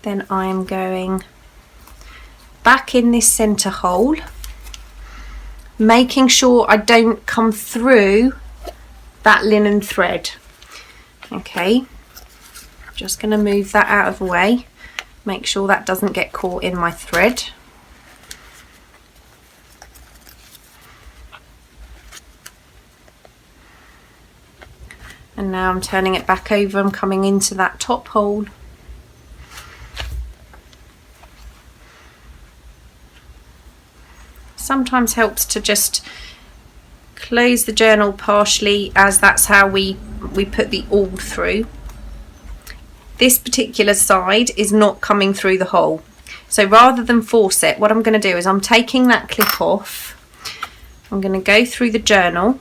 then I'm going back in this centre hole, making sure I don't come through that linen thread. Okay, just going to move that out of the way, make sure that doesn't get caught in my thread. And now I'm turning it back over, I'm coming into that top hole. Sometimes helps to just close the journal partially, as that's how we put the awl through. This particular side is not coming through the hole, so rather than force it, what I'm going to do is I'm taking that clip off, I'm going to go through the journal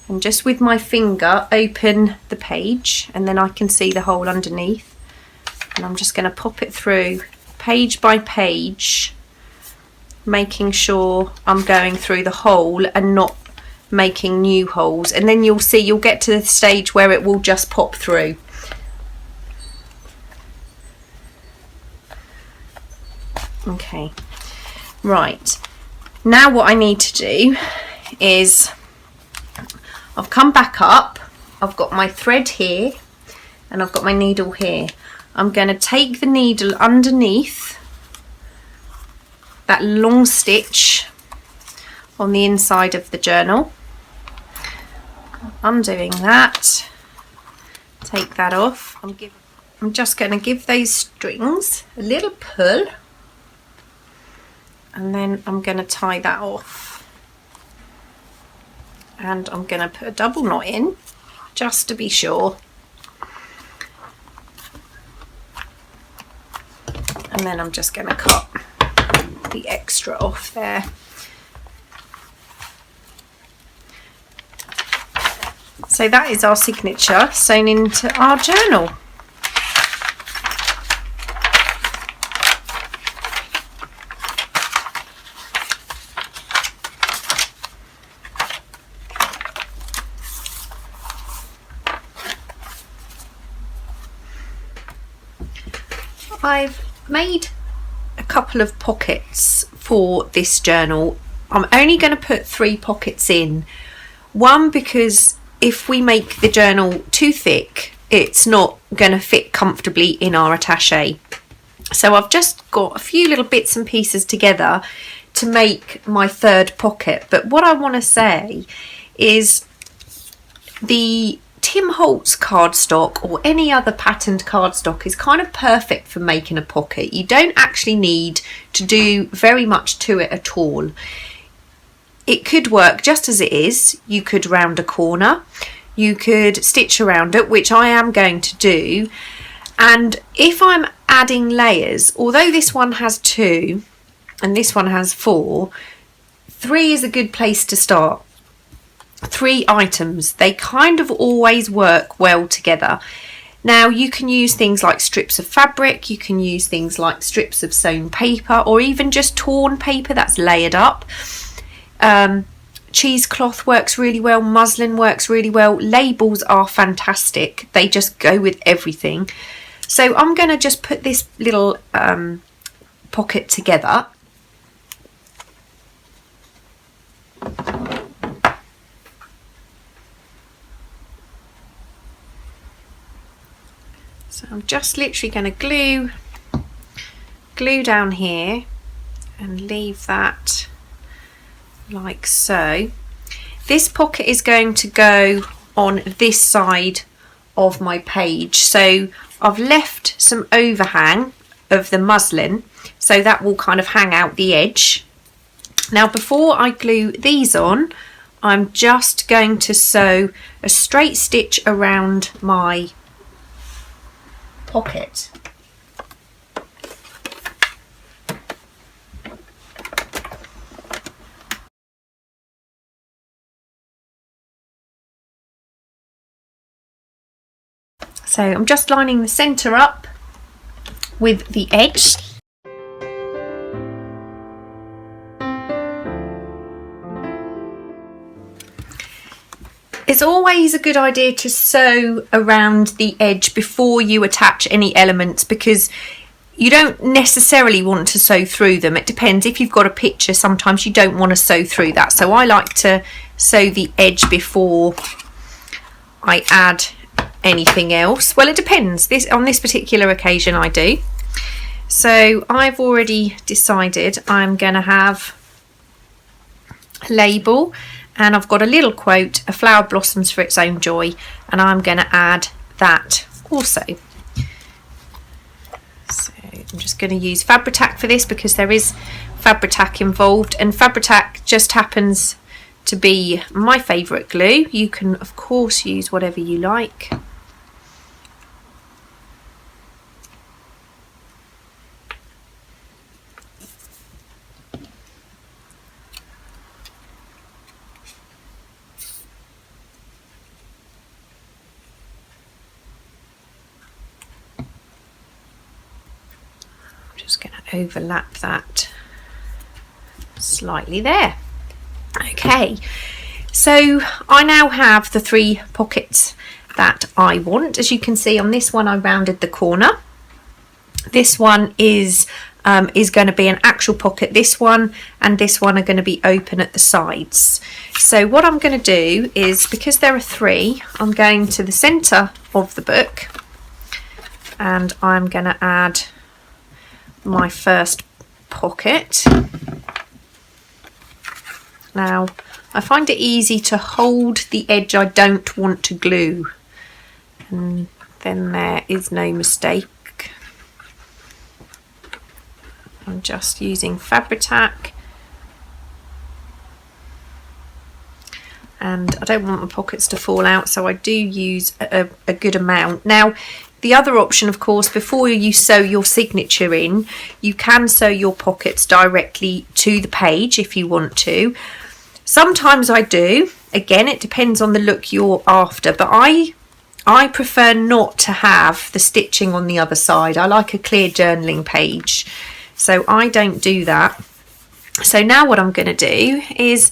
and just with my finger open the page, and then I can see the hole underneath, and I'm just going to pop it through page by page making sure I'm going through the hole and not making new holes, and then you'll see you'll get to the stage where it will just pop through. Okay, right, now what I need to do is I've come back up, I've got my thread here and I've got my needle here. I'm going to take the needle underneath that long stitch on the inside of the journal. Undoing that, take that off. I'm just going to give those strings a little pull, and then I'm going to tie that off, and I'm going to put a double knot in just to be sure, and then I'm just going to cut the extra off there. So that is our signature sewn into our journal. I've made a couple of pockets for this journal. I'm only going to put 3 pockets in. One, because if we make the journal too thick, it's not going to fit comfortably in our attache. So I've just got a few little bits and pieces together to make my 3rd pocket. But what I want to say is the Tim Holtz cardstock or any other patterned cardstock is kind of perfect for making a pocket. You don't actually need to do very much to it at all. It could work just as it is. You could round a corner, you could stitch around it, which I am going to do. And if I'm adding layers, although this one has 2 and this one has 4, 3 is a good place to start. 3 items, they kind of always work well together. Now you can use things like strips of fabric, you can use things like strips of sewn paper, or even just torn paper that's layered up. Cheesecloth works really well, muslin works really well, labels are fantastic, they just go with everything. So I'm going to just put this little pocket together. So I'm just literally going to glue down here and leave that like so. This pocket is going to go on this side of my page, so I've left some overhang of the muslin so that will kind of hang out the edge. Now before I glue these on, I'm just going to sew a straight stitch around my pocket. So I'm just lining the centre up with the edge. It's always a good idea to sew around the edge before you attach any elements, because you don't necessarily want to sew through them. It depends. If you've got a picture, sometimes you don't want to sew through that. So I like to sew the edge before I add anything else. Well, it depends. On this particular occasion I do. So I've already decided I'm going to have a label, and I've got a little quote, "A flower blossoms for its own joy," and I'm going to add that also. So I'm just going to use Fabri-Tac for this because there is Fabri-Tac involved, and Fabri-Tac just happens to be my favourite glue. You can of course use whatever you like. Just going to overlap that slightly there. Okay, so I now have the 3 pockets that I want. As you can see on this one, I rounded the corner. This one is going to be an actual pocket. This one and this one are going to be open at the sides. So what I'm going to do is, because there are 3, I'm going to the centre of the book and I'm going to add my first pocket. Now I find it easy to hold the edge I don't want to glue, and then there is no mistake. I'm just using Fabri-Tac, and I don't want my pockets to fall out, so I do use a good amount. Now the other option, of course, before you sew your signature in, you can sew your pockets directly to the page if you want to. Sometimes I do. Again, it depends on the look you're after, but I prefer not to have the stitching on the other side. I like a clear journaling page, so I don't do that. So now what I'm going to do is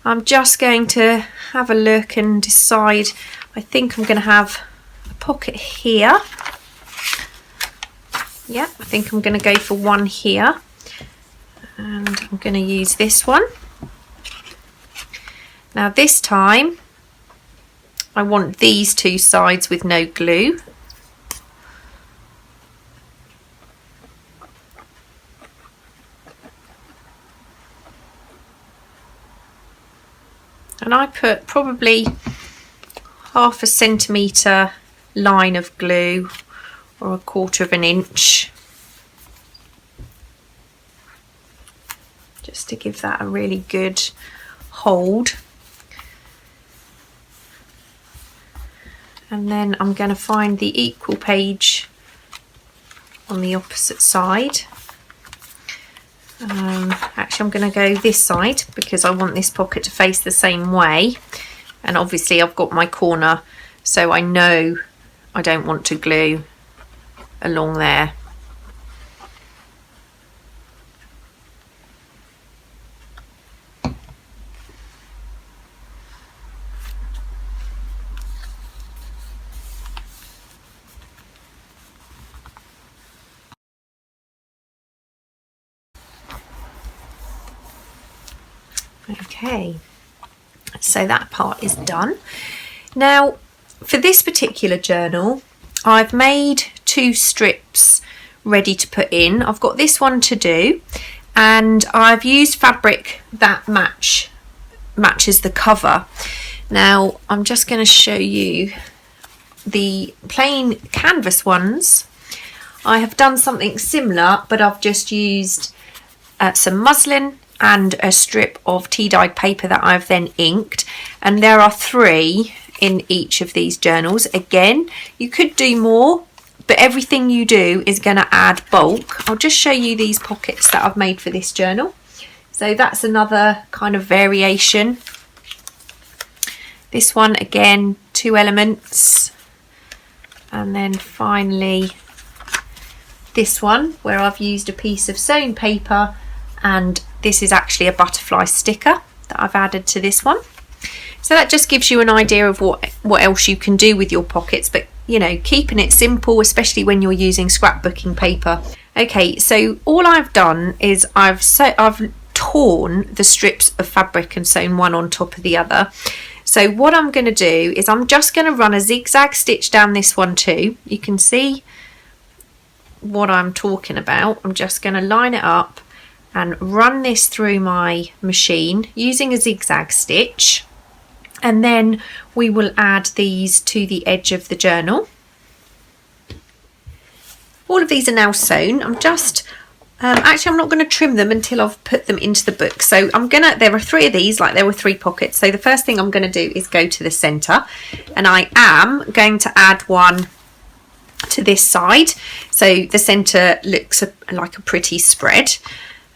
I'm just going to have a look and decide. I think I'm going to have a pocket here. Yeah, I think I'm going to go for one here, and I'm going to use this one. Now this time I want these 2 sides with no glue. And I put probably 1/2 centimetre line of glue, or 1/4 inch, just to give that a really good hold. And then I'm going to find the equal page on the opposite side. Actually, I'm going to go this side because I want this pocket to face the same way, and obviously I've got my corner, so I know I don't want to glue along there. Okay, so that part is done. Now for this particular journal, I've made 2 strips ready to put in. I've got this one to do, and I've used fabric that matches the cover. Now I'm just going to show you the plain canvas ones. I have done something similar, but I've just used some muslin and a strip of tea dyed paper that I've then inked, and there are 3 in each of these journals. Again, you could do more, but everything you do is going to add bulk. I'll just show you these pockets that I've made for this journal. So that's another kind of variation. This one, again, 2 elements, and then finally this one where I've used a piece of sewn paper, and this is actually a butterfly sticker that I've added to this one. So that just gives you an idea of what else you can do with your pockets, but you know, keeping it simple, especially when you're using scrapbooking paper. Okay, so all I've done is I've torn the strips of fabric and sewn one on top of the other. So what I'm going to do is I'm just going to run a zigzag stitch down this one too. You can see what I'm talking about. I'm just going to line it up and run this through my machine using a zigzag stitch, and then we will add these to the edge of the journal. All of these are now sewn. I'm just actually I'm not going to trim them until I've put them into the book. So there are 3 of these, like there were 3 pockets. So the first thing I'm going to do is go to the center, and I am going to add one to this side, so the center looks like a pretty spread.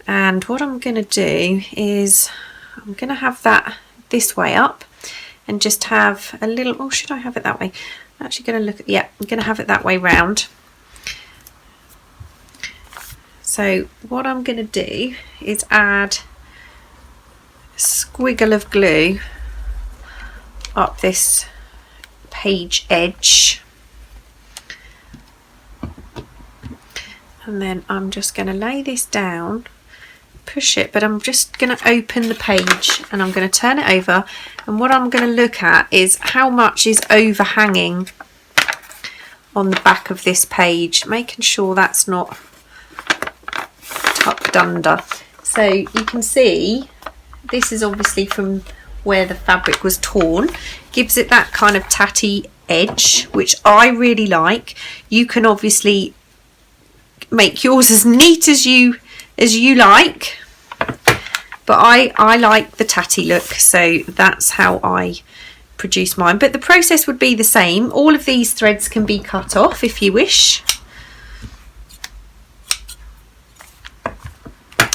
And what I'm going to do is I'm going to have that this way up, and just have a little, oh, should I have it that way? I'm actually going to look at, yeah, I'm going to have it that way round. So what I'm going to do is add squiggle of glue up this page edge, and then I'm just going to lay this down, push it, but I'm just going to open the page and I'm going to turn it over, and what I'm going to look at is how much is overhanging on the back of this page, making sure that's not tucked under. So you can see this is obviously from where the fabric was torn, gives it that kind of tatty edge, which I really like. You can obviously make yours as neat as you like, but I like the tatty look, so that's how I produce mine. But the process would be the same. All of these threads can be cut off if you wish,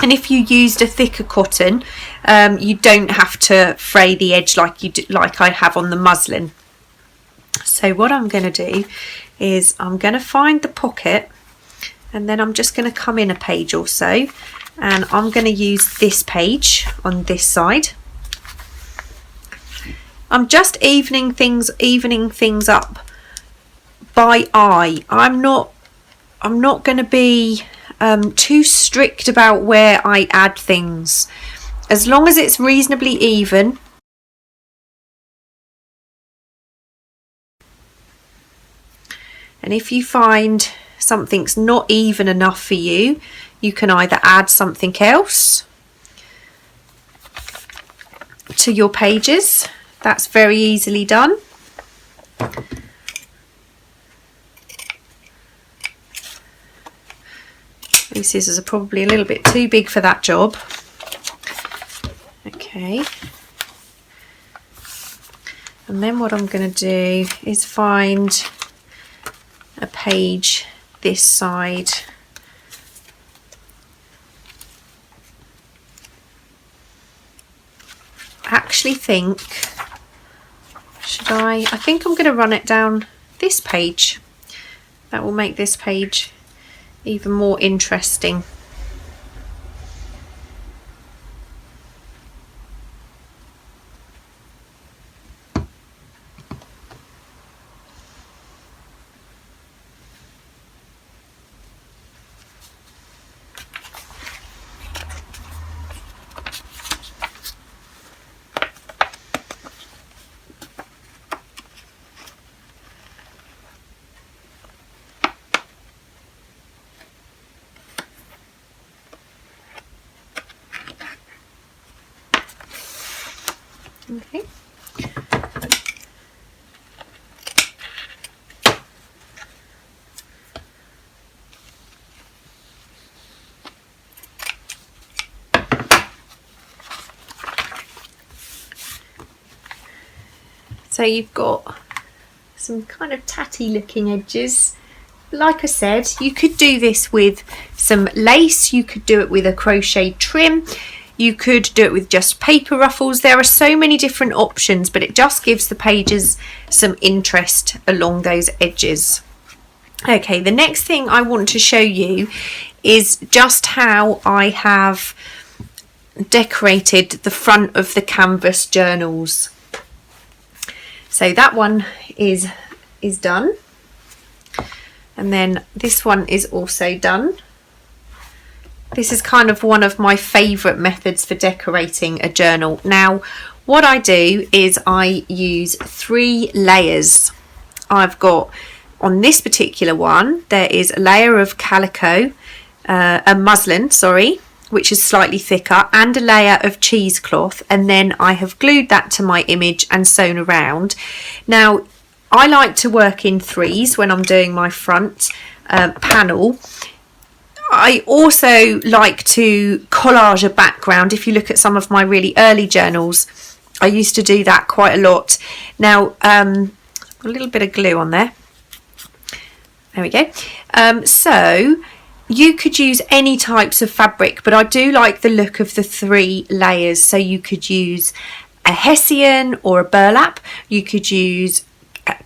and if you used a thicker cotton, you don't have to fray the edge like I have on the muslin. So what I'm going to do is I'm going to find the pocket, and then I'm just going to come in a page or so, and I'm going to use this page on this side. I'm just evening things up by eye. I'm not going to be too strict about where I add things, as long as it's reasonably even. And if you find something's not even enough for you, you can either add something else to your pages. That's very easily done. These scissors are probably a little bit too big for that job. Okay. And then what I'm going to do is find a page this side. I actually think, I think I'm going to run it down this page. That will make this page even more interesting. Okay. So you've got some kind of tatty looking edges. Like I said, you could do this with some lace, you could do it with a crochet trim, you could do it with just paper ruffles. There are so many different options, but it just gives the pages some interest along those edges. Okay, the next thing I want to show you is just how I have decorated the front of the canvas journals. So that one is done, and then this one is also done. This is kind of one of my favourite methods for decorating a journal. Now, what I do is I use 3 layers. I've got, on this particular one, there is a layer of calico, a muslin, sorry, which is slightly thicker, and a layer of cheesecloth, and then I have glued that to my image and sewn around. Now, I like to work in 3s when I'm doing my front panel. I also like to collage a background. If you look at some of my really early journals, I used to do that quite a lot. Now, a little bit of glue on there. There we go. So you could use any types of fabric, but I do like the look of the 3 layers. So you could use a Hessian or a burlap. You could use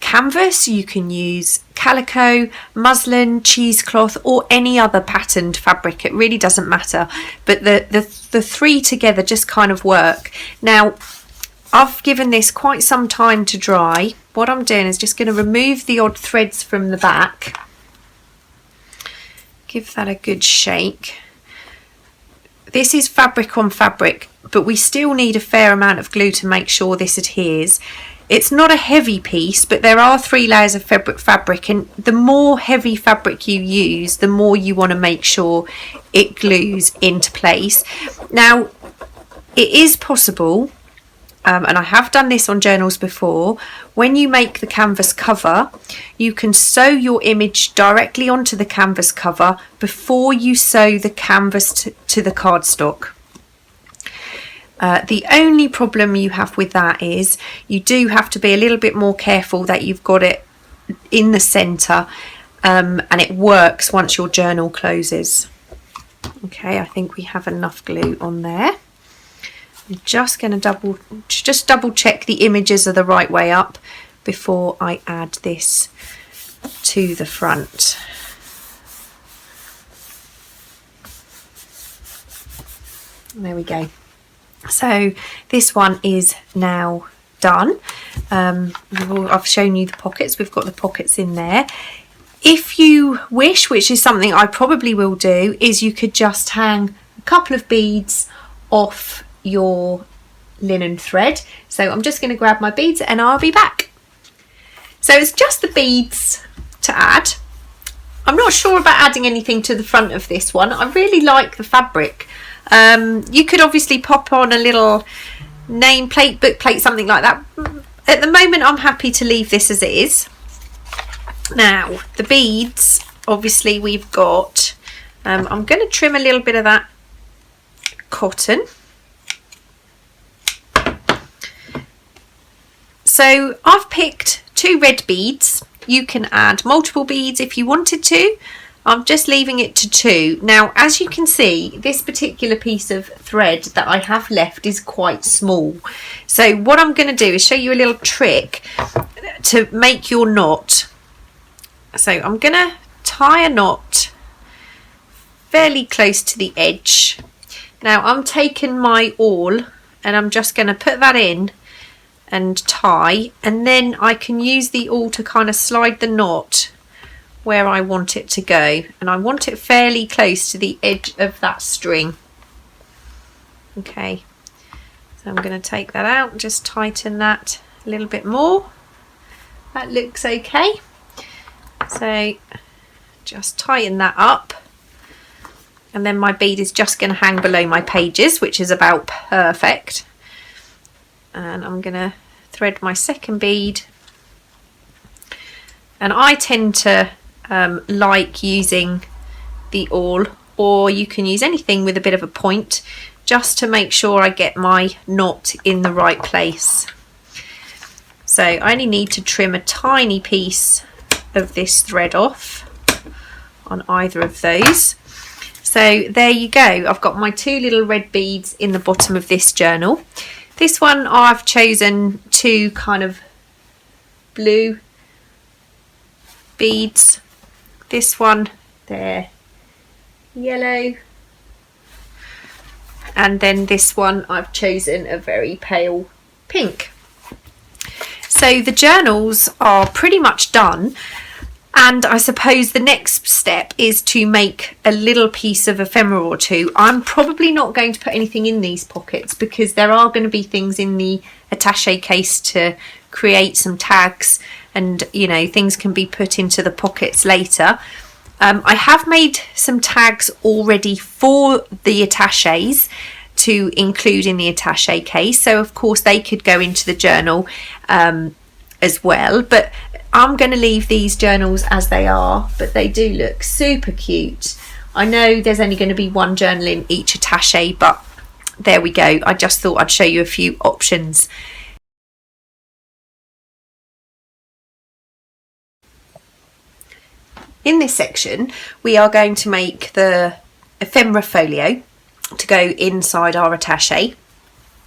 canvas, you can use calico, muslin, cheesecloth, or any other patterned fabric. It really doesn't matter, but the three together just kind of work. Now, I've given this quite some time to dry. What I'm doing is just going to remove the odd threads from the back. Give that a good shake. This is fabric on fabric, but we still need a fair amount of glue to make sure this adheres. It's not a heavy piece, but there are 3 layers of fabric, and the more heavy fabric you use, the more you want to make sure it glues into place. Now, it is possible, and I have done this on journals before, when you make the canvas cover, you can sew your image directly onto the canvas cover before you sew the canvas to the cardstock. The only problem you have with that is you do have to be a little bit more careful that you've got it in the centre, and it works once your journal closes. Okay, I think we have enough glue on there. I'm just going to double check the images are the right way up before I add this to the front. There we go. So this one is now done. I've shown you the pockets. We've got the pockets in there. If you wish, which is something I probably will do, is you could just hang a couple of beads off your linen thread. So I'm just going to grab my beads and I'll be back. So it's just the beads to add. I'm not sure about adding anything to the front of this one. I really like the fabric. You could obviously pop on a little name plate, book plate, something like that. At the moment, I'm happy to leave this as it is. Now, the beads, obviously we've got, I'm going to trim a little bit of that cotton. So I've picked 2 red beads. You can add multiple beads if you wanted to. I'm just leaving it to 2. Now, as you can see, this particular piece of thread that I have left is quite small. So what I'm going to do is show you a little trick to make your knot. So I'm going to tie a knot fairly close to the edge. Now I'm taking my awl and I'm just going to put that in and tie, and then I can use the awl to kind of slide the knot where I want it to go, and I want it fairly close to the edge of that string. Okay, so I'm going to take that out and just tighten that a little bit more. That looks okay. So just tighten that up, and then my bead is just going to hang below my pages, which is about perfect. And I'm going to thread my second bead, and I tend to like using the awl, or you can use anything with a bit of a point, just to make sure I get my knot in the right place. So I only need to trim a tiny piece of this thread off on either of those. So there you go, I've got my 2 little red beads in the bottom of this journal. This one I've chosen 2 kind of blue beads. This one, they're yellow. And then this one I've chosen a very pale pink. So the journals are pretty much done. And I suppose the next step is to make a little piece of ephemera or 2. I'm probably not going to put anything in these pockets because there are going to be things in the attache case to create some tags, and you know, things can be put into the pockets later. I have made some tags already for the attaches to include in the attache case, so of course they could go into the journal as well, but I'm going to leave these journals as they are, but they do look super cute. I know there's only going to be 1 journal in each attache, but there we go. I just thought I'd show you a few options. In this section, we are going to make the ephemera folio to go inside our attache,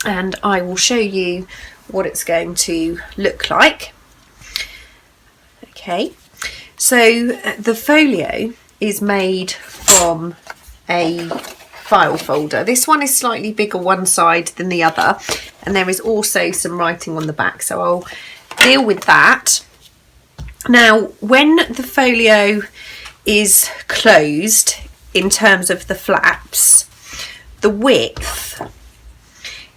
and I will show you what it's going to look like. Okay, so the folio is made from a file folder. This one is slightly bigger one side than the other, and there is also some writing on the back, so I'll deal with that. Now, when the folio is closed, in terms of the flaps, the width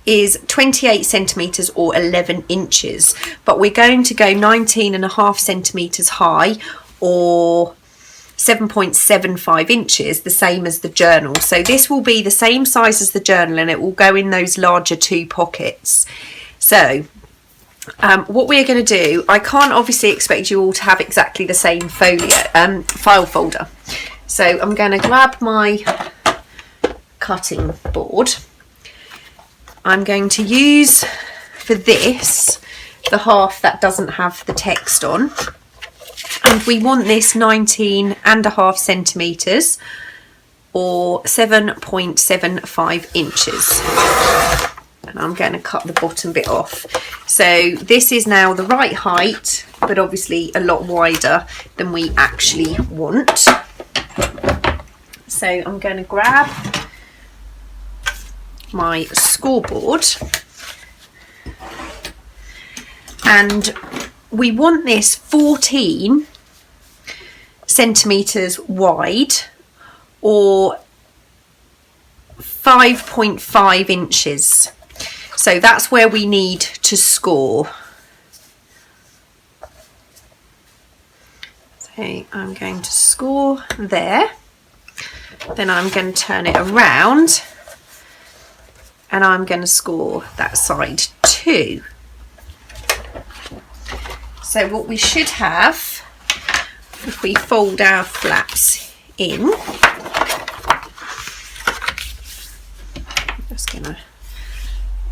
is 28 centimetres or 11 inches, but we're going to go 19.5 centimetres high or 7.75 inches, the same as the journal. So this will be the same size as the journal, and it will go in those larger 2 pockets. So what we're going to do, I can't obviously expect you all to have exactly the same file folder. So I'm going to grab my cutting board. I'm going to use for this the half that doesn't have the text on, and we want this 19.5 centimetres or 7.75 inches, and I'm going to cut the bottom bit off. So this is now the right height, but obviously a lot wider than we actually want. So I'm going to grab my scoreboard, and we want this 14 centimetres wide or 5.5 inches. So that's where we need to score. So I'm going to score there. Then I'm going to turn it around and I'm going to score that side too. So what we should have, if we fold our flaps in, I'm just going to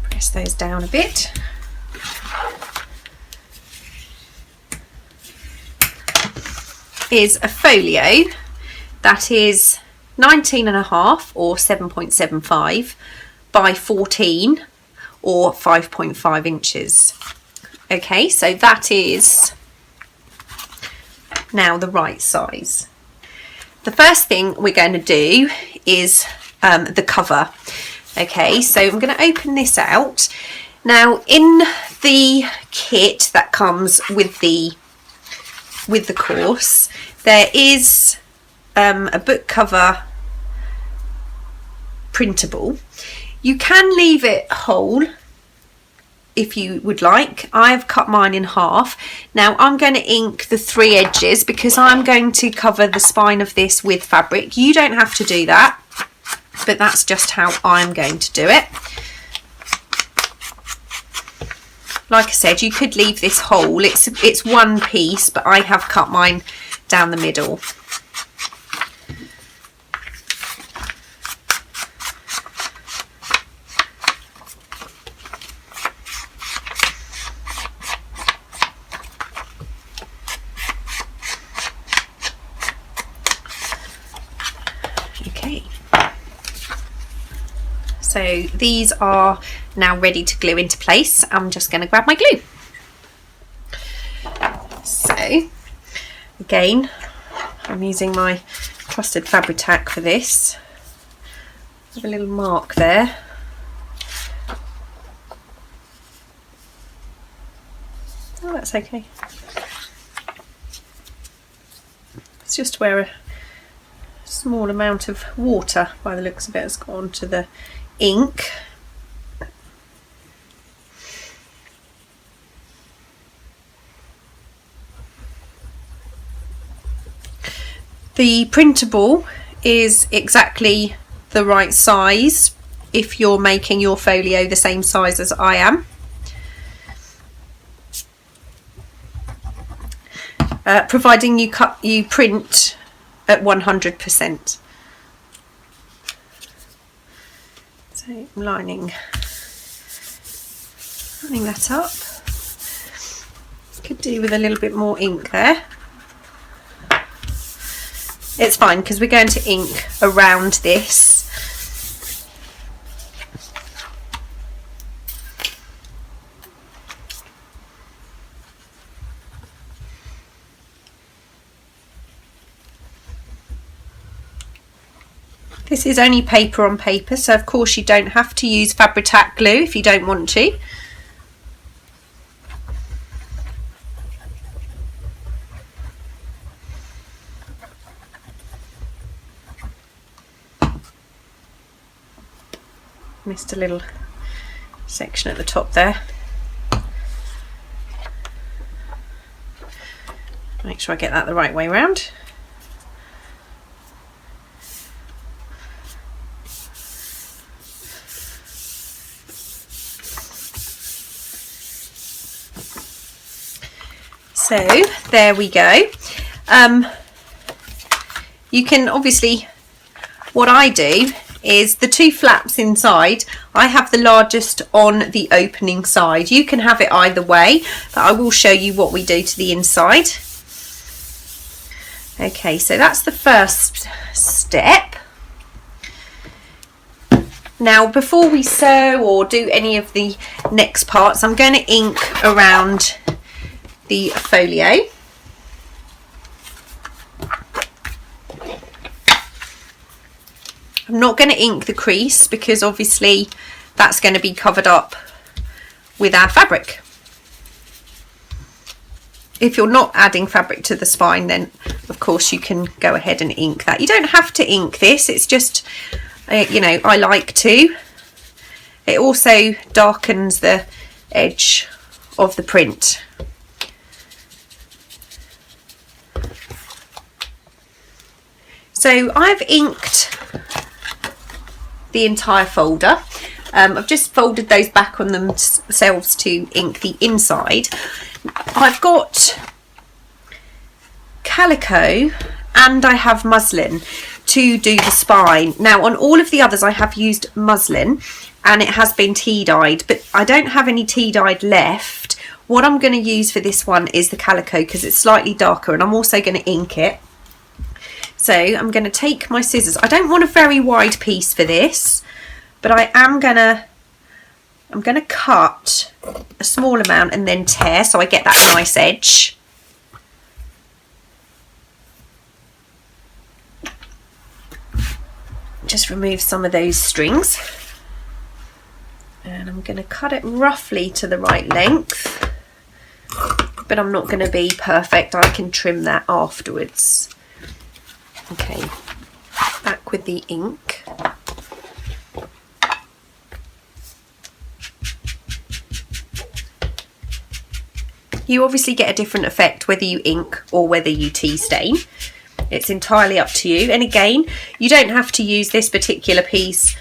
press those down a bit. Is a folio that is 19.5 or 7.75 by 14 or 5.5 inches. Okay, so that is now the right size. The first thing we're going to do is the cover. Okay, so I'm going to open this out. Now, in the kit that comes with the course, there is a book cover printable. You can leave it whole if you would like. I've cut mine in half. Now I'm going to ink the 3 edges because I'm going to cover the spine of this with fabric. You don't have to do that, but that's just how I'm going to do it. Like I said, you could leave this whole. It's one piece, but I have cut mine down the middle. Okay, so these are now ready to glue into place. I'm just going to grab my glue. So again, I'm using my trusted Fabri-Tac for this. Have a little mark there. Oh, that's okay. It's just where a small amount of water, by the looks of it, has gone to the ink. The printable is exactly the right size if you're making your folio the same size as I am. Providing you print at 100%. So I'm lining that up. Could do with a little bit more ink there. It's fine because we're going to ink around this. This is only paper on paper, so of course you don't have to use Fabri-Tac glue if you don't want to. Missed a little section at the top there. Make sure I get that the right way around. So there we go. You can obviously, what I do is the two flaps inside, I have the largest on the opening side. You can have it either way, but I will show you what we do to the inside. Okay, so that's the first step. Now, before we sew or do any of the next parts, I'm going to ink around the folio. I'm not going to ink the crease because obviously that's going to be covered up with our fabric. If you're not adding fabric to the spine, then of course you can go ahead and ink that. You don't have to ink this, it's just, you know, I like to. It also darkens the edge of the print. So I've inked the entire folder. I've just folded those back on themselves to ink the inside. I've got calico and I have muslin to do the spine. Now on all of the others I have used muslin and it has been tea dyed, but I don't have any tea dyed left. What I'm going to use for this one is the calico because it's slightly darker, and I'm also going to ink it. So I'm going to take my scissors. I don't want a very wide piece for this, but I'm going to cut a small amount and then tear so I get that nice edge. Just remove some of those strings. And I'm going to cut it roughly to the right length, but I'm not going to be perfect. I can trim that afterwards. Okay, back with the ink. You obviously get a different effect whether you ink or whether you tea stain. It's entirely up to you. And again, you don't have to use this particular piece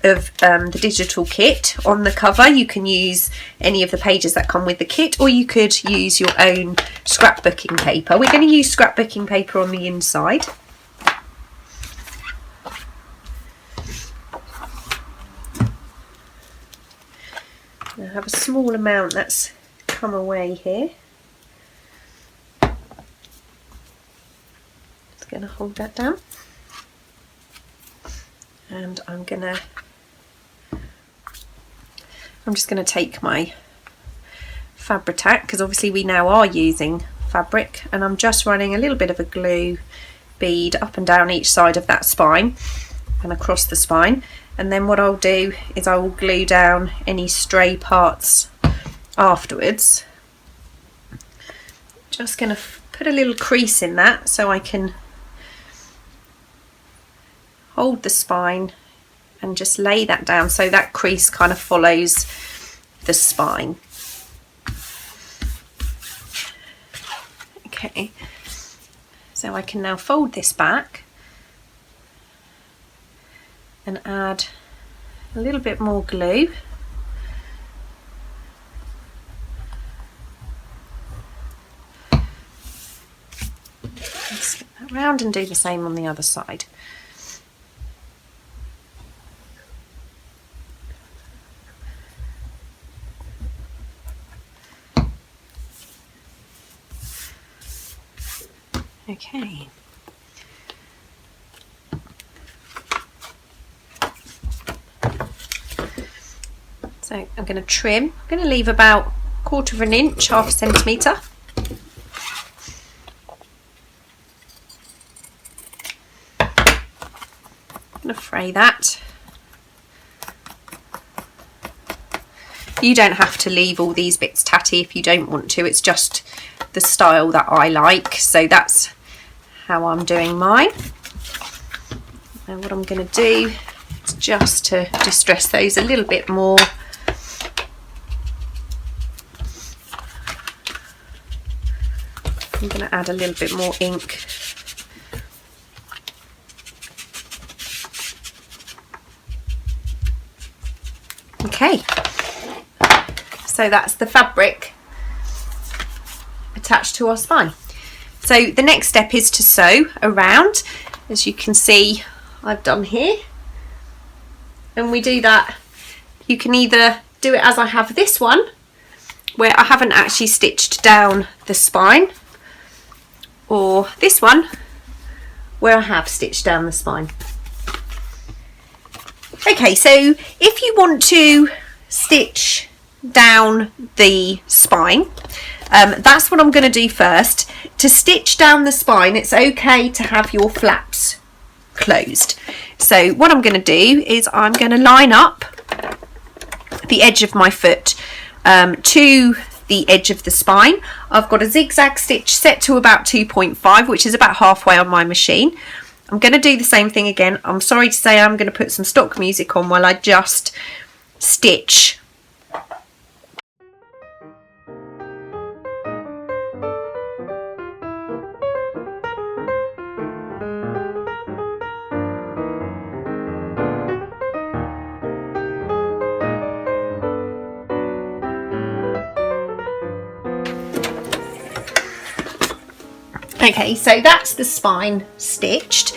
of the digital kit on the cover. You can use any of the pages that come with the kit, or you could use your own scrapbooking paper. We're going to use scrapbooking paper on the inside. I have a small amount that's come away here. Just going to hold that down, and I'm just going to take my Fabri-Tac, because obviously we now are using fabric, and I'm just running a little bit of a glue bead up and down each side of that spine and across the spine. And then what I'll do is I will glue down any stray parts afterwards. Just going to put a little crease in that so I can hold the spine and just lay that down so that crease kind of follows the spine. Okay, so I can now fold this back and add a little bit more glue. Spin that round and do the same on the other side. Okay. So I'm going to trim. I'm going to leave about 1/4 of an inch, 1/2 centimetre. going to fray that. You don't have to leave all these bits tatty if you don't want to. It's just the style that I like. So that's how I'm doing mine. And what I'm going to do is just to distress those a little bit more. I'm going to add a little bit more ink. Okay, so that's the fabric attached to our spine. So the next step is to sew around, as you can see I've done here. And we do that, you can either do it as I have this one, where I haven't actually stitched down the spine, or this one, where I have stitched down the spine. Okay, so if you want to stitch down the spine, that's what I'm going to do first. To stitch down the spine, it's okay to have your flaps closed. So what I'm going to do is I'm going to line up the edge of my foot to the edge of the spine. I've got a zigzag stitch set to about 2.5, which is about halfway on my machine. I'm going to do the same thing again. I'm sorry to say I'm going to put some stock music on while I just stitch. Okay, so that's the spine stitched.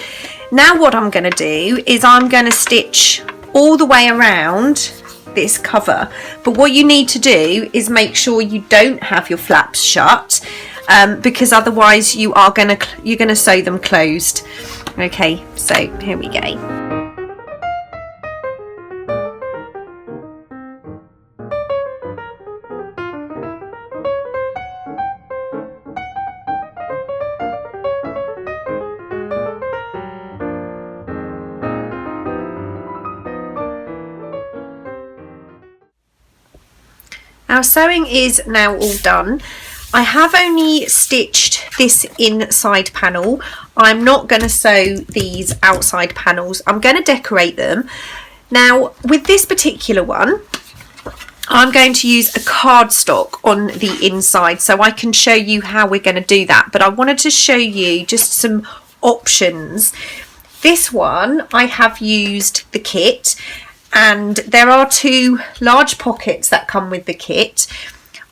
Now what I'm going to do is I'm going to stitch all the way around this cover, but what you need to do is make sure you don't have your flaps shut, because otherwise you're going to sew them closed. Okay, so here we go. Our sewing is now all done. I have only stitched this inside panel. I'm not going to sew these outside panels. I'm going to decorate them. Now with this particular one, I'm going to use a cardstock on the inside so I can show you how we're going to do that. But I wanted to show you just some options. This one, I have used the kit, and there are two large pockets that come with the kit.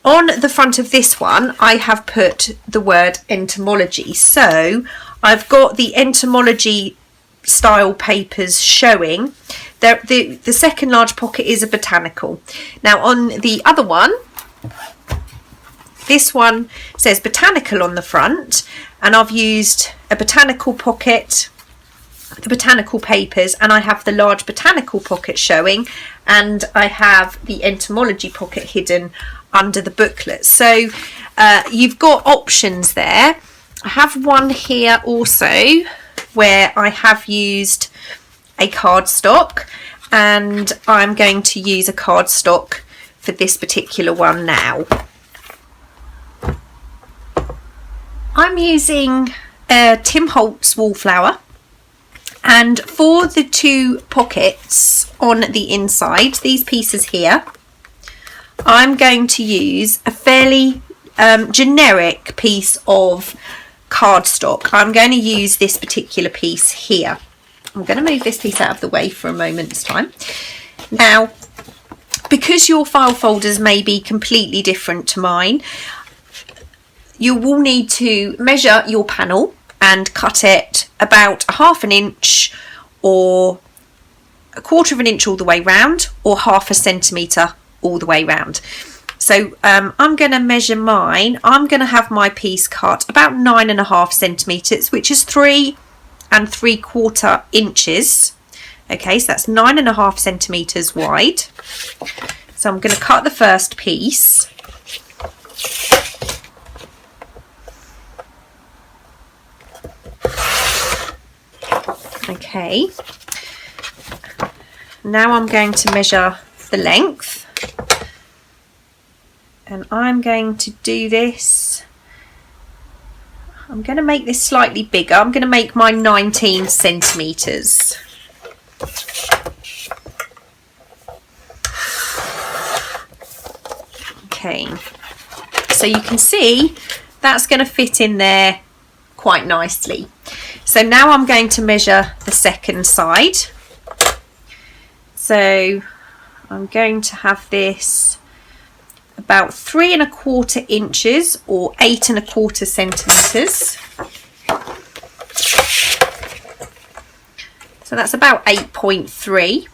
On the front of this one, I have put the word entomology. So I've got the entomology style papers showing. The second large pocket is a botanical. Now on the other one, this one says botanical on the front, and I've used a botanical pocket, the botanical papers, and I have the large botanical pocket showing, and I have the entomology pocket hidden under the booklet. So you've got options there. I have one here also where I have used a cardstock, and I'm going to use a cardstock for this particular one now. I'm using Tim Holtz Wallflower, and for the two pockets on the inside, these pieces here, I'm going to use a fairly generic piece of cardstock. I'm going to use this particular piece here. I'm going to move this piece out of the way for a moment's time. Now, because your file folders may be completely different to mine, you will need to measure your panel and cut it about 1/2 inch or 1/4 inch all the way round, or 1/2 centimetre all the way round. So I'm going to measure mine. I'm going to have my piece cut about 9.5 centimetres, which is 3 3/4 inches. Okay, so that's 9.5 centimetres wide. So I'm going to cut the first piece. Okay, now I'm going to measure the length, and I'm going to do this. I'm going to make this slightly bigger. I'm going to make mine 19 centimetres. Okay, so you can see that's going to fit in there quite nicely. So now I'm going to measure the second side. So I'm going to have this about 3¼ inches or 8¼ centimetres. So that's about 8.3.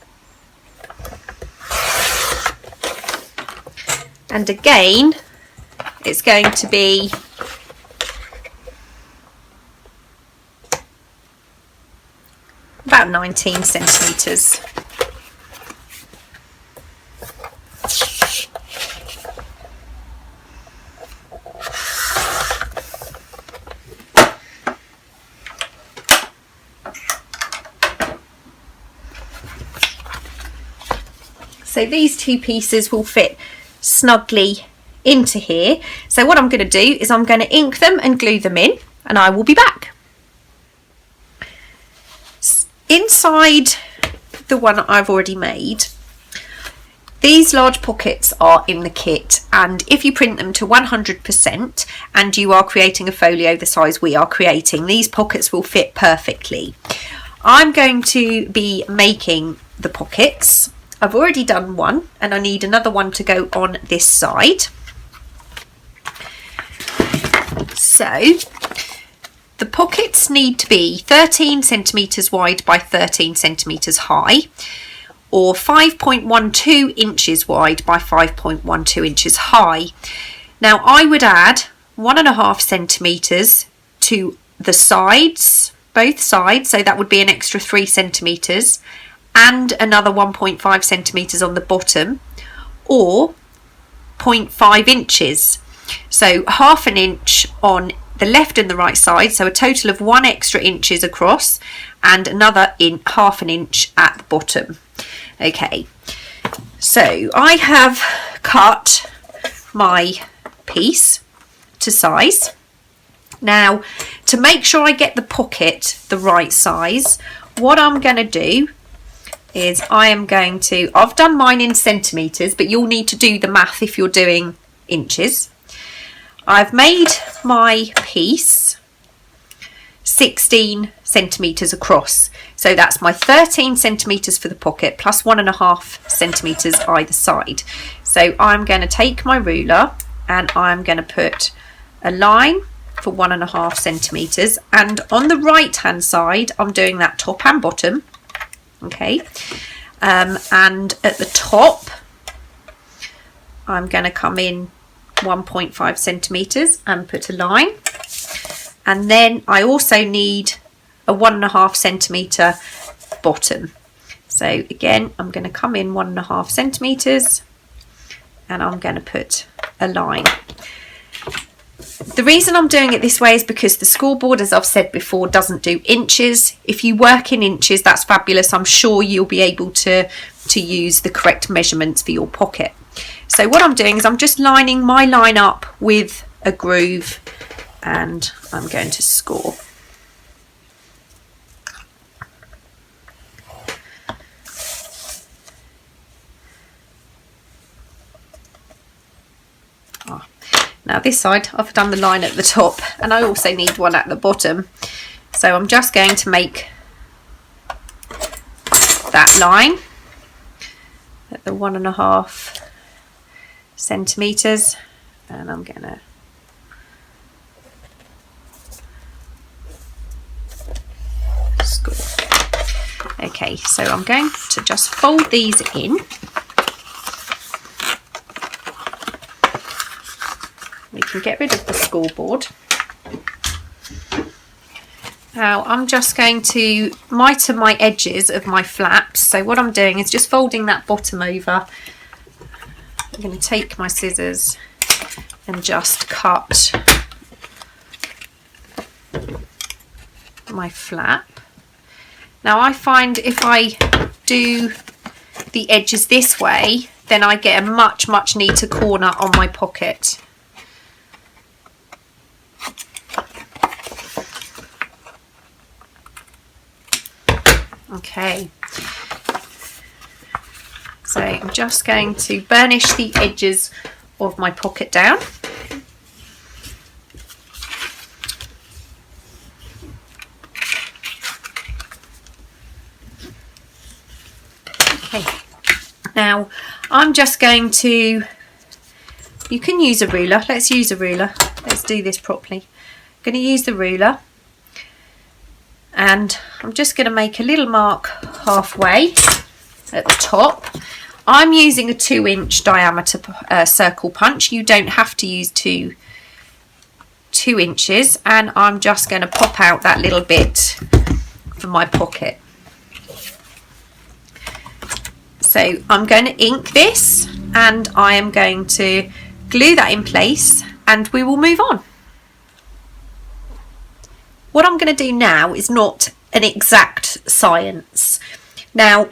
And again, it's going to be about 19 centimetres. So these two pieces will fit snugly into here. So what I'm going to do is I'm going to ink them and glue them in, and I will be back. Inside the one I've already made, these large pockets are in the kit, and if you print them to 100% and you are creating a folio the size we are creating, these pockets will fit perfectly. I'm going to be making the pockets. I've already done one, and I need another one to go on this side. So the pockets need to be 13 centimetres wide by 13 centimetres high, or 5.12 inches wide by 5.12 inches high. Now I would add 1.5 centimetres to the sides, both sides, so that would be an extra 3 centimetres, and another 1.5 centimetres on the bottom, or 0.5 inches. So ½ an inch on the left and the right side, so a total of 1 extra inches across, and another ½ an inch at the bottom. Okay, so I have cut my piece to size. Now, to make sure I get the pocket the right size, what I'm going to do is I've done mine in centimetres, but you'll need to do the math if you're doing inches. I've made my piece 16 centimetres across, so that's my 13 centimetres for the pocket plus 1.5 centimetres either side. So I'm going to take my ruler and I'm going to put a line for 1.5 centimetres, and on the right hand side I'm doing that top and bottom. Okay, and at the top I'm going to come in 1.5 centimetres and put a line, and then I also need a 1.5 centimetre bottom. So again, I'm going to come in 1.5 centimetres and I'm going to put a line. The reason I'm doing it this way is because the scoreboard, as I've said before, doesn't do inches. If you work in inches, that's fabulous. I'm sure you'll be able to use the correct measurements for your pocket. So what I'm doing is I'm just lining my line up with a groove, and I'm going to score. Now this side I've done the line at the top, and I also need one at the bottom, so I'm just going to make that line at the 1.5 centimetres, and I'm going to score. Okay, so I'm going to just fold these in. We can get rid of the scoreboard. Now I'm just going to mitre my edges of my flaps. So what I'm doing is just folding that bottom over. I'm going to take my scissors and just cut my flap. Now I find if I do the edges this way, then I get a much neater corner on my pocket. Okay, so I'm just going to burnish the edges of my pocket down. Okay, now I'm just going to, you can use a ruler, let's use a ruler, let's do this properly. I'm going to use the ruler, and I'm just going to make a little mark halfway at the top. I'm using a 2-inch diameter circle punch. You don't have to use 2 inches, and I'm just going to pop out that little bit for my pocket. So I'm going to ink this, and I am going to glue that in place, and we will move on. What I'm going to do now is not an exact science. Now,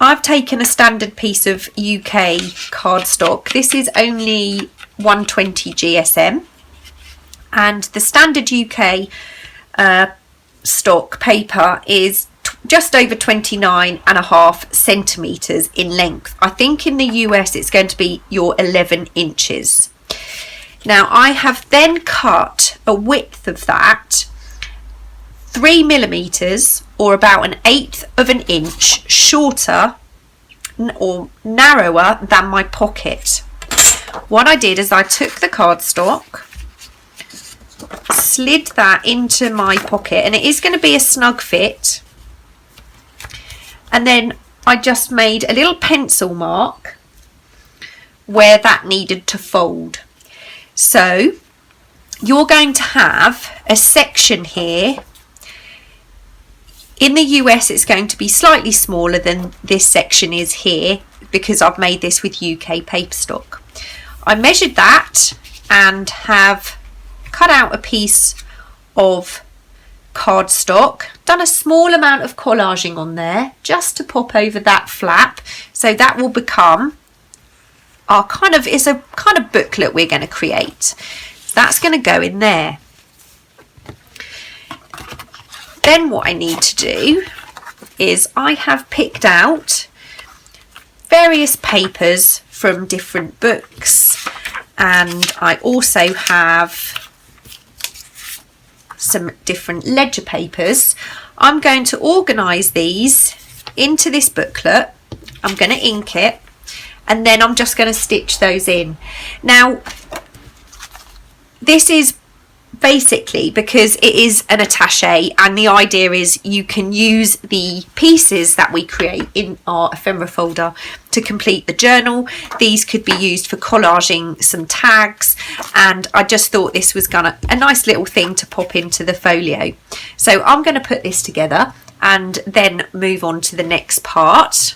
I've taken a standard piece of UK cardstock. This is only 120 GSM, and the standard UK stock paper is just over 29.5 centimetres in length. I think in the US it's going to be your 11 inches. Now I have then cut a width of that 3 millimetres, or about 1/8 of an inch shorter or narrower than my pocket. What I did is I took the cardstock, slid that into my pocket, and it is going to be a snug fit, and then I just made a little pencil mark where that needed to fold. So you're going to have a section here. In the US it's going to be slightly smaller than this section is here, because I've made this with UK paper stock. I measured that and have cut out a piece of cardstock, done a small amount of collaging on there just to pop over that flap, so that will become our kind of booklet we're going to create. That's going to go in there. Then what I need to do is I have picked out various papers from different books, and I also have some different ledger papers. I'm going to organise these into this booklet. I'm going to ink it, and then I'm just going to stitch those in. Now this is basically because it is an attache, and the idea is you can use the pieces that we create in our ephemera folder to complete the journal. These could be used for collaging some tags, and I just thought this was a nice little thing to pop into the folio. So I'm going to put this together and then move on to the next part.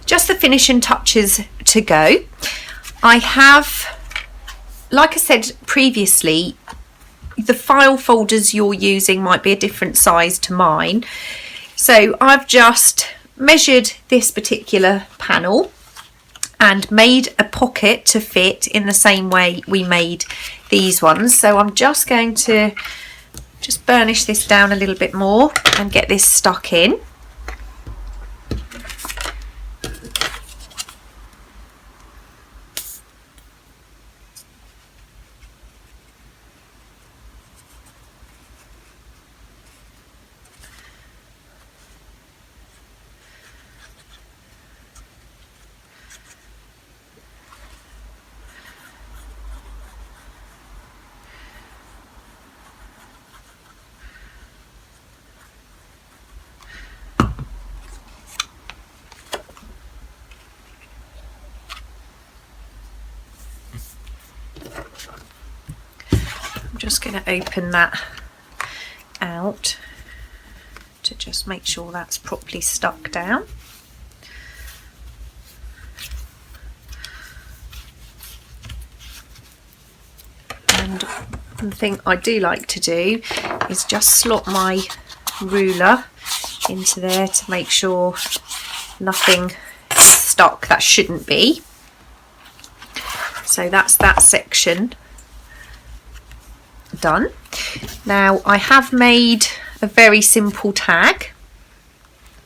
Just the finishing touches to go. I have, like I said previously, the file folders you're using might be a different size to mine. So I've just measured this particular panel and made a pocket to fit in the same way we made these ones. So I'm just going to just burnish this down a little bit more and get this stuck in. Just going to open that out to just make sure that's properly stuck down. And the thing I do like to do is just slot my ruler into there to make sure nothing is stuck that shouldn't be. So that's that section done. Now I have made a very simple tag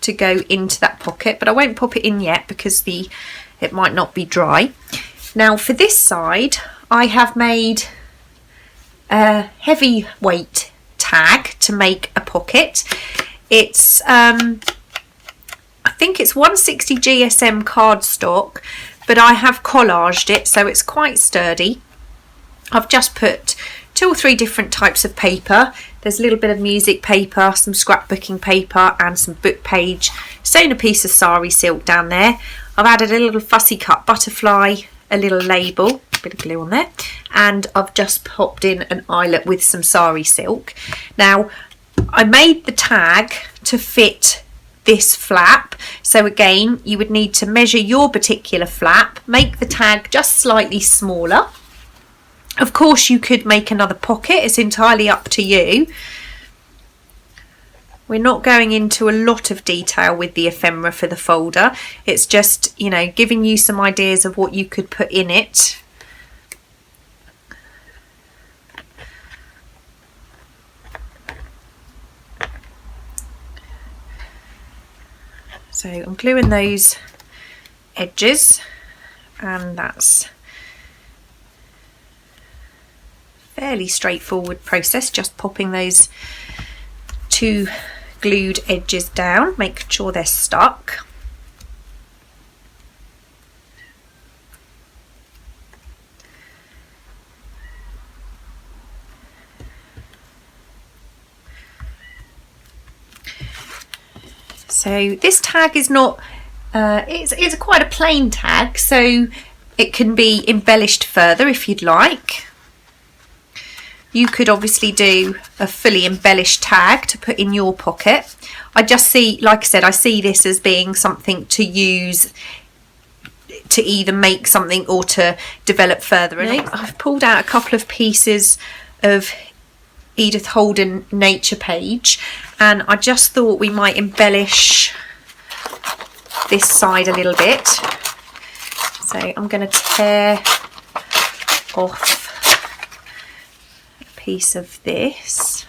to go into that pocket, but I won't pop it in yet because it might not be dry. Now for this side I have made a heavyweight tag to make a pocket. It's I think it's 160 GSM cardstock, but I have collaged it so it's quite sturdy. I've just put 2 or 3 different types of paper. There's a little bit of music paper, some scrapbooking paper and some book page. Sewn a piece of sari silk down there. I've added a little fussy cut butterfly, a little label, a bit of glue on there, and I've just popped in an eyelet with some sari silk. Now I made the tag to fit this flap, so again you would need to measure your particular flap, make the tag just slightly smaller. Of course you could make another pocket, it's entirely up to you. We're not going into a lot of detail with the ephemera for the folder, it's just, you know, giving you some ideas of what you could put in it. So I'm gluing those edges, and that's fairly straightforward process, just popping those 2 glued edges down, making sure they're stuck. So this tag is not, it's quite a plain tag, so it can be embellished further if you'd like. You could obviously do a fully embellished tag to put in your pocket. I just see, like I said, I see this as being something to use to either make something or to develop further. And I've pulled out a couple of pieces of Edith Holden Nature Page, and I just thought we might embellish this side a little bit. So I'm going to tear off piece of this.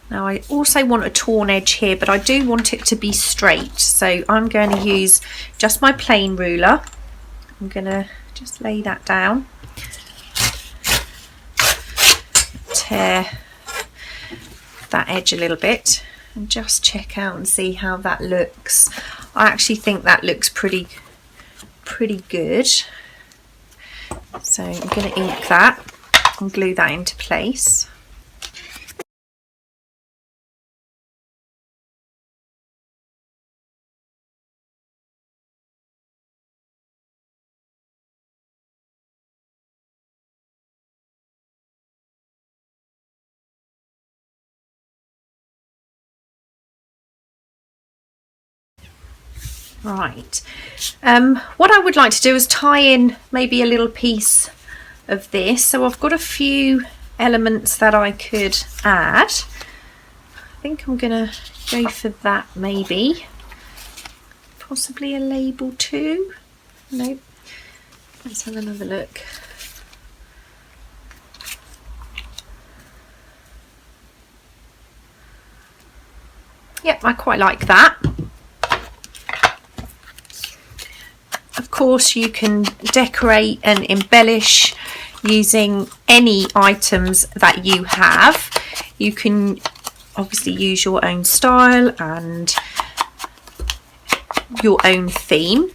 Now I also want a torn edge here, but I do want it to be straight, so I'm going to use just my plain ruler. I'm going to just lay that down, tear that edge a little bit and just check out and see how that looks. I actually think that looks pretty good. So I'm going to ink that and glue that into place. Right, what I would like to do is tie in maybe a little piece of this. So I've got a few elements that I could add. I think I'm gonna go for that, maybe possibly a label too. Nope, let's have another look. Yep, I quite like that. Of course, you can decorate and embellish using any items that you have. You can obviously use your own style and your own theme.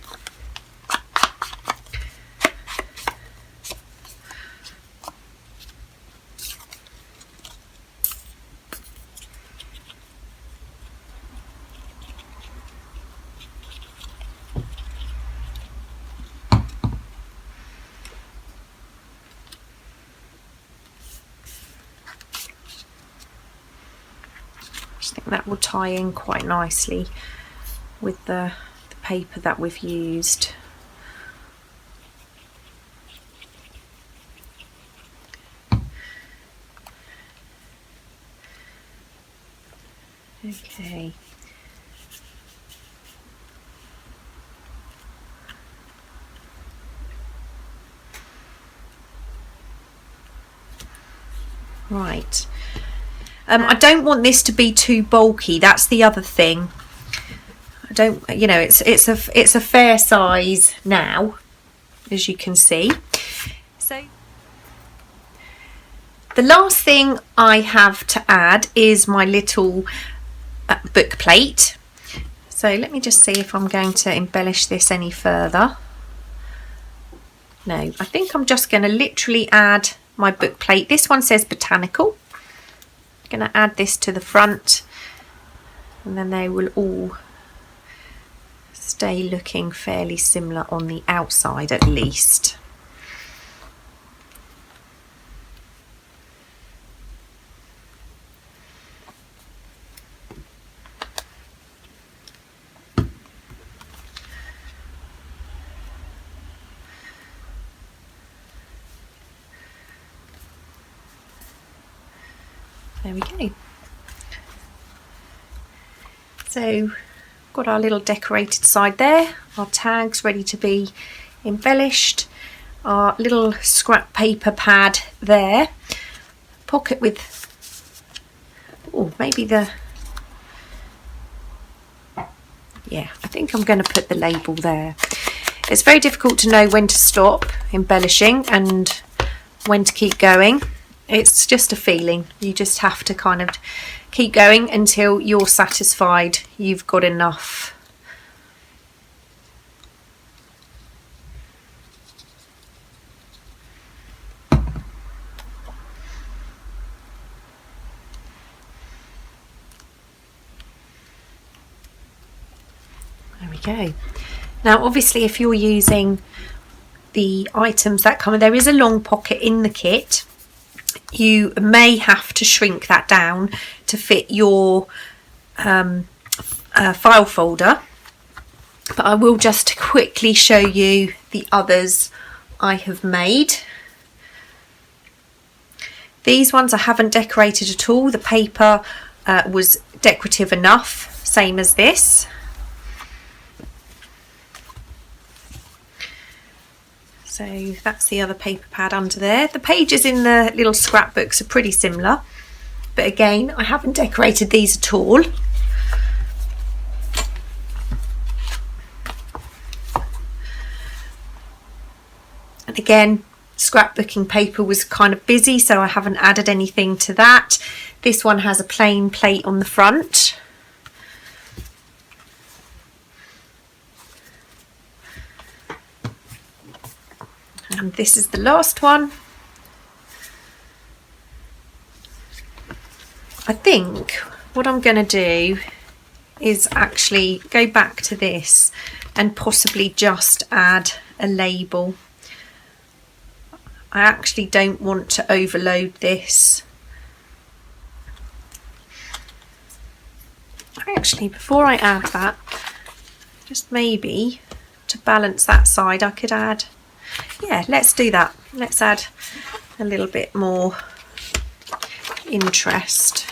I think that will tie in quite nicely with the paper that we've used. Okay. Right. I don't want this to be too bulky. That's the other thing. I don't, you know, it's a fair size now, as you can see. So the last thing I have to add is my little book plate. So let me just see if I'm going to embellish this any further. No, I think I'm just going to literally add my book plate. This one says botanical. I'm going to add this to the front, and then they will all stay looking fairly similar on the outside at least. There we go. So got our little decorated side there, our tags ready to be embellished, our little scrap paper pad there, pocket with, oh, maybe the, yeah, I think I'm going to put the label there. It's very difficult to know when to stop embellishing and when to keep going. It's just a feeling. You just have to kind of keep going until you're satisfied you've got enough. There we go. Now obviously if you're using the items that come, there is a long pocket in the kit. You may have to shrink that down to fit your file folder, but I will just quickly show you the others I have made. These ones I haven't decorated at all. The paper was decorative enough, same as this. So that's the other paper pad under there. The pages in the little scrapbooks are pretty similar, but again, I haven't decorated these at all. And again, scrapbooking paper was kind of busy, so I haven't added anything to that. This one has a plain plate on the front. And this is the last one. I think what I'm going to do is actually go back to this and possibly just add a label. I actually don't want to overload this. Actually, before I add that, just maybe to balance that side, I could add, yeah, let's do that. Let's add a little bit more interest.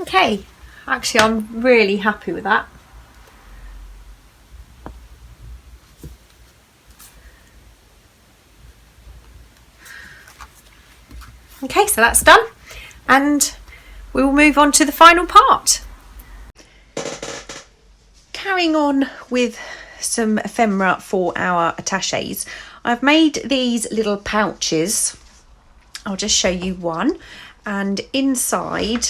Okay, actually I'm really happy with that. Okay, so that's done, and we will move on to the final part. Carrying on with some ephemera for our attaches, I've made these little pouches. I'll just show you one, and inside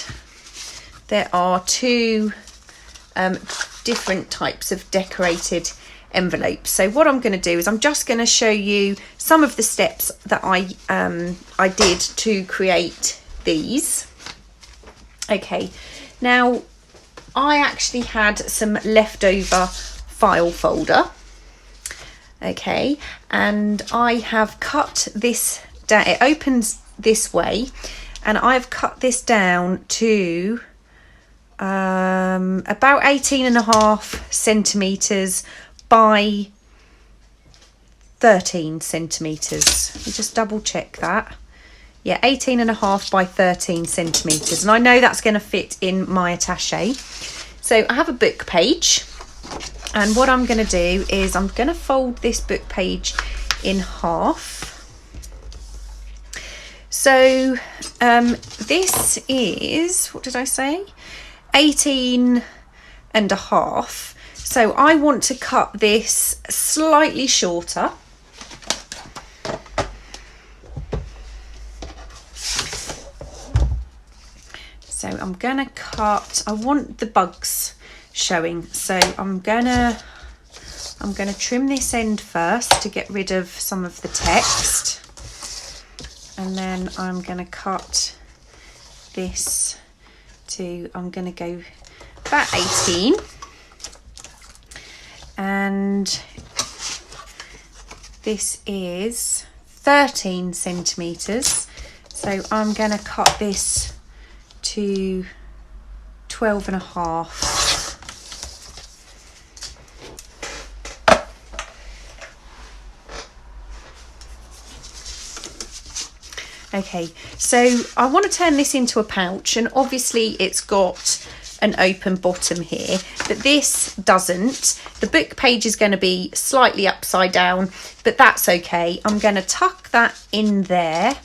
there are two different types of decorated envelopes. So what I'm going to do is I'm just going to show you some of the steps that I did to create these. Okay, now I actually had some leftover file folder. Okay, and I have cut this down. It opens this way, and I've cut this down to about 18.5 centimeters by 13 centimeters. Let me just double check that. Yeah, 18.5 by 13 centimeters, and I know that's going to fit in my attache. So I have a book page, and what I'm going to do is I'm going to fold this book page in half. So this is, what did I say, 18.5. So I want to cut this slightly shorter. So I'm gonna cut, I want the bugs showing, so I'm gonna trim this end first to get rid of some of the text, and then I'm gonna cut this to, I'm gonna go about 18, and this is 13 centimeters, so I'm gonna cut this to 12.5. Okay, so I want to turn this into a pouch, and obviously it's got an open bottom here, but this doesn't. The book page is going to be slightly upside down, but that's okay. I'm going to tuck that in there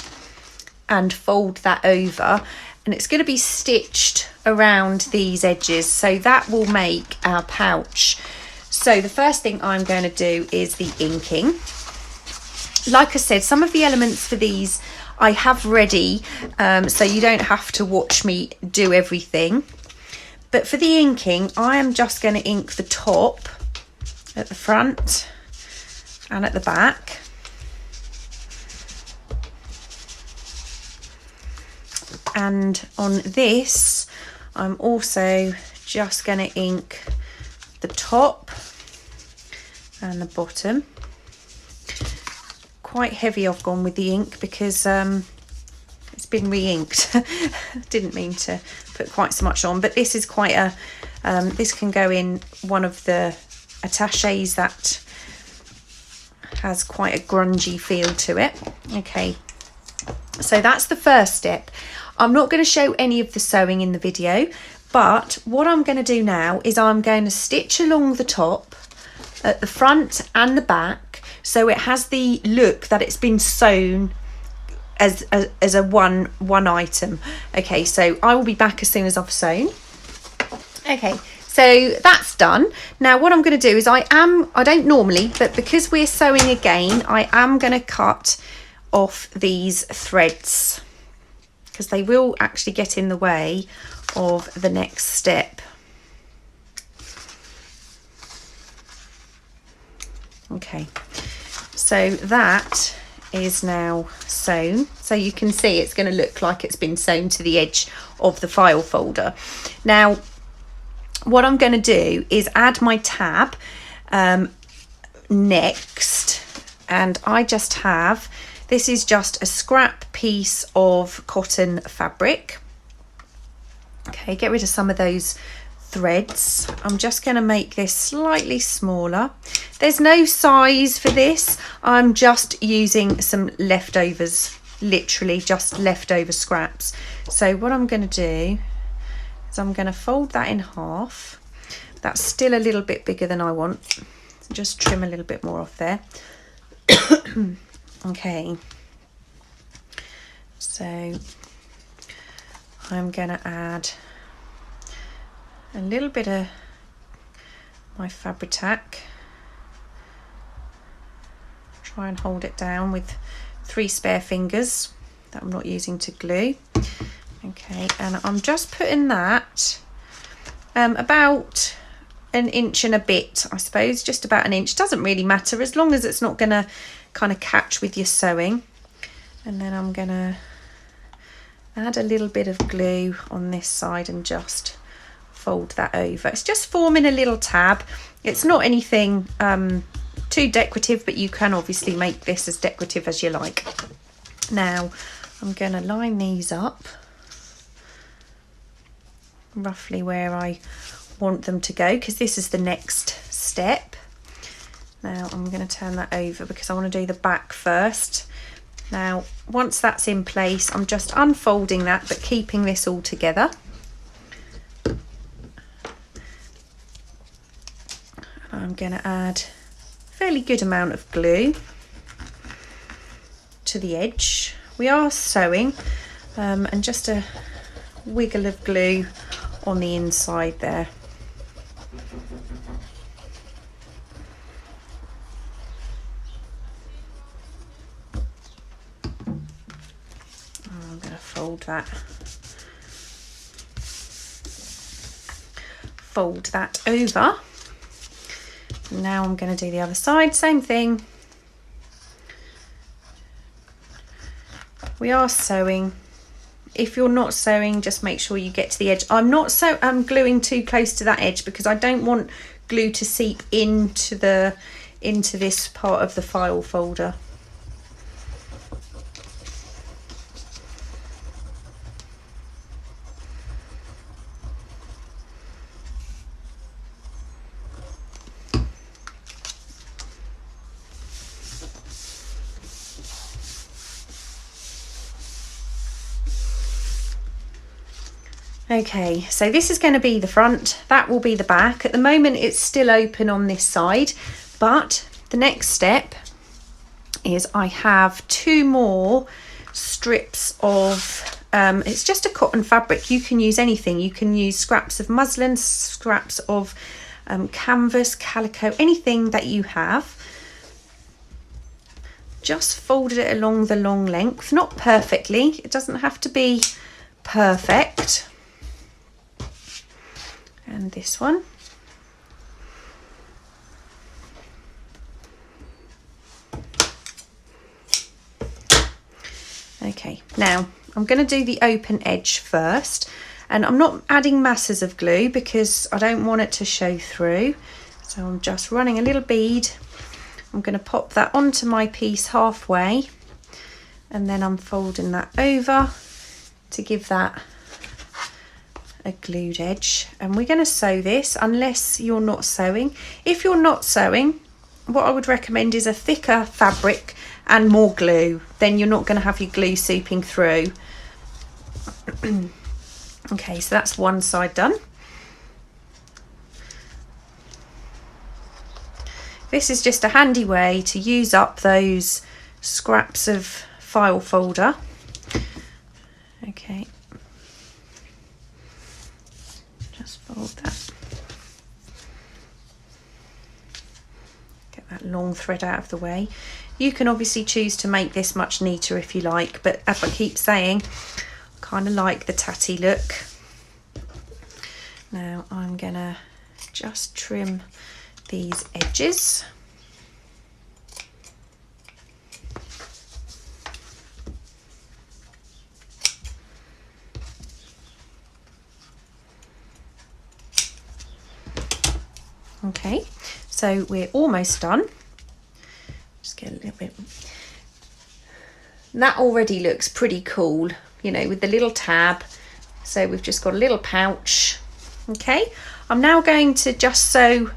and fold that over, and it's going to be stitched around these edges, so that will make our pouch. So the first thing I'm going to do is the inking. Like I said, some of the elements for these I have ready, so you don't have to watch me do everything. But for the inking, I am just going to ink the top at the front and at the back. And on this, I'm also just going to ink the top and the bottom. Quite heavy I've gone with the ink because it's been re-inked. Didn't mean to put quite so much on, but this is quite a this can go in one of the attaches that has quite a grungy feel to it. Okay, so that's the first step. I'm not going to show any of the sewing in the video, but what I'm going to do now is I'm going to stitch along the top at the front and the back, so it has the look that it's been sewn as a one item. Okay, so I will be back as soon as I've sewn. Okay, so that's done. Now what I'm going to do is I don't normally, but because we're sewing again, I am going to cut off these threads because they will actually get in the way of the next step. Okay, so that is now sewn, so you can see it's going to look like it's been sewn to the edge of the file folder. Now what I'm going to do is add my tab next, and I just have, this is just a scrap piece of cotton fabric. Okay, get rid of some of those threads. I'm just going to make this slightly smaller. There's no size for this. I'm just using some leftovers, literally just leftover scraps. So what I'm going to do So I'm going to fold that in half. That's still a little bit bigger than I want. So just trim a little bit more off there. Okay. So I'm going to add a little bit of my Fabri-Tac. Try and hold it down with 3 spare fingers that I'm not using to glue. Okay, and I'm just putting that about an inch and a bit, I suppose, just about an inch. Doesn't really matter as long as it's not going to kind of catch with your sewing. And then I'm going to add a little bit of glue on this side and just fold that over. It's just forming a little tab. It's not anything too decorative, but you can obviously make this as decorative as you like. Now I'm going to line these up roughly where I want them to go, because this is the next step. Now I'm going to turn that over because I want to do the back first. Now once that's in place, I'm just unfolding that but keeping this all together. I'm going to add a fairly good amount of glue to the edge. We are sewing and just a wiggle of glue on the inside there. I'm going to fold that over. Now I'm going to do the other side, same thing. We are sewing. If you're not sewing, just make sure you get to the edge. I'm gluing too close to that edge because I don't want glue to seep into this part of the file folder. Okay, so this is going to be the front, that will be the back. At the moment it's still open on this side, but the next step is I have 2 more strips of, it's just a cotton fabric. You can use anything. You can use scraps of muslin, scraps of canvas, calico, anything that you have. Just folded it along the long length, not perfectly, it doesn't have to be perfect. And this one. Okay, now I'm going to do the open edge first, and I'm not adding masses of glue because I don't want it to show through. So I'm just running a little bead. I'm going to pop that onto my piece halfway, and then I'm folding that over to give that a glued edge. And we're going to sew this unless you're not sewing. If you're not sewing, what I would recommend is a thicker fabric and more glue. Then you're not going to have your glue seeping through. Okay, so that's one side done. This is just a handy way to use up those scraps of file folder. Okay. Just fold that. Get that long thread out of the way. You can obviously choose to make this much neater if you like, but as I keep saying, I kind of like the tatty look. Now I'm gonna just trim these edges. Okay, so we're almost done. Just get a little bit. That already looks pretty cool, you know, with the little tab. So we've just got a little pouch. Okay, I'm now going to just sew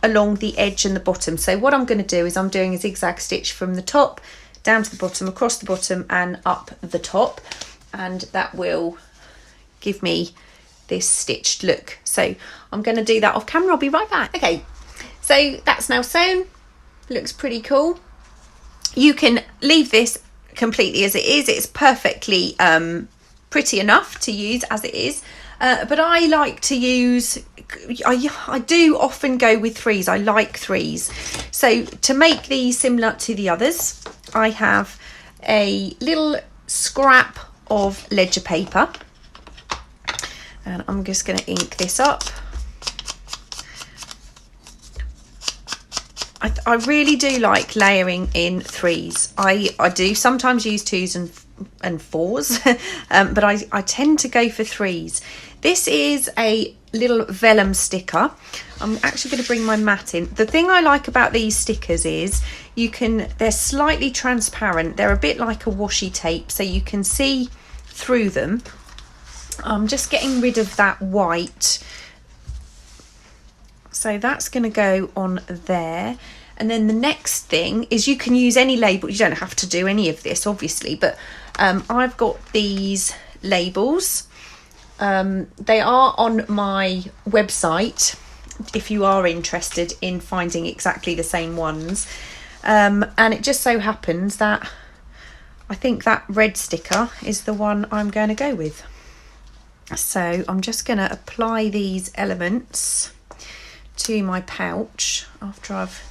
along the edge and the bottom. So what I'm going to do is I'm doing a zigzag stitch from the top down to the bottom, across the bottom and up the top, and that will give me this stitched look. So I'm going to do that off camera. I'll be right back. Okay, so that's now sewn. Looks pretty cool. You can leave this completely as it is. It's perfectly pretty enough to use as it is. But I like to use, I do often go with threes. I like threes. So to make these similar to the others, I have a little scrap of ledger paper. And I'm just going to ink this up. I really do like layering in threes. I do sometimes use twos and fours, but I tend to go for threes. This is a little vellum sticker. I'm actually going to bring my mat in. The thing I like about these stickers is they're slightly transparent. They're a bit like a washi tape, so you can see through them. I'm just getting rid of that white. So that's going to go on there. And then the next thing is you can use any label. You don't have to do any of this, obviously, but I've got these labels. They are on my website if you are interested in finding exactly the same ones. And it just so happens that I think that red sticker is the one I'm going to go with. So I'm just going to apply these elements to my pouch after I've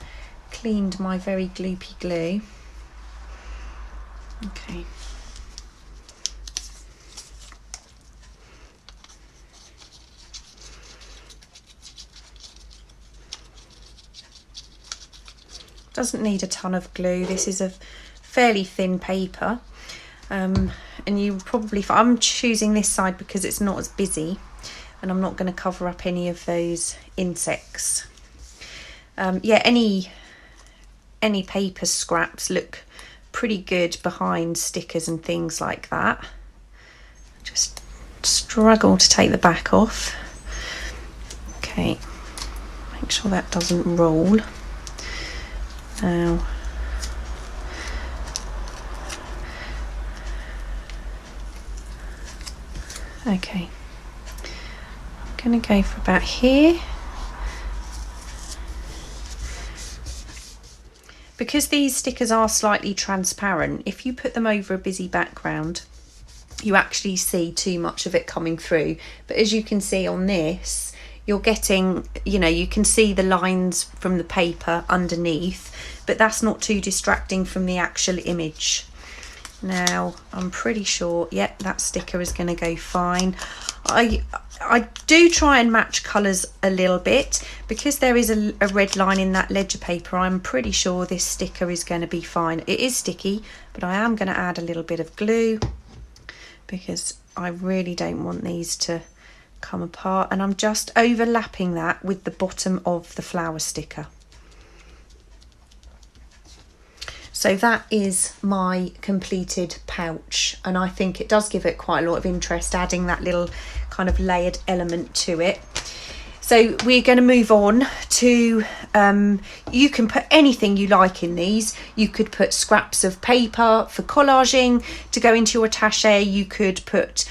cleaned my very gloopy glue. Okay. Doesn't need a ton of glue. This is a fairly thin paper. And you probably, I'm choosing this side because it's not as busy and I'm not going to cover up any of those insects. Yeah, any paper scraps look pretty good behind stickers and things like that. Just struggle to take the back off. Okay, make sure that doesn't roll. Now, okay, I'm going to go for about here. Because these stickers are slightly transparent, if you put them over a busy background, you actually see too much of it coming through. But as you can see on this, you're getting, you can see the lines from the paper underneath, but that's not too distracting from the actual image. Now, I'm pretty sure, yep, that sticker is going to go fine. I do try and match colours a little bit because there is a red line in that ledger paper. I'm pretty sure this sticker is going to be fine. It is sticky, but I am going to add a little bit of glue because I really don't want these to come apart, and I'm just overlapping that with the bottom of the flower sticker. So that is my completed pouch, and I think it does give it quite a lot of interest, adding that little kind of layered element to it. So we're going to move on to, you can put anything you like in these. You could put scraps of paper for collaging to go into your attache. You could put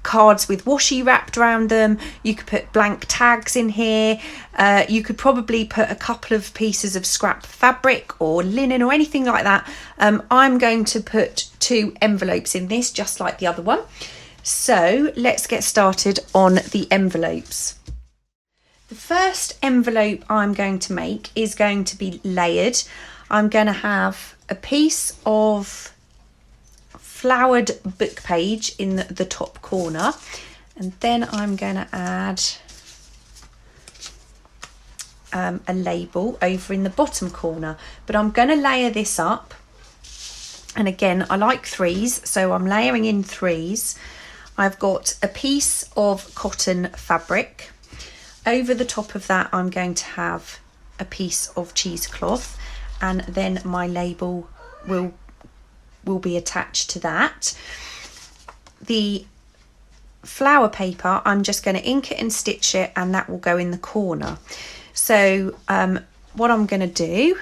cards with washi wrapped around them. You could put blank tags in here. You could probably put a couple of pieces of scrap fabric or linen or anything like that. I'm going to put 2 envelopes in this, just like the other one. So let's get started on the envelopes. The first envelope I'm going to make is going to be layered. I'm going to have a piece of flowered book page in the top corner, and then I'm going to add a label over in the bottom corner, but I'm going to layer this up. And again, I like 3s, so I'm layering in 3s. I've got a piece of cotton fabric. Over the top of that, I'm going to have a piece of cheesecloth, and then my label will be attached to that. The flower paper, I'm just going to ink it and stitch it, and that will go in the corner. So what I'm going to do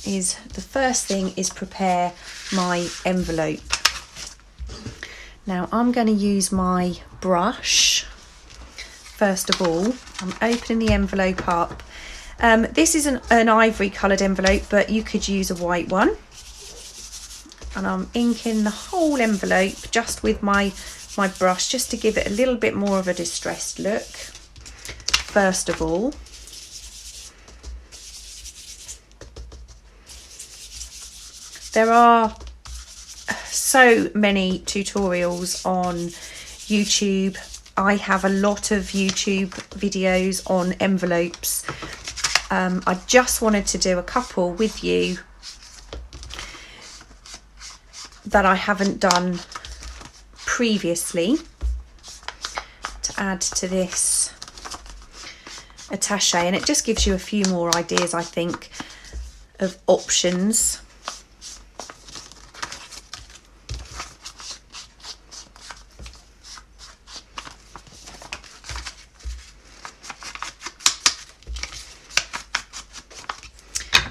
is, the first thing is prepare my envelope. Now I'm going to use my brush. First of all, I'm opening the envelope up. This is an ivory coloured envelope, but you could use a white one. And I'm inking the whole envelope just with my brush, just to give it a little bit more of a distressed look. First of all, there are so many tutorials on YouTube. I have a lot of YouTube videos on envelopes. I just wanted to do a couple with you that I haven't done previously to add to this attache, and it just gives you a few more ideas, I think, of options.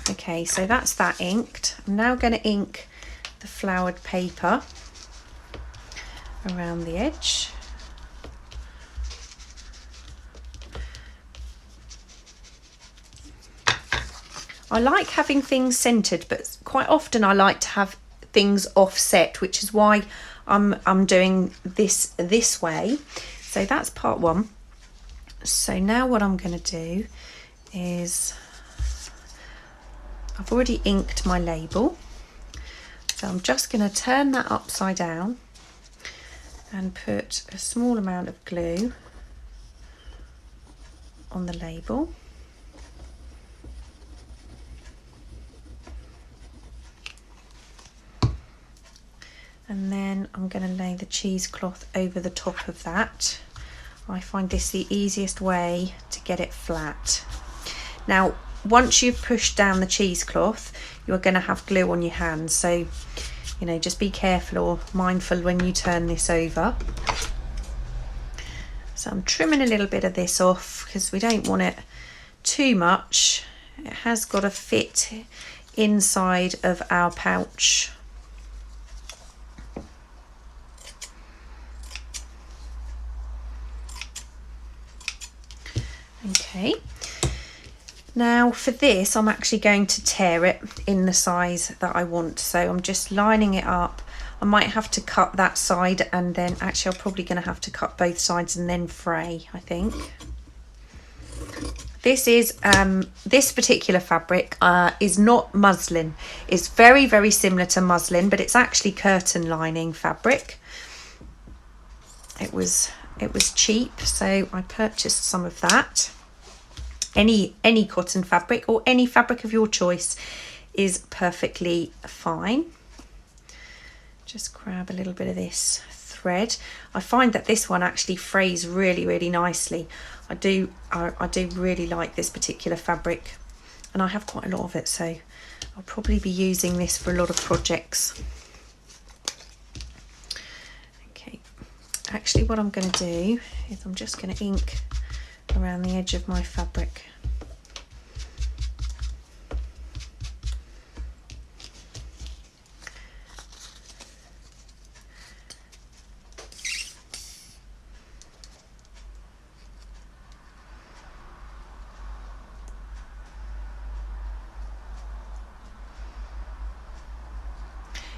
Okay, so that's that inked. I'm now going to ink the flowered paper around the edge. I like having things centered, but quite often I like to have things offset, which is why I'm doing this way. So that's part one. So now what I'm going to do is, I've already inked my label, so I'm just going to turn that upside down and put a small amount of glue on the label. And then I'm going to lay the cheesecloth over the top of that. I find this the easiest way to get it flat. Now, once you've pushed down the cheesecloth, you're going to have glue on your hands, so you know, just be careful or mindful when you turn this over. So I'm trimming a little bit of this off because we don't want it too much. It has got to fit inside of our pouch. Okay. Now for this, I'm actually going to tear it in the size that I want. So I'm just lining it up. I might have to cut that side, and then actually I'm probably going to have to cut both sides and then fray, I think. This is this particular fabric is not muslin. It's very, very similar to muslin, but it's actually curtain lining fabric. It was cheap, so I purchased some of that. Any cotton fabric or any fabric of your choice is perfectly fine. Just grab a little bit of this thread. I find that this one actually frays really, really nicely. I do really like this particular fabric, and I have quite a lot of it, so I'll probably be using this for a lot of projects. Okay, actually what I'm going to do is I'm just going to ink around the edge of my fabric.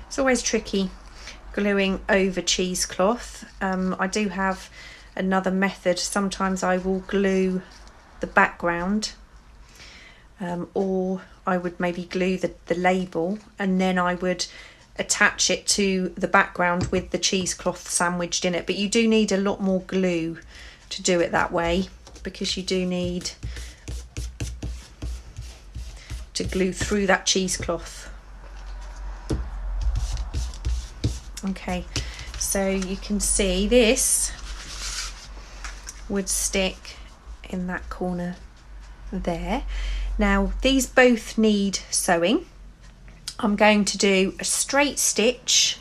It's always tricky gluing over cheesecloth. I do have another method. Sometimes I will glue the background, or I would maybe glue the label, and then I would attach it to the background with the cheesecloth sandwiched in it. But you do need a lot more glue to do it that way, because you do need to glue through that cheesecloth. Okay, so you can see this would stick in that corner there. Now these both need sewing. I'm going to do a straight stitch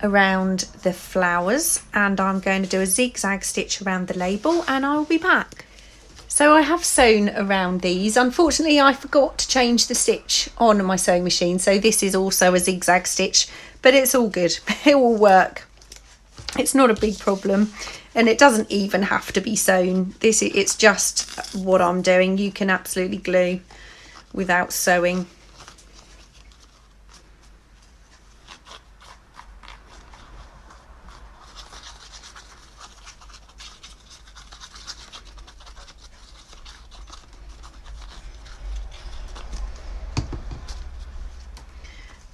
around the flowers, and I'm going to do a zigzag stitch around the label, and I'll be back. So I have sewn around these. Unfortunately, I forgot to change the stitch on my sewing machine, so this is also a zigzag stitch, but it's all good. It will work. It's not a big problem, and it doesn't even have to be sewn. It's just what I'm doing. You can absolutely glue without sewing.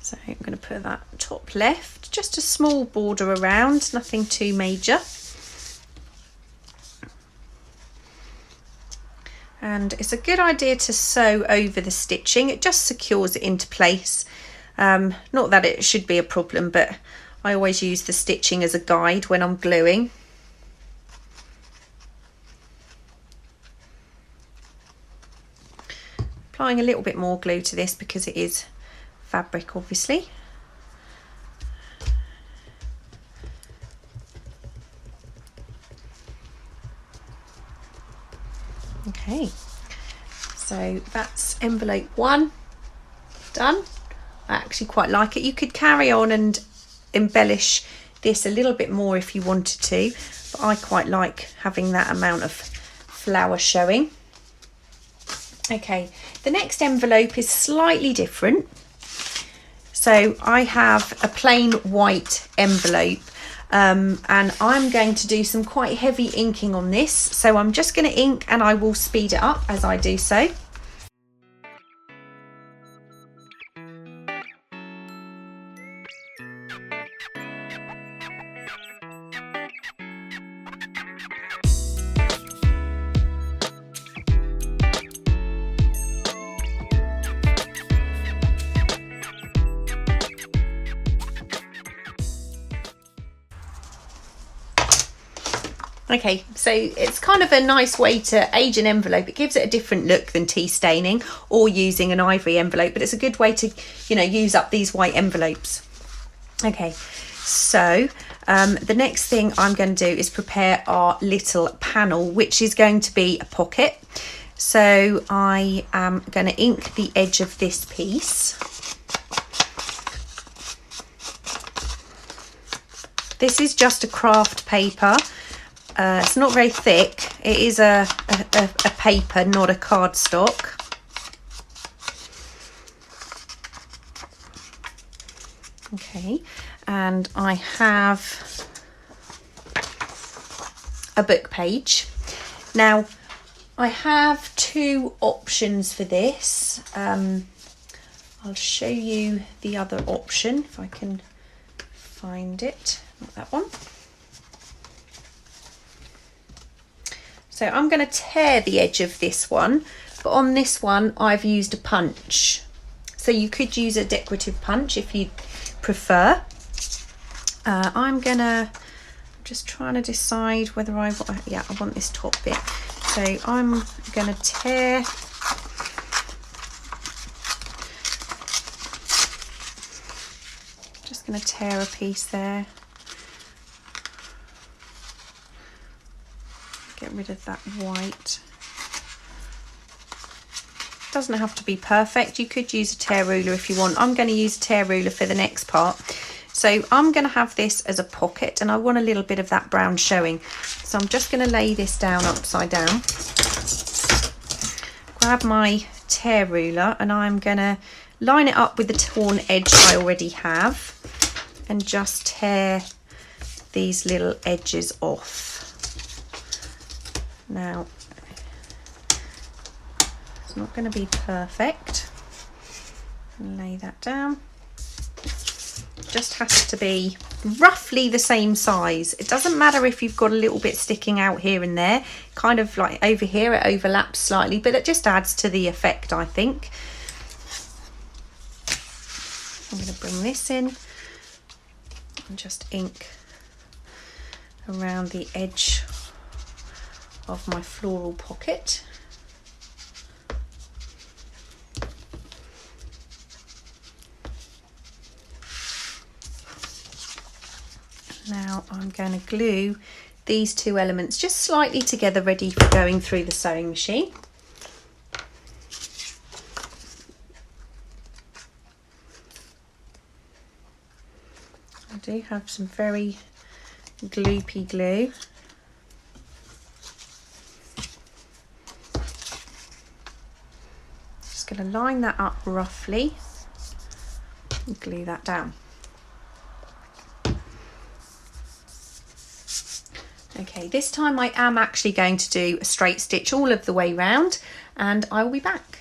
So I'm going to put that top left, just a small border around, nothing too major. And it's a good idea to sew over the stitching. It just secures it into place. Not that it should be a problem, but I always use the stitching as a guide when I'm gluing. Applying a little bit more glue to this because it is fabric, obviously. Okay, so that's envelope 1 done. I actually quite like it. You could carry on and embellish this a little bit more if you wanted to, but I quite like having that amount of flower showing. Okay, the next envelope is slightly different. So I have a plain white envelope, and I'm going to do some quite heavy inking on this. So I'm just going to ink, and I will speed it up as I do so. Okay, so it's kind of a nice way to age an envelope. It gives it a different look than tea staining or using an ivory envelope, but it's a good way to, you know, use up these white envelopes. Okay, so the next thing I'm going to do is prepare our little panel, which is going to be a pocket. So I am going to ink the edge of this piece. This is just a craft paper. It's not very thick. It is a paper, not a cardstock. Okay, and I have a book page. Now, I have 2 options for this. I'll show you the other option if I can find it. Not that one. So I'm going to tear the edge of this one, but on this one I've used a punch. So you could use a decorative punch if you prefer. I'm just trying to decide whether I want this top bit. So I'm going to tear a piece there. Get rid of that white. Doesn't have to be perfect. You could use a tear ruler if you want. I'm going to use a tear ruler for the next part. So I'm going to have this as a pocket, and I want a little bit of that brown showing. So I'm just going to lay this down upside down. Grab my tear ruler, and I'm going to line it up with the torn edge I already have, and just tear these little edges off. Now, it's not going to be perfect. Lay that down. Just has to be roughly the same size. It doesn't matter if you've got a little bit sticking out here and there. Kind of like over here it overlaps slightly, but it just adds to the effect, I think. I'm going to bring this in and just ink around the edge of my floral pocket. Now I'm going to glue these 2 elements just slightly together, ready for going through the sewing machine. I do have some very gloopy glue. Just going to line that up roughly and glue that down. Okay, this time I am actually going to do a straight stitch all of the way round, and I will be back.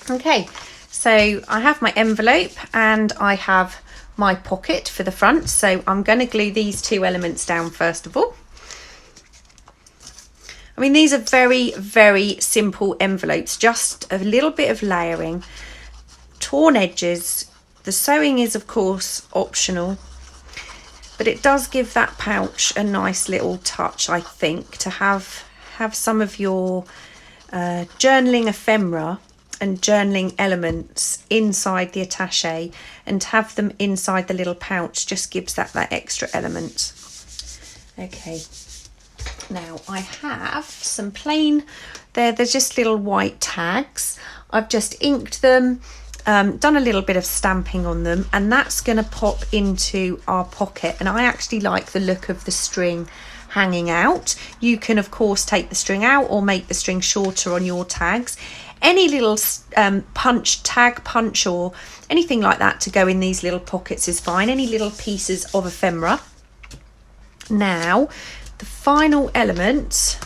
Okay, so I have my envelope and I have my pocket for the front, so I'm going to glue these two elements down first of all. I mean, these are very, very simple envelopes, just a little bit of layering, torn edges. The sewing is of course optional, but it does give that pouch a nice little touch, I think, to have some of your journaling ephemera and journaling elements inside the attache, and have them inside the little pouch just gives that extra element. Okay, now I have some plain, they're just little white tags. I've just inked them, done a little bit of stamping on them, and that's going to pop into our pocket. And I actually like the look of the string hanging out. You can of course take the string out or make the string shorter on your tags. Any little tag punch or anything like that to go in these little pockets is fine. Any little pieces of ephemera. Now the final element,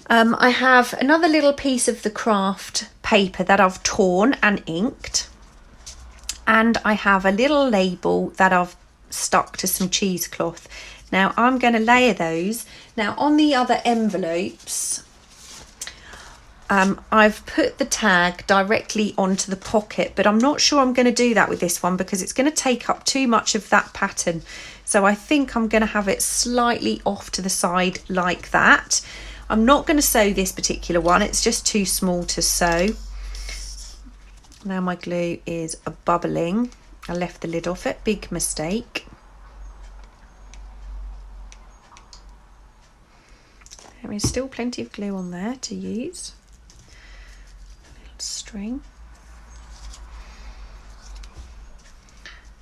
I have another little piece of the craft paper that I've torn and inked, and I have a little label that I've stuck to some cheesecloth. Now I'm going to layer those. Now on the other envelopes, I've put the tag directly onto the pocket, but I'm not sure I'm going to do that with this one because it's going to take up too much of that pattern. So I think I'm going to have it slightly off to the side like that. I'm not going to sew this particular one, it's just too small to sew. Now my glue is bubbling. I left the lid off it, big mistake. There is still plenty of glue on there to use. Little string.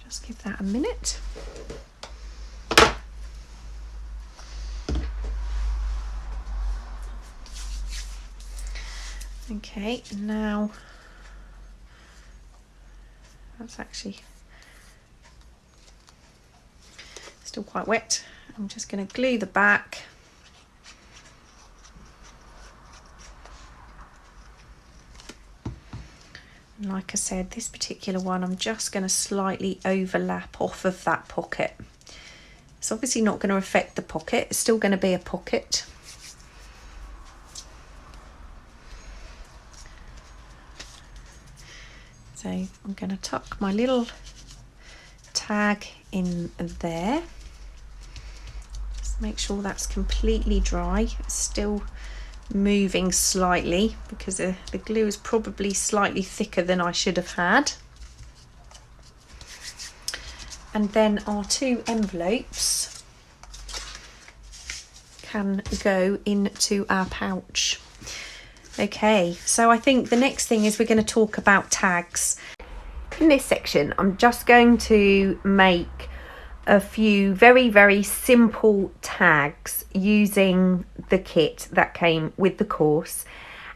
Just give that a minute. Okay, now that's actually still quite wet. I'm just going to glue the back. And like I said, this particular one I'm just going to slightly overlap off of that pocket. It's obviously not going to affect the pocket, it's still going to be a pocket. So I'm going to tuck my little tag in there. Just make sure that's completely dry. It's still moving slightly because the glue is probably slightly thicker than I should have had. And then our two envelopes can go into our pouch. Okay, so I think the next thing is we're going to talk about tags. In this section, I'm just going to make a few very, very simple tags using the kit that came with the course.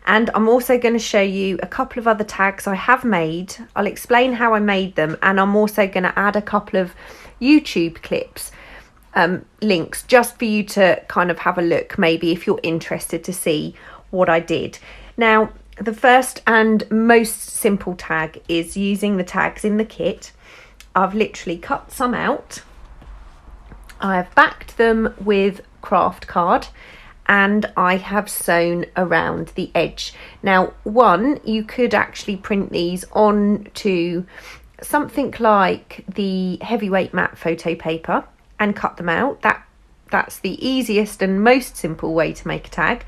And I'm also going to show you a couple of other tags I have made. I'll explain how I made them, and I'm also going to add a couple of YouTube clips, links, just for you to kind of have a look, maybe if you're interested to see what I did. Now, the first and most simple tag is using the tags in the kit. I've literally cut some out. I've backed them with craft card and I have sewn around the edge. Now, you could actually print these onto something like the heavyweight matte photo paper and cut them out. That's the easiest and most simple way to make a tag.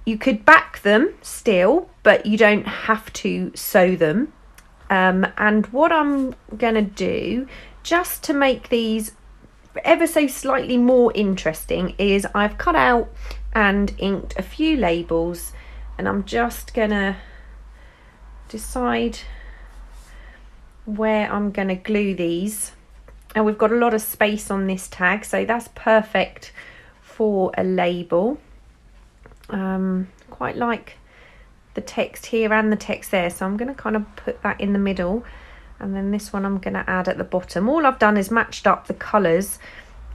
You could back them still, but you don't have to sew them. And what I'm going to do, just to make these ever so slightly more interesting, is I've cut out and inked a few labels, and I'm just going to decide where I'm going to glue these And we've got a lot of space on this tag, so that's perfect for a label. Quite like the text here and the text there, so I'm going to kind of put that in the middle, and then this one I'm going to add at the bottom. All I've done is matched up the colours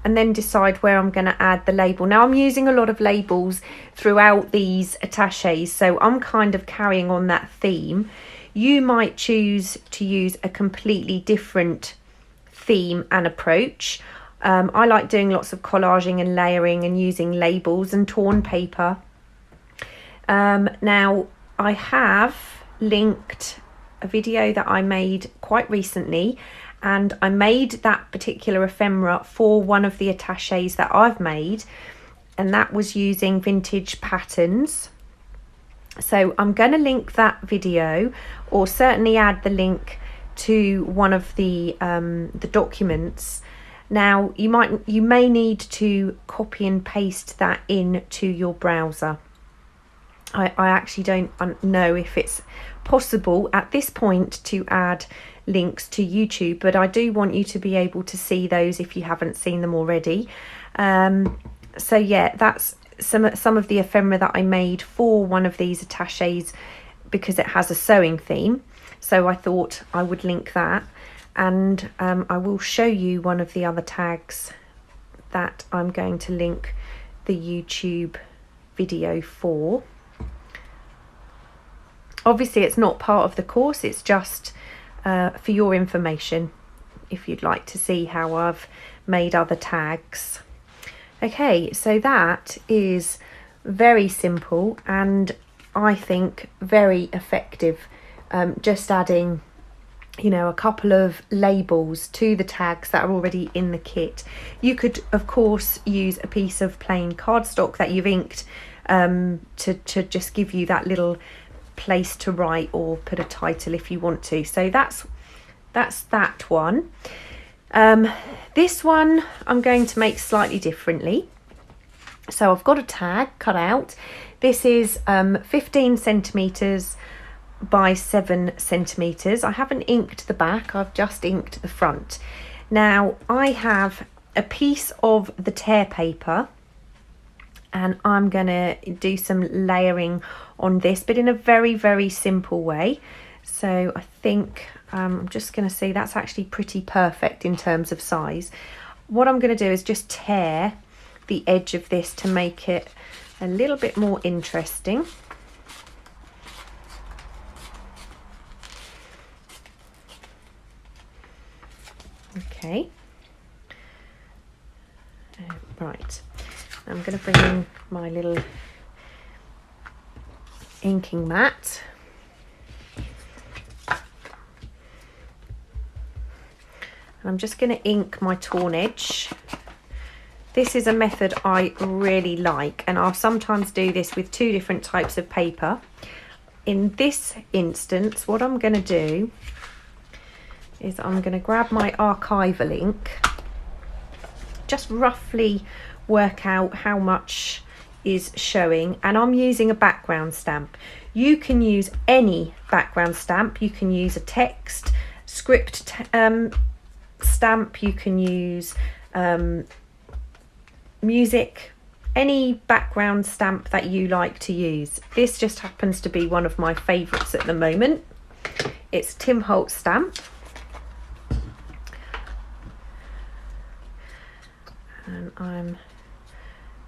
and then decide where I'm going to add the label. Now I'm using a lot of labels throughout these attaches, so I'm kind of carrying on that theme. You might choose to use a completely different theme and approach. I like doing lots of collaging and layering and using labels and torn paper. Now I have linked a video that I made quite recently, and I made that particular ephemera for one of the attaches that I've made, and that was using vintage patterns. So I'm going to link that video, or certainly add the link to one of the documents. Now you may need to copy and paste that into your browser. I actually don't know if it's possible at this point to add links to YouTube, but I do want you to be able to see those if you haven't seen them already. So yeah, that's some of the ephemera that I made for one of these attaches, because it has a sewing theme. So I thought I would link that, and I will show you one of the other tags that I'm going to link the YouTube video for. Obviously it's not part of the course, it's just for your information if you'd like to see how I've made other tags. Okay, so that is very simple and I think very effective. Just adding, you know, a couple of labels to the tags that are already in the kit. You could of course use a piece of plain cardstock that you've inked to just give you that little place to write or put a title if you want to. So that's that one. This one I'm going to make slightly differently. So I've got a tag cut out. This is 15 centimeters by 7 centimeters. I haven't inked the back, I've just inked the front. Now I have a piece of the tear paper, and I'm gonna do some layering on this, but in a very simple way. So I think I'm just gonna see that's actually pretty perfect in terms of size. What I'm gonna do is just tear the edge of this to make it a little bit more interesting. Okay, right, I'm going to bring in my little inking mat. And I'm just going to ink my torn edge. This is a method I really like, and I'll sometimes do this with 2 different types of paper. In this instance, what I'm going to do is I'm going to grab my archival ink, just roughly work out how much is showing, and I'm using a background stamp. You can use any background stamp. You can use a text script stamp, you can use music, any background stamp that you like to use. This just happens to be one of my favorites at the moment. It's Tim Holtz stamp. And I'm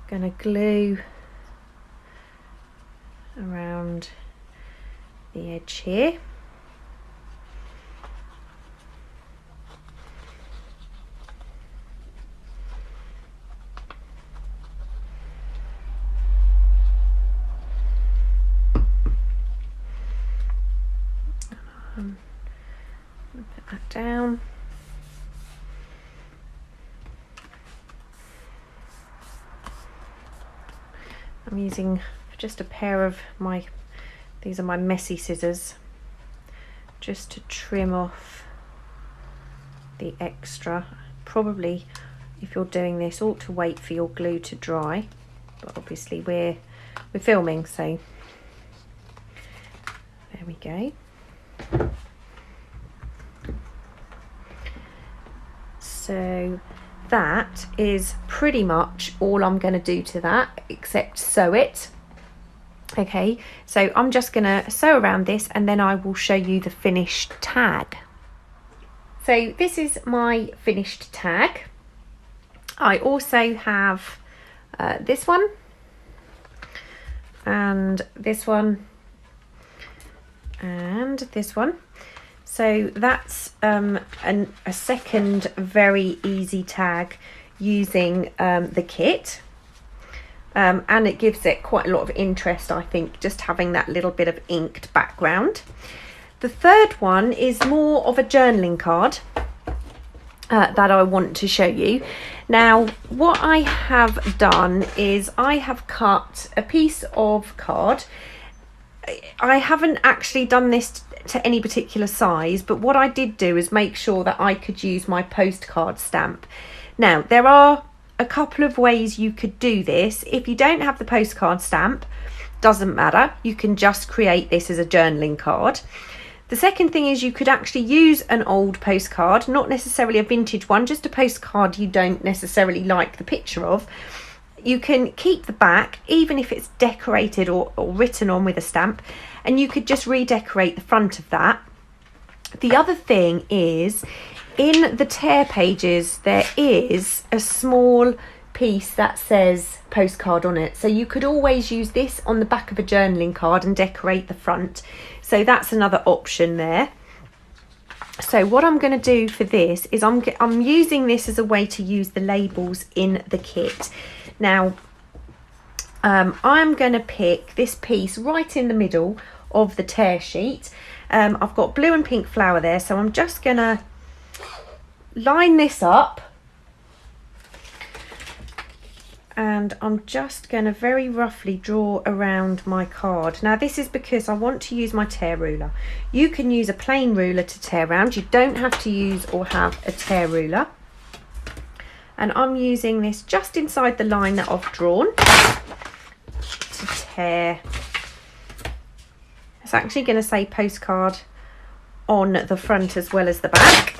going to glue around the edge here. Put that down. I'm using just a pair of these are my messy scissors, just to trim off the extra. Probably, if you're doing this, ought to wait for your glue to dry, but obviously we're filming, so there we go. So that is pretty much all I'm going to do to that, except sew it. Okay, so I'm just going to sew around this and then I will show you the finished tag. So this is my finished tag. I also have this one and this one and this one. So that's a second very easy tag using the kit. And it gives it quite a lot of interest, I think, just having that little bit of inked background. The third one is more of a journaling card that I want to show you. Now, what I have done is I have cut a piece of card. I haven't actually done this to any particular size, but what I did do is make sure that I could use my postcard stamp. Now, there are a couple of ways you could do this. If you don't have the postcard stamp, doesn't matter, you can just create this as a journaling card. The second thing is you could actually use an old postcard, not necessarily a vintage one, just a postcard you don't necessarily like the picture of. You can keep the back, even if it's decorated or written on with a stamp, and you could just redecorate the front of that. The other thing is, in the tear pages, there is a small piece that says postcard on it. So you could always use this on the back of a journaling card and decorate the front. So that's another option there. So what I'm going to do for this is I'm using this as a way to use the labels in the kit. Now, I'm going to pick this piece right in the middle of the tear sheet. I've got blue and pink flower there, so I'm just going to line this up, and I'm just going to very roughly draw around my card. Now this is because I want to use my tear ruler. You can use a plain ruler to tear around. You don't have to use or have a tear ruler. And I'm using this just inside the line that I've drawn to tear. It's actually going to say postcard on the front as well as the back.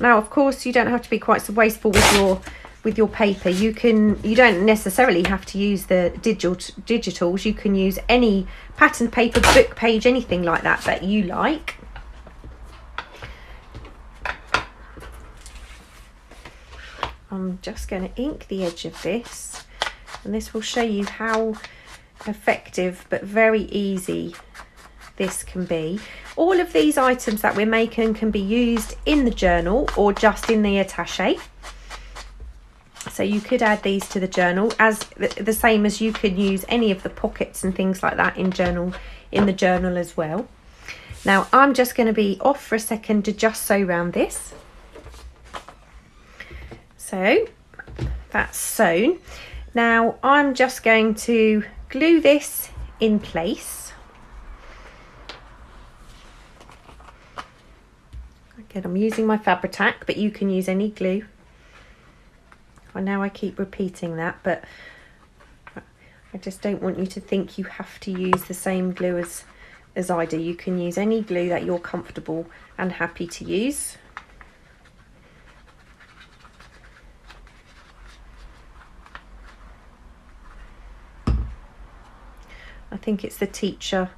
Now, of course, you don't have to be quite so wasteful with your paper. You don't necessarily have to use the digitals. You can use any pattern paper, book page, anything like that you like. I'm just going to ink the edge of this, and this will show you how effective but very easy this can be. All of these items that we're making can be used in the journal or just in the attache. So you could add these to the journal as the same as you can use any of the pockets and things like that in the journal as well. Now I'm just going to be off for a second to just sew around this. So that's sewn. Now I'm just going to glue this in place. Again, I'm using my Fabri-Tac, but you can use any glue. I know I keep repeating that, but I just don't want you to think you have to use the same glue as I do. You can use any glue that you're comfortable and happy to use. I think it's the teacher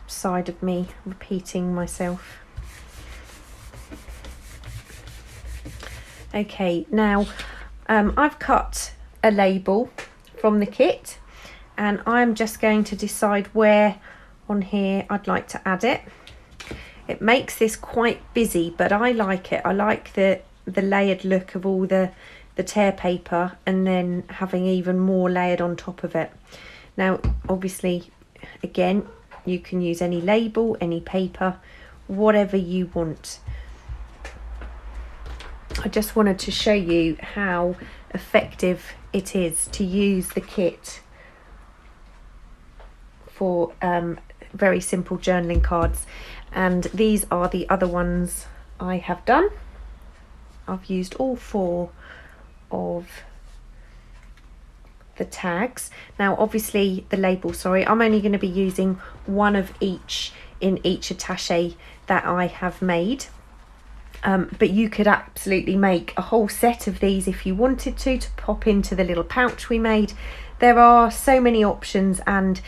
side of me repeating myself. Okay, now I've cut a label from the kit, and I'm just going to decide where on here I'd like to add it. It makes this quite busy, but I like it. I like the layered look of all the tear paper and then having even more layered on top of it. Now, obviously, again, you can use any label, any paper, whatever you want. I just wanted to show you how effective it is to use the kit for very simple journaling cards. And these are the other ones I have done. I've used all 4 of the tags. Now obviously the label, sorry, I'm only going to be using one of each in each attache that I have made. But you could absolutely make a whole set of these if you wanted to pop into the little pouch we made. There are so many options, and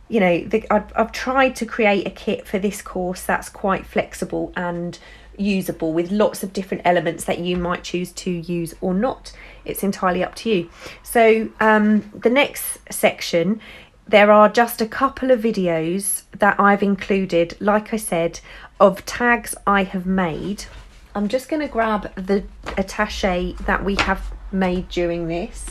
you know, I've tried to create a kit for this course that's quite flexible and usable, with lots of different elements that you might choose to use or not. It's entirely up to you. So the next section, there are just a couple of videos that I've included, like I said, of tags I have made. I'm just going to grab the attache that we have made during this,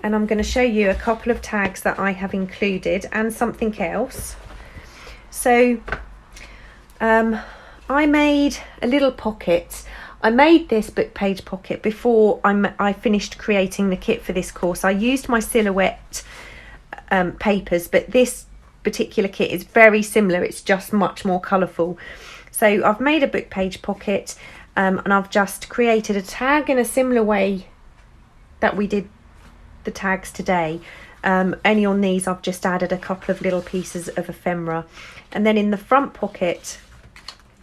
and I'm going to show you a couple of tags that I have included and something else. So I made a little pocket. I made this book page pocket before I finished creating the kit for this course. I used my silhouette papers, but this particular kit is very similar. It's just much more colourful. So I've made a book page pocket, and I've just created a tag in a similar way that we did the tags today. Only on these I've just added a couple of little pieces of ephemera, and then in the front pocket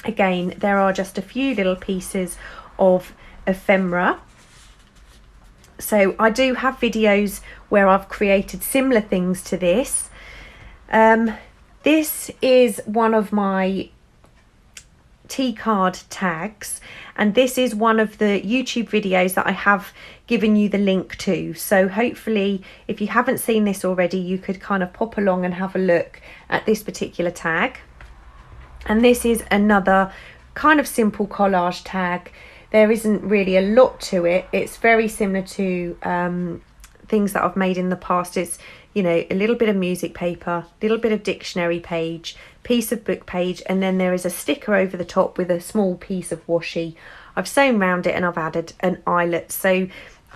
again there are just a few little pieces of ephemera. So I do have videos where I've created similar things to this. This is one of my T-card tags, and this is one of the YouTube videos that I have given you the link to. So hopefully if you haven't seen this already, you could kind of pop along and have a look at this particular tag. And this is another kind of simple collage tag. There isn't really a lot to it. It's very similar to things that I've made in the past. It's, you know, a little bit of music paper, a little bit of dictionary page, piece of book page, and then there is a sticker over the top with a small piece of washi. I've sewn round it and I've added an eyelet. So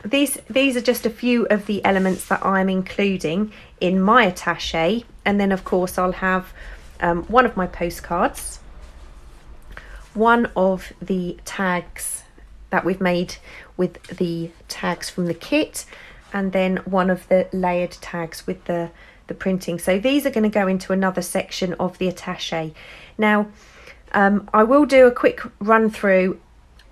these are just a few of the elements that I'm including in my attache. And then of course I'll have one of my postcards, one of the tags that we've made with the tags from the kit, and then one of the layered tags with the printing. So these are going to go into another section of the attache. Now I will do a quick run through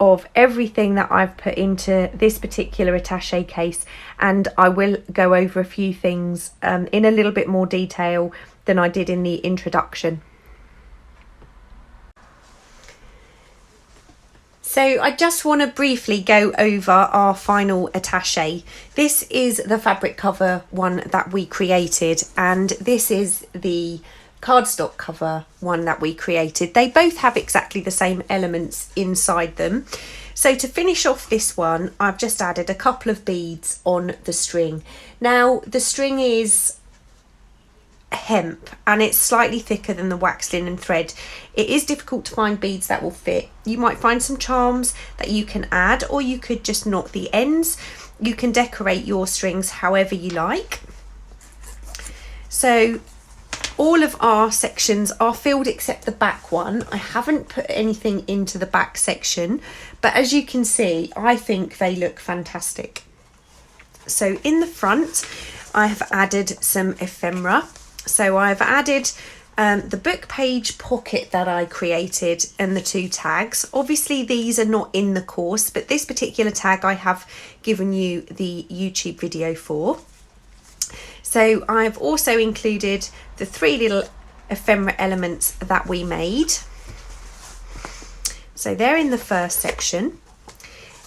of everything that I've put into this particular attache case, and I will go over a few things in a little bit more detail than I did in the introduction. So I just want to briefly go over our final attache. This is the fabric cover one that we created, and this is the cardstock cover one that we created. They both have exactly the same elements inside them. So to finish off this one, I've just added a couple of beads on the string. Now the string is hemp and it's slightly thicker than the waxed linen thread. It is difficult to find beads that will fit. You might find some charms that you can add, or you could just knot the ends. You can decorate your strings however you like. So all of our sections are filled except the back one. I haven't put anything into the back section, but as you can see, I think they look fantastic. So in the front, I have added some ephemera. So I've added the book page pocket that I created and the two tags. Obviously these are not in the course, but this particular tag I have given you the YouTube video for. So I've also included the three little ephemera elements that we made. So they're in the first section.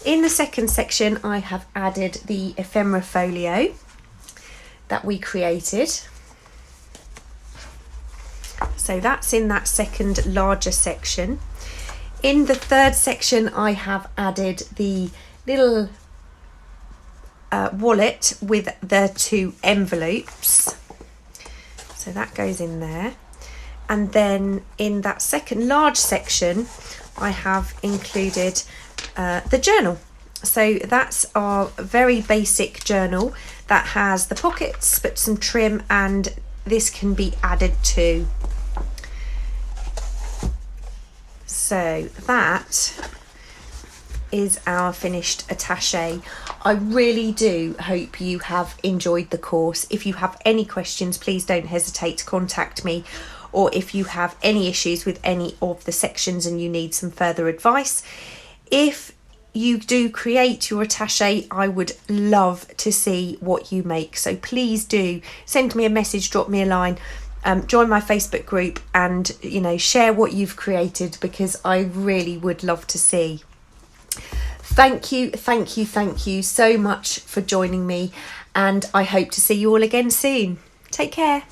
In the second section, I have added the ephemera folio that we created. So that's in that second larger section. In the third section, I have added the little wallet with the two envelopes. So that goes in there. And then in that second large section, I have included the journal. So that's our very basic journal that has the pockets but some trim, and this can be added to. So that is our finished attache. I really do hope you have enjoyed the course. If you have any questions, please don't hesitate to contact me, or if you have any issues with any of the sections and you need some further advice. If you do create your attache, I would love to see what you make. So please do send me a message, drop me a line, join my Facebook group, and share what you've created, because I really would love to see. Thank you so much for joining me, and I hope to see you all again soon. Take care.